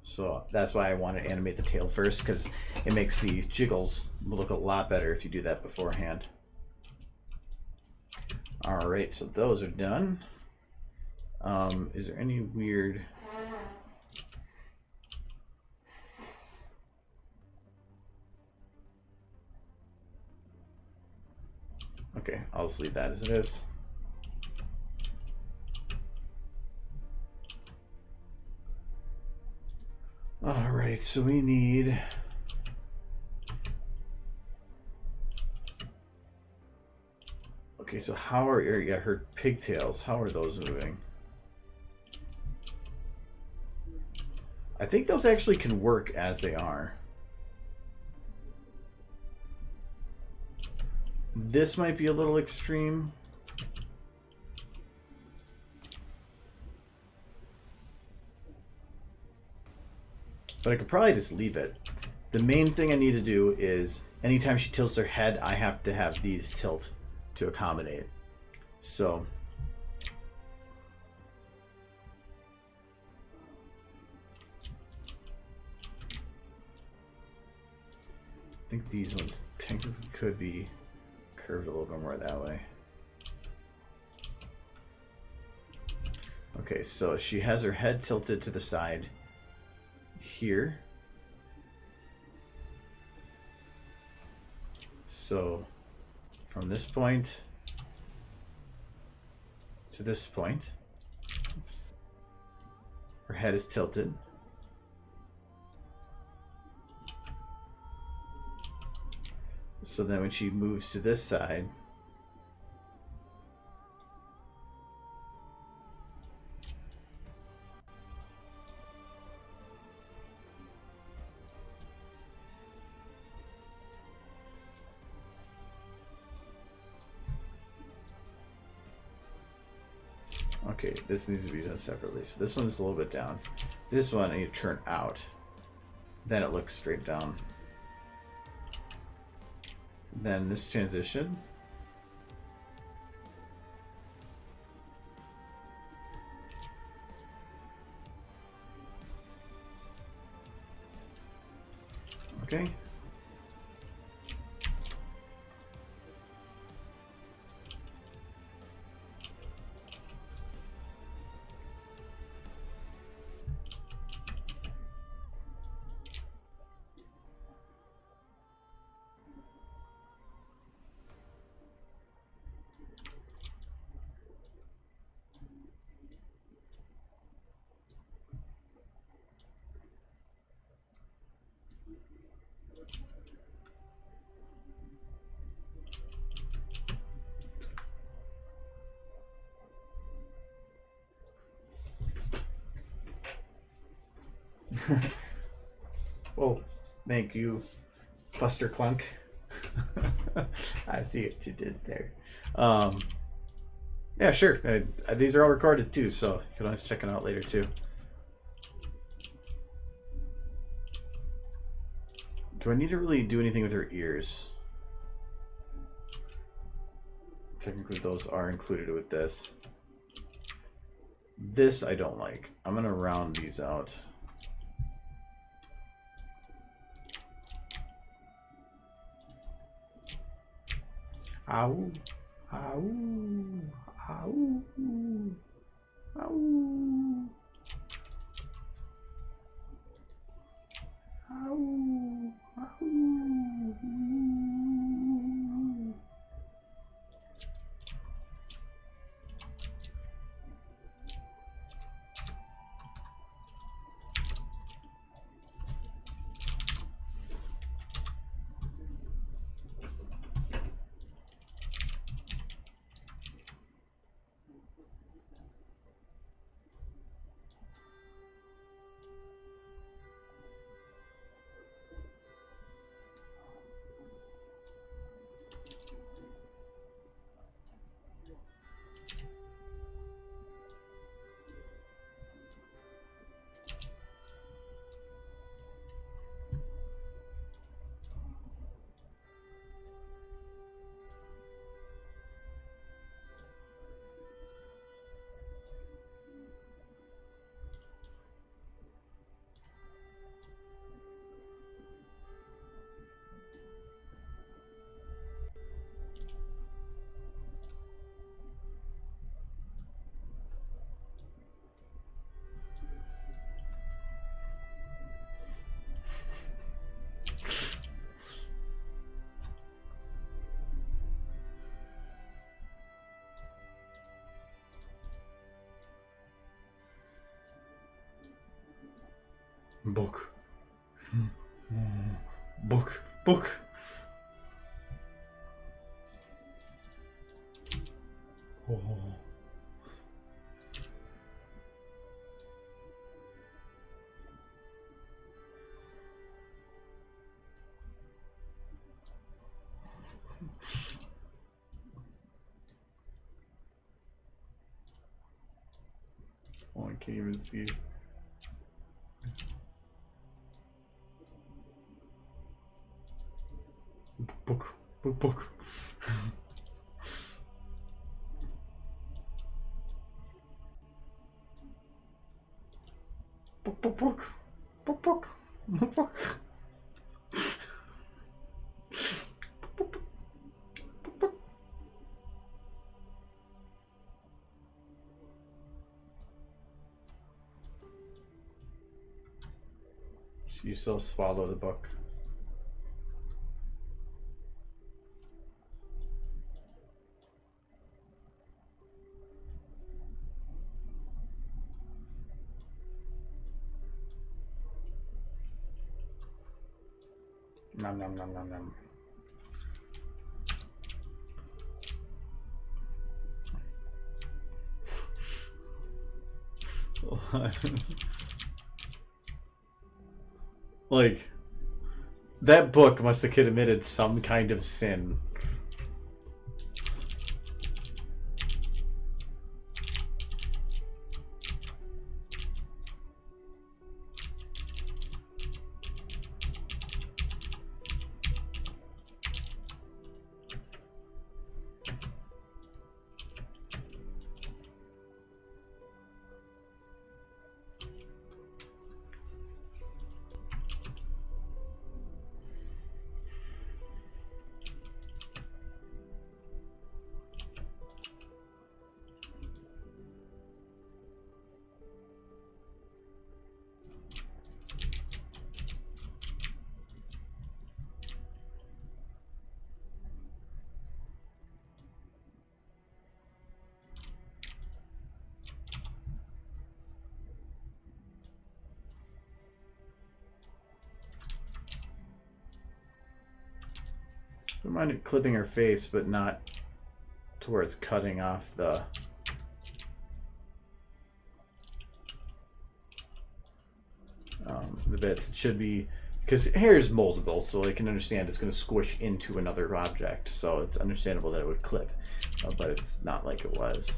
So that's why I wanted to animate the tail first, because it makes the jiggles look a lot better if you do that beforehand. All right, so those are done. Is there any weird... Okay, I'll just leave that as it is. All right, so we need... Okay, so how are her pigtails? How are those moving? I think those actually can work as they are. This might be a little extreme. But I could probably just leave it. The main thing I need to do is anytime she tilts her head, I have to have these tilt to accommodate. So I think these ones technically could be curved a little bit more that way. Okay, so she has her head tilted to the side here. So from this point to this point, her head is tilted. So then when she moves to this side, okay, this needs to be done separately. So this one's a little bit down. This one I need to turn out. Then it looks straight down. Then this transition. Okay. Well, thank you, Fuster Clunk. I see what you did there. Yeah, sure. These are all recorded too, so you can always check it out later too. Do I need to really do anything with her ears? Technically, those are included with this. This I don't like. I'm going to round these out. Ow. Ow. Ow. Ow. Ow. Ow. Book. Book. Book. Oh. I can't even see. Book. Book. Book. She still swallow the book. Nom nom nom nom nom. Like, that book must have committed some kind of sin. I don't mind it clipping her face, but not towards cutting off the bits. It should be, because hair is moldable, so I can understand it's going to squish into another object, so it's understandable that it would clip, but it's not like it was.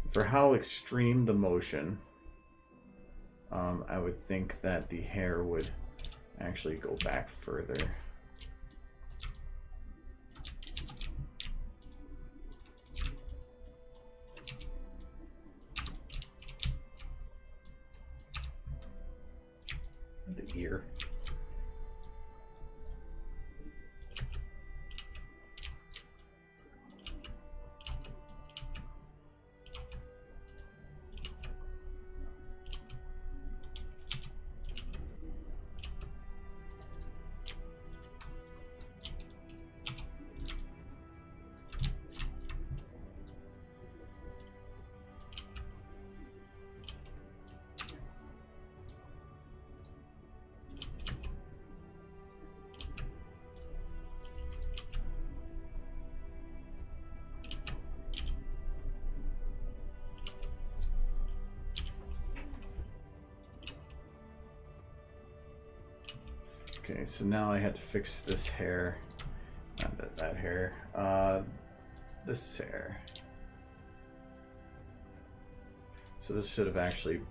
For how extreme the motion, I would think that the hair would actually go back further. The ear. Okay, so now I had to fix this hair, not that hair, this hair. So this should have actually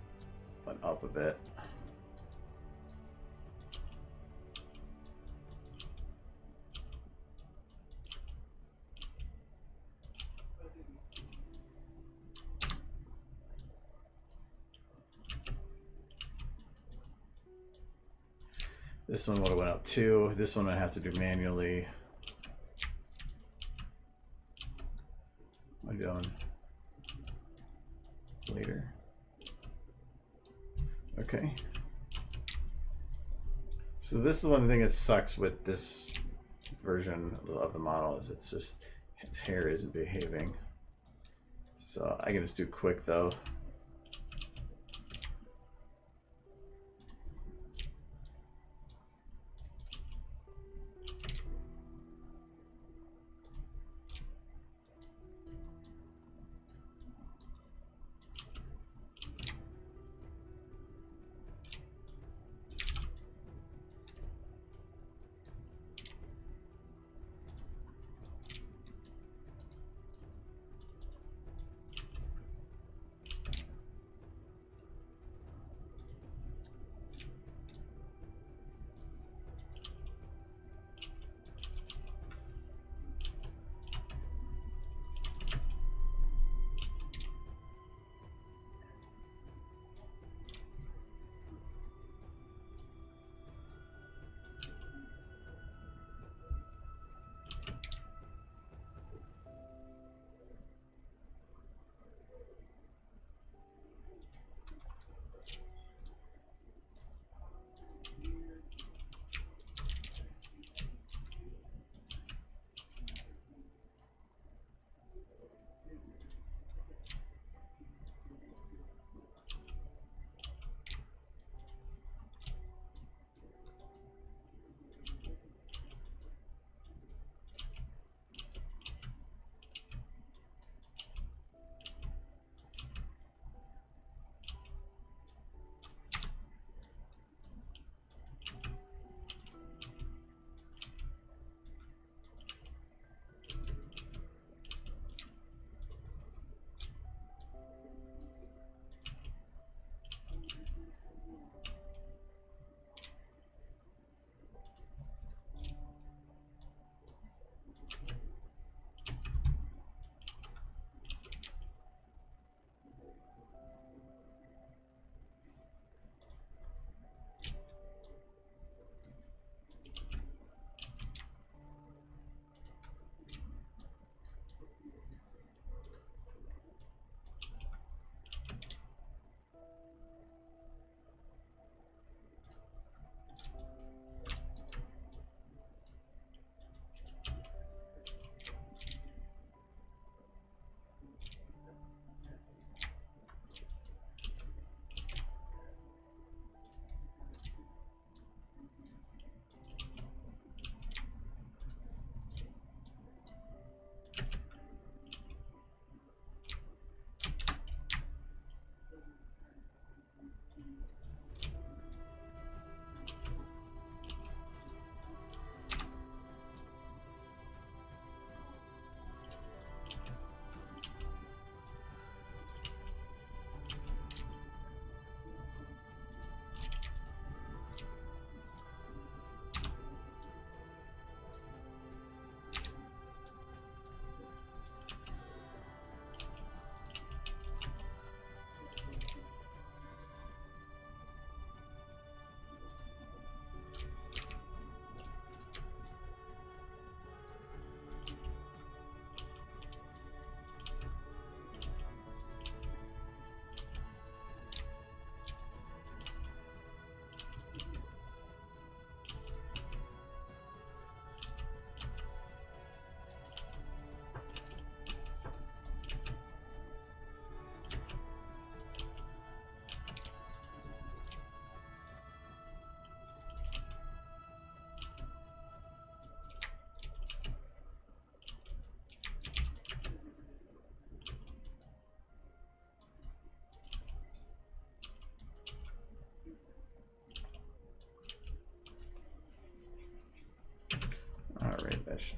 went up a bit. This one would have went up too. This one I have to do manually. What am I doing? Later. Okay. So this is one thing that sucks with this version of the model, is it's just its hair isn't behaving. So I can just do quick though.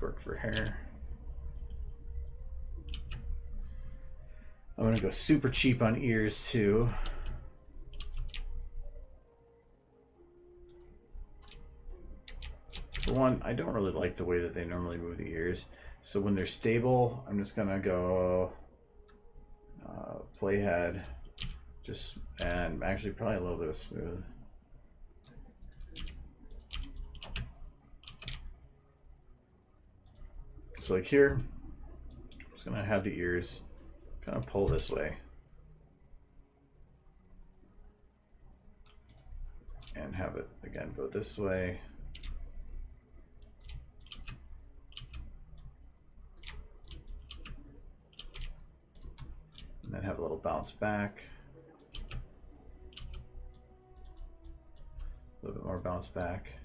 work for hair. I'm gonna go super cheap on ears too. For one, I don't really like the way that they normally move the ears. So when they're stable, I'm just gonna go playhead, and actually probably a little bit of smooth. So like here, I'm just gonna have the ears kind of pull this way. And have it again go this way. And then have a little bounce back. A little bit more bounce back.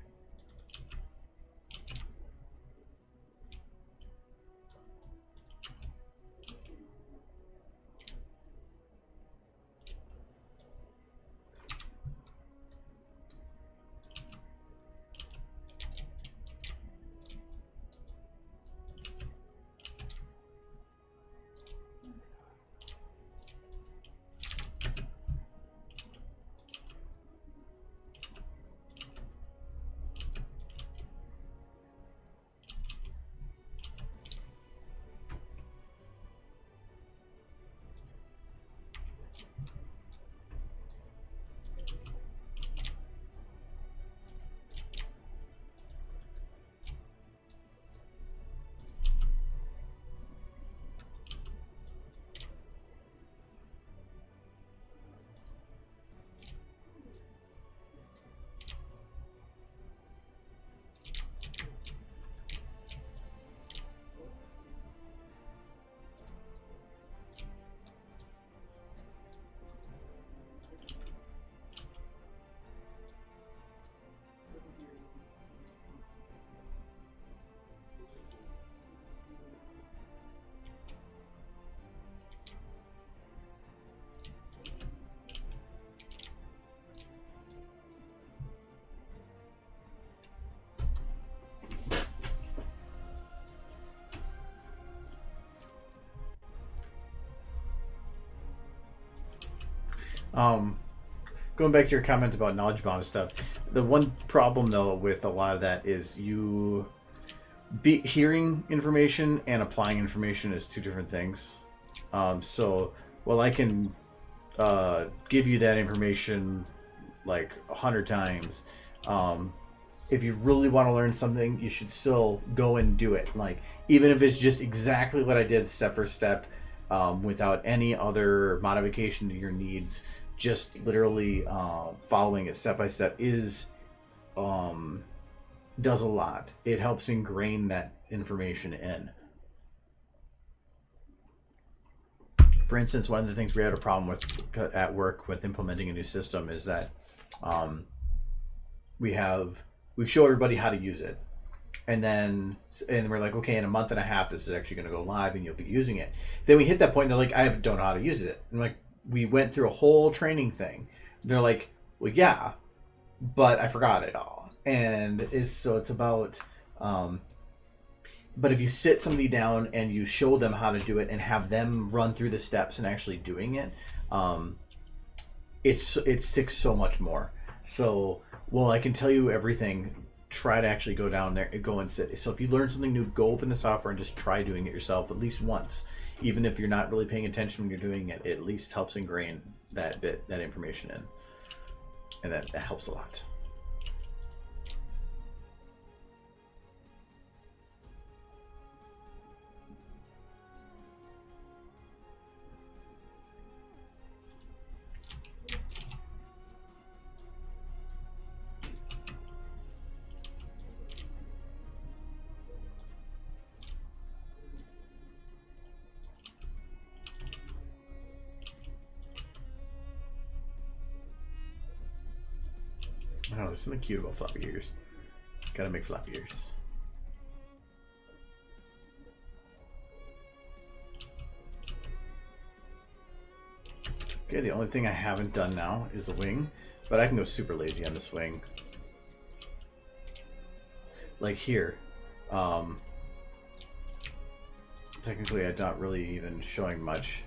Going back to your comment about knowledge bomb stuff, the one problem though with a lot of that is hearing information and applying information is two different things. So while I can give you that information like 100 times, if you really want to learn something, you should still go and do it. Like, even if it's just exactly what I did step for step, without any other modification to your needs, just literally following it step by step does a lot. It helps ingrain that information in. For instance, one of the things we had a problem with at work with implementing a new system is that we show everybody how to use it, and we're like, okay, in a month and a half this is actually going to go live and you'll be using it. Then we hit that point and they're like, I don't know how to use it. And like, we went through a whole training thing. They're like, well, yeah, but I forgot it all. And it's about but if you sit somebody down and you show them how to do it and have them run through the steps and actually doing it, it sticks so much more. So, well, I can tell you everything. Try to actually go down there and go and sit. So if you learn something new, go open the software and just try doing it yourself at least once. Even if you're not really paying attention when you're doing it, it at least helps ingrain that information in. And that helps a lot. I don't know, there's something cute about floppy ears. Gotta make floppy ears. Okay, the only thing I haven't done now is the wing, but I can go super lazy on this wing. Like here, technically I'm not really even showing much.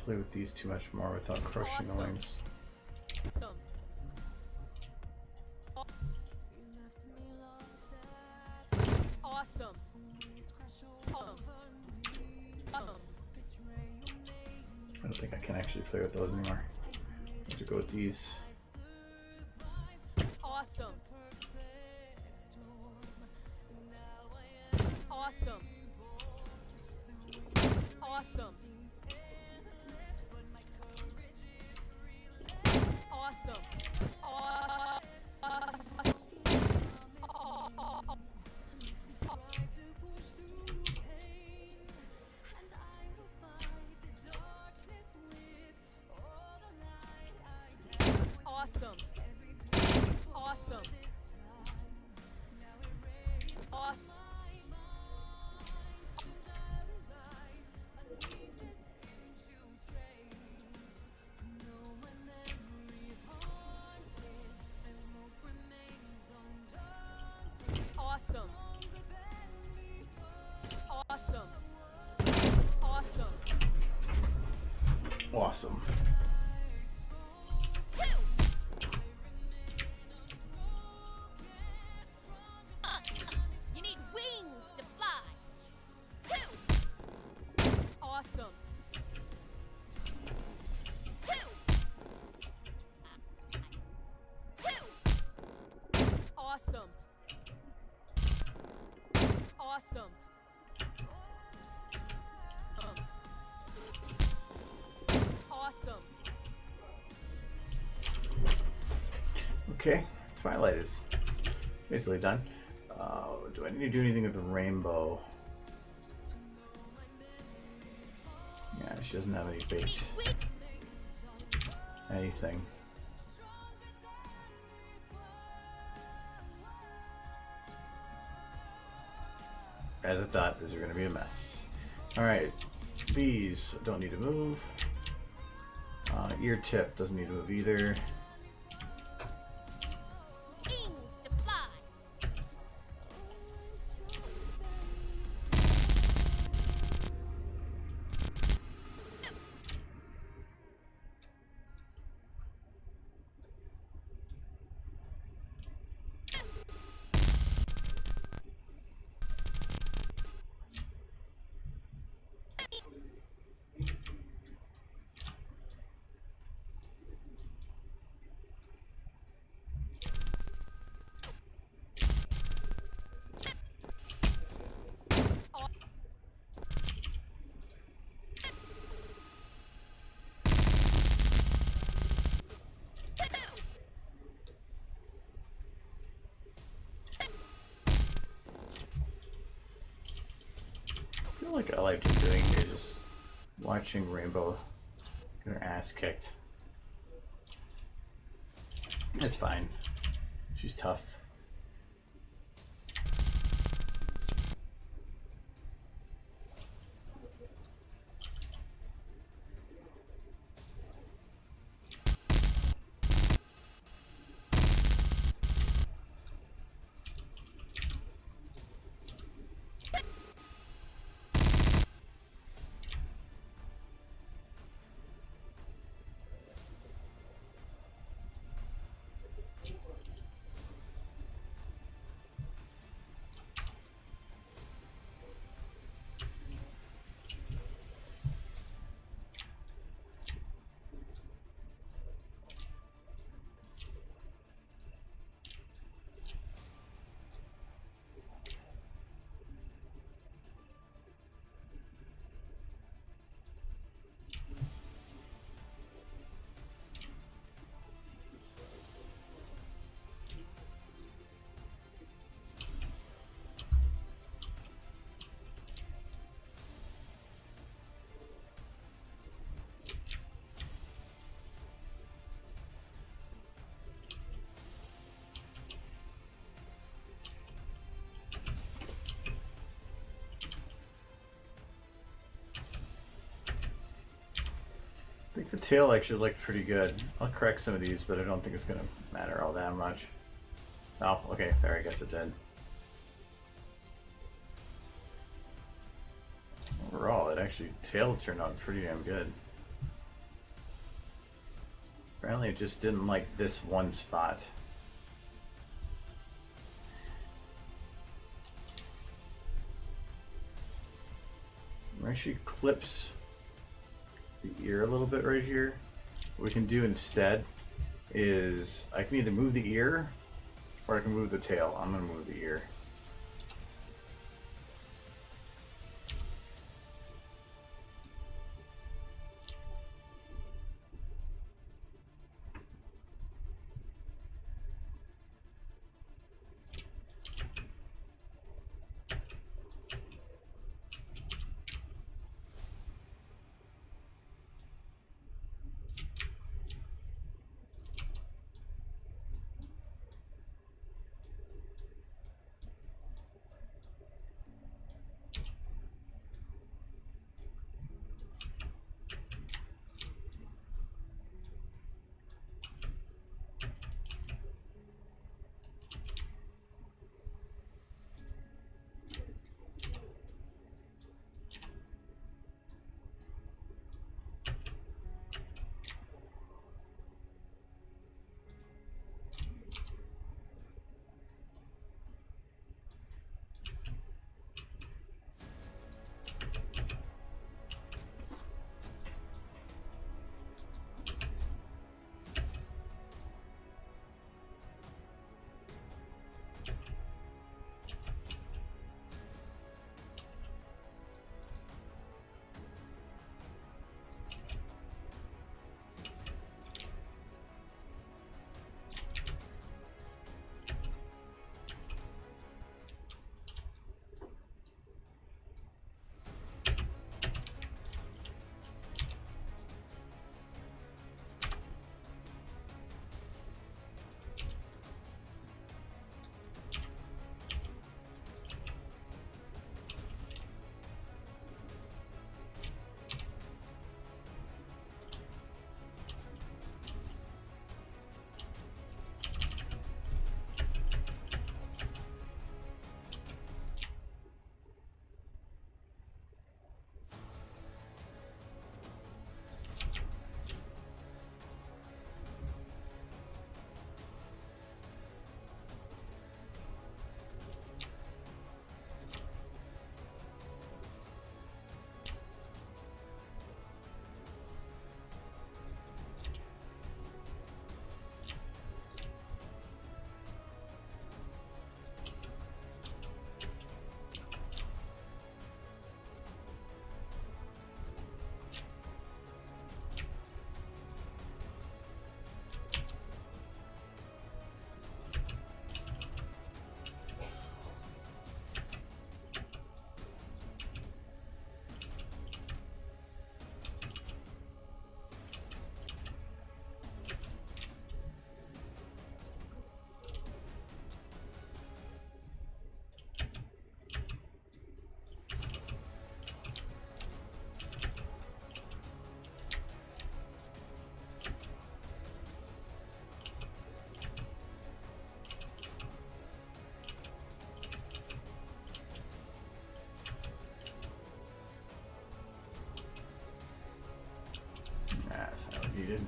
play with these too much more without crushing the wings. Awesome. Awesome. I don't think I can actually play with those anymore. I have to go with these. Awesome. Awesome. Awesome. Awesome. Awesome. Awesome. Awesome. Awesome. Awesome. Awesome. You need wings to fly. 2. Awesome. 2. 2. Awesome. Awesome. Awesome. Okay, Twilight is basically done. Do I need to do anything with the rainbow? Yeah, she doesn't have any bait. Anything. As I thought, these are going to be a mess. Alright, these don't need to move. Ear tip doesn't need to move either. Wings to fly. I feel like I like doing here, just watching Rainbow get her ass kicked. It's fine. She's tough. I think the tail actually looked pretty good. I'll correct some of these, but I don't think it's going to matter all that much. Oh, okay, there, I guess it did. Overall, it actually, tail turned out pretty damn good. Apparently it just didn't like this one spot. Actually clips the ear a little bit right here. What we can do instead is I can either move the ear or I can move the tail. I'm gonna move the ear. That's how it needed.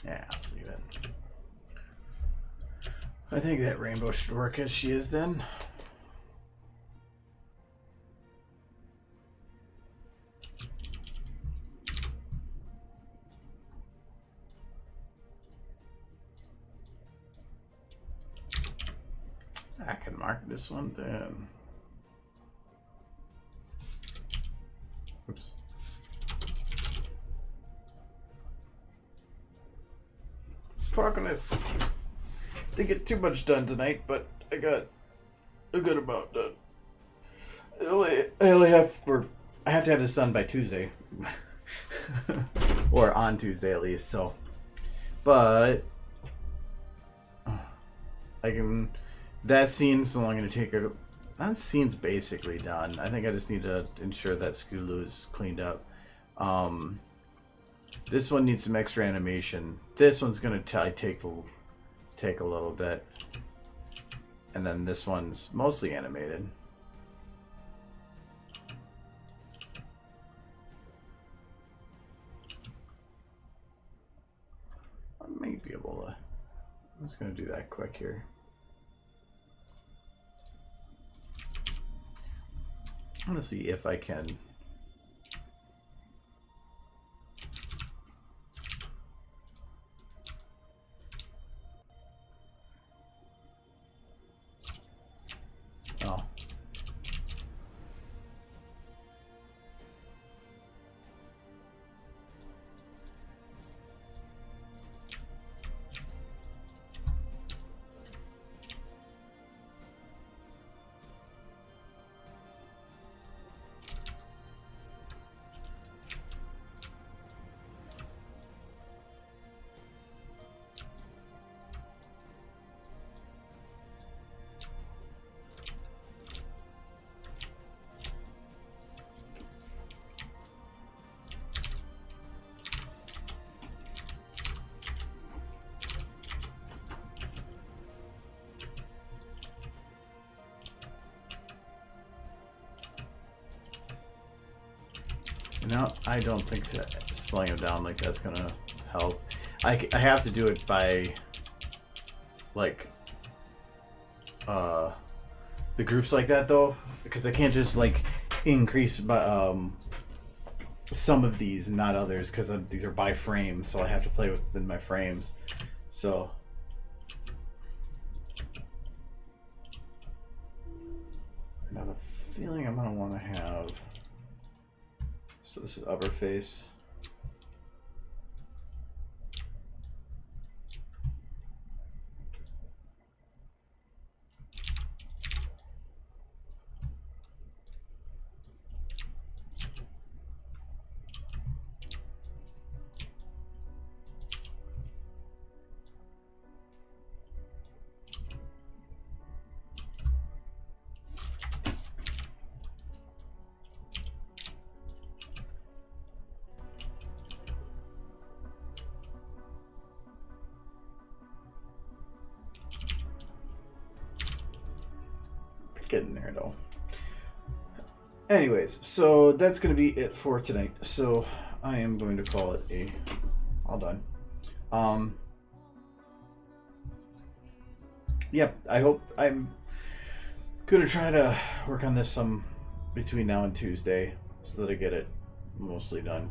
Yeah, let's leave it. I think that rainbow should work as she is then. I can mark this one then. Oops. Progress. Didn't get too much done tonight, but I got a good amount done. I only have, or I have to have this done by Tuesday, or on Tuesday at least. So, but I can. That scene's only going to take a. That scene's basically done. I think I just need to ensure that Skulu is cleaned up. This one needs some extra animation. This one's going to take a little bit, and then this one's mostly animated. I may be able to. I'm just going to do that quick here. I'm going to see if I can. Oh. No, I don't think that slowing him down like that's gonna help. I have to do it by like the groups like that though, because I can't just like increase by some of these and not others, because these are by frame, so I have to play within my frames. So I have a feeling I'm gonna want to have. So this is upper face. Getting there though. Anyways, so that's going to be it for tonight. So I am going to call it a all done. Yep, I hope I'm going to try to work on this some between now and Tuesday so that I get it mostly done.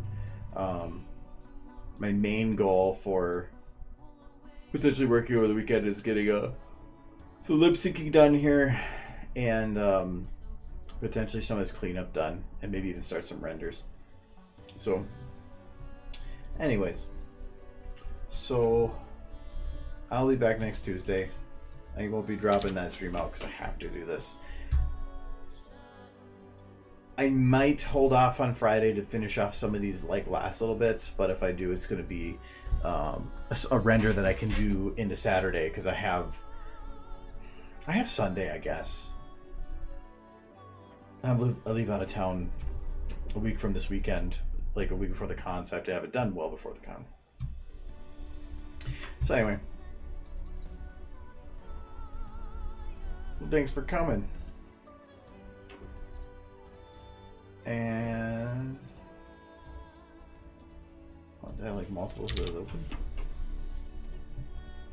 My main goal for potentially working over the weekend is getting the lip syncing done here, and potentially some of this cleanup done, and maybe even start some renders. So anyways, so I'll be back next Tuesday. I won't be dropping that stream out because I have to do this. I might hold off on Friday to finish off some of these like last little bits, but if I do, it's going to be a render that I can do into Saturday, because I have Sunday, I guess. I leave out of town a week from this weekend, like a week before the con, so I have to have it done well before the con. So anyway, well, thanks for coming. And did I have like multiples of those open?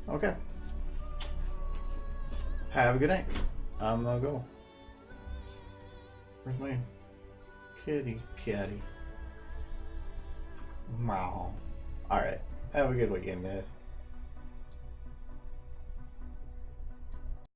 Okay. Have a good night. I'm gonna go. Where's my kitty? Meow. Alright. Have a good weekend, guys.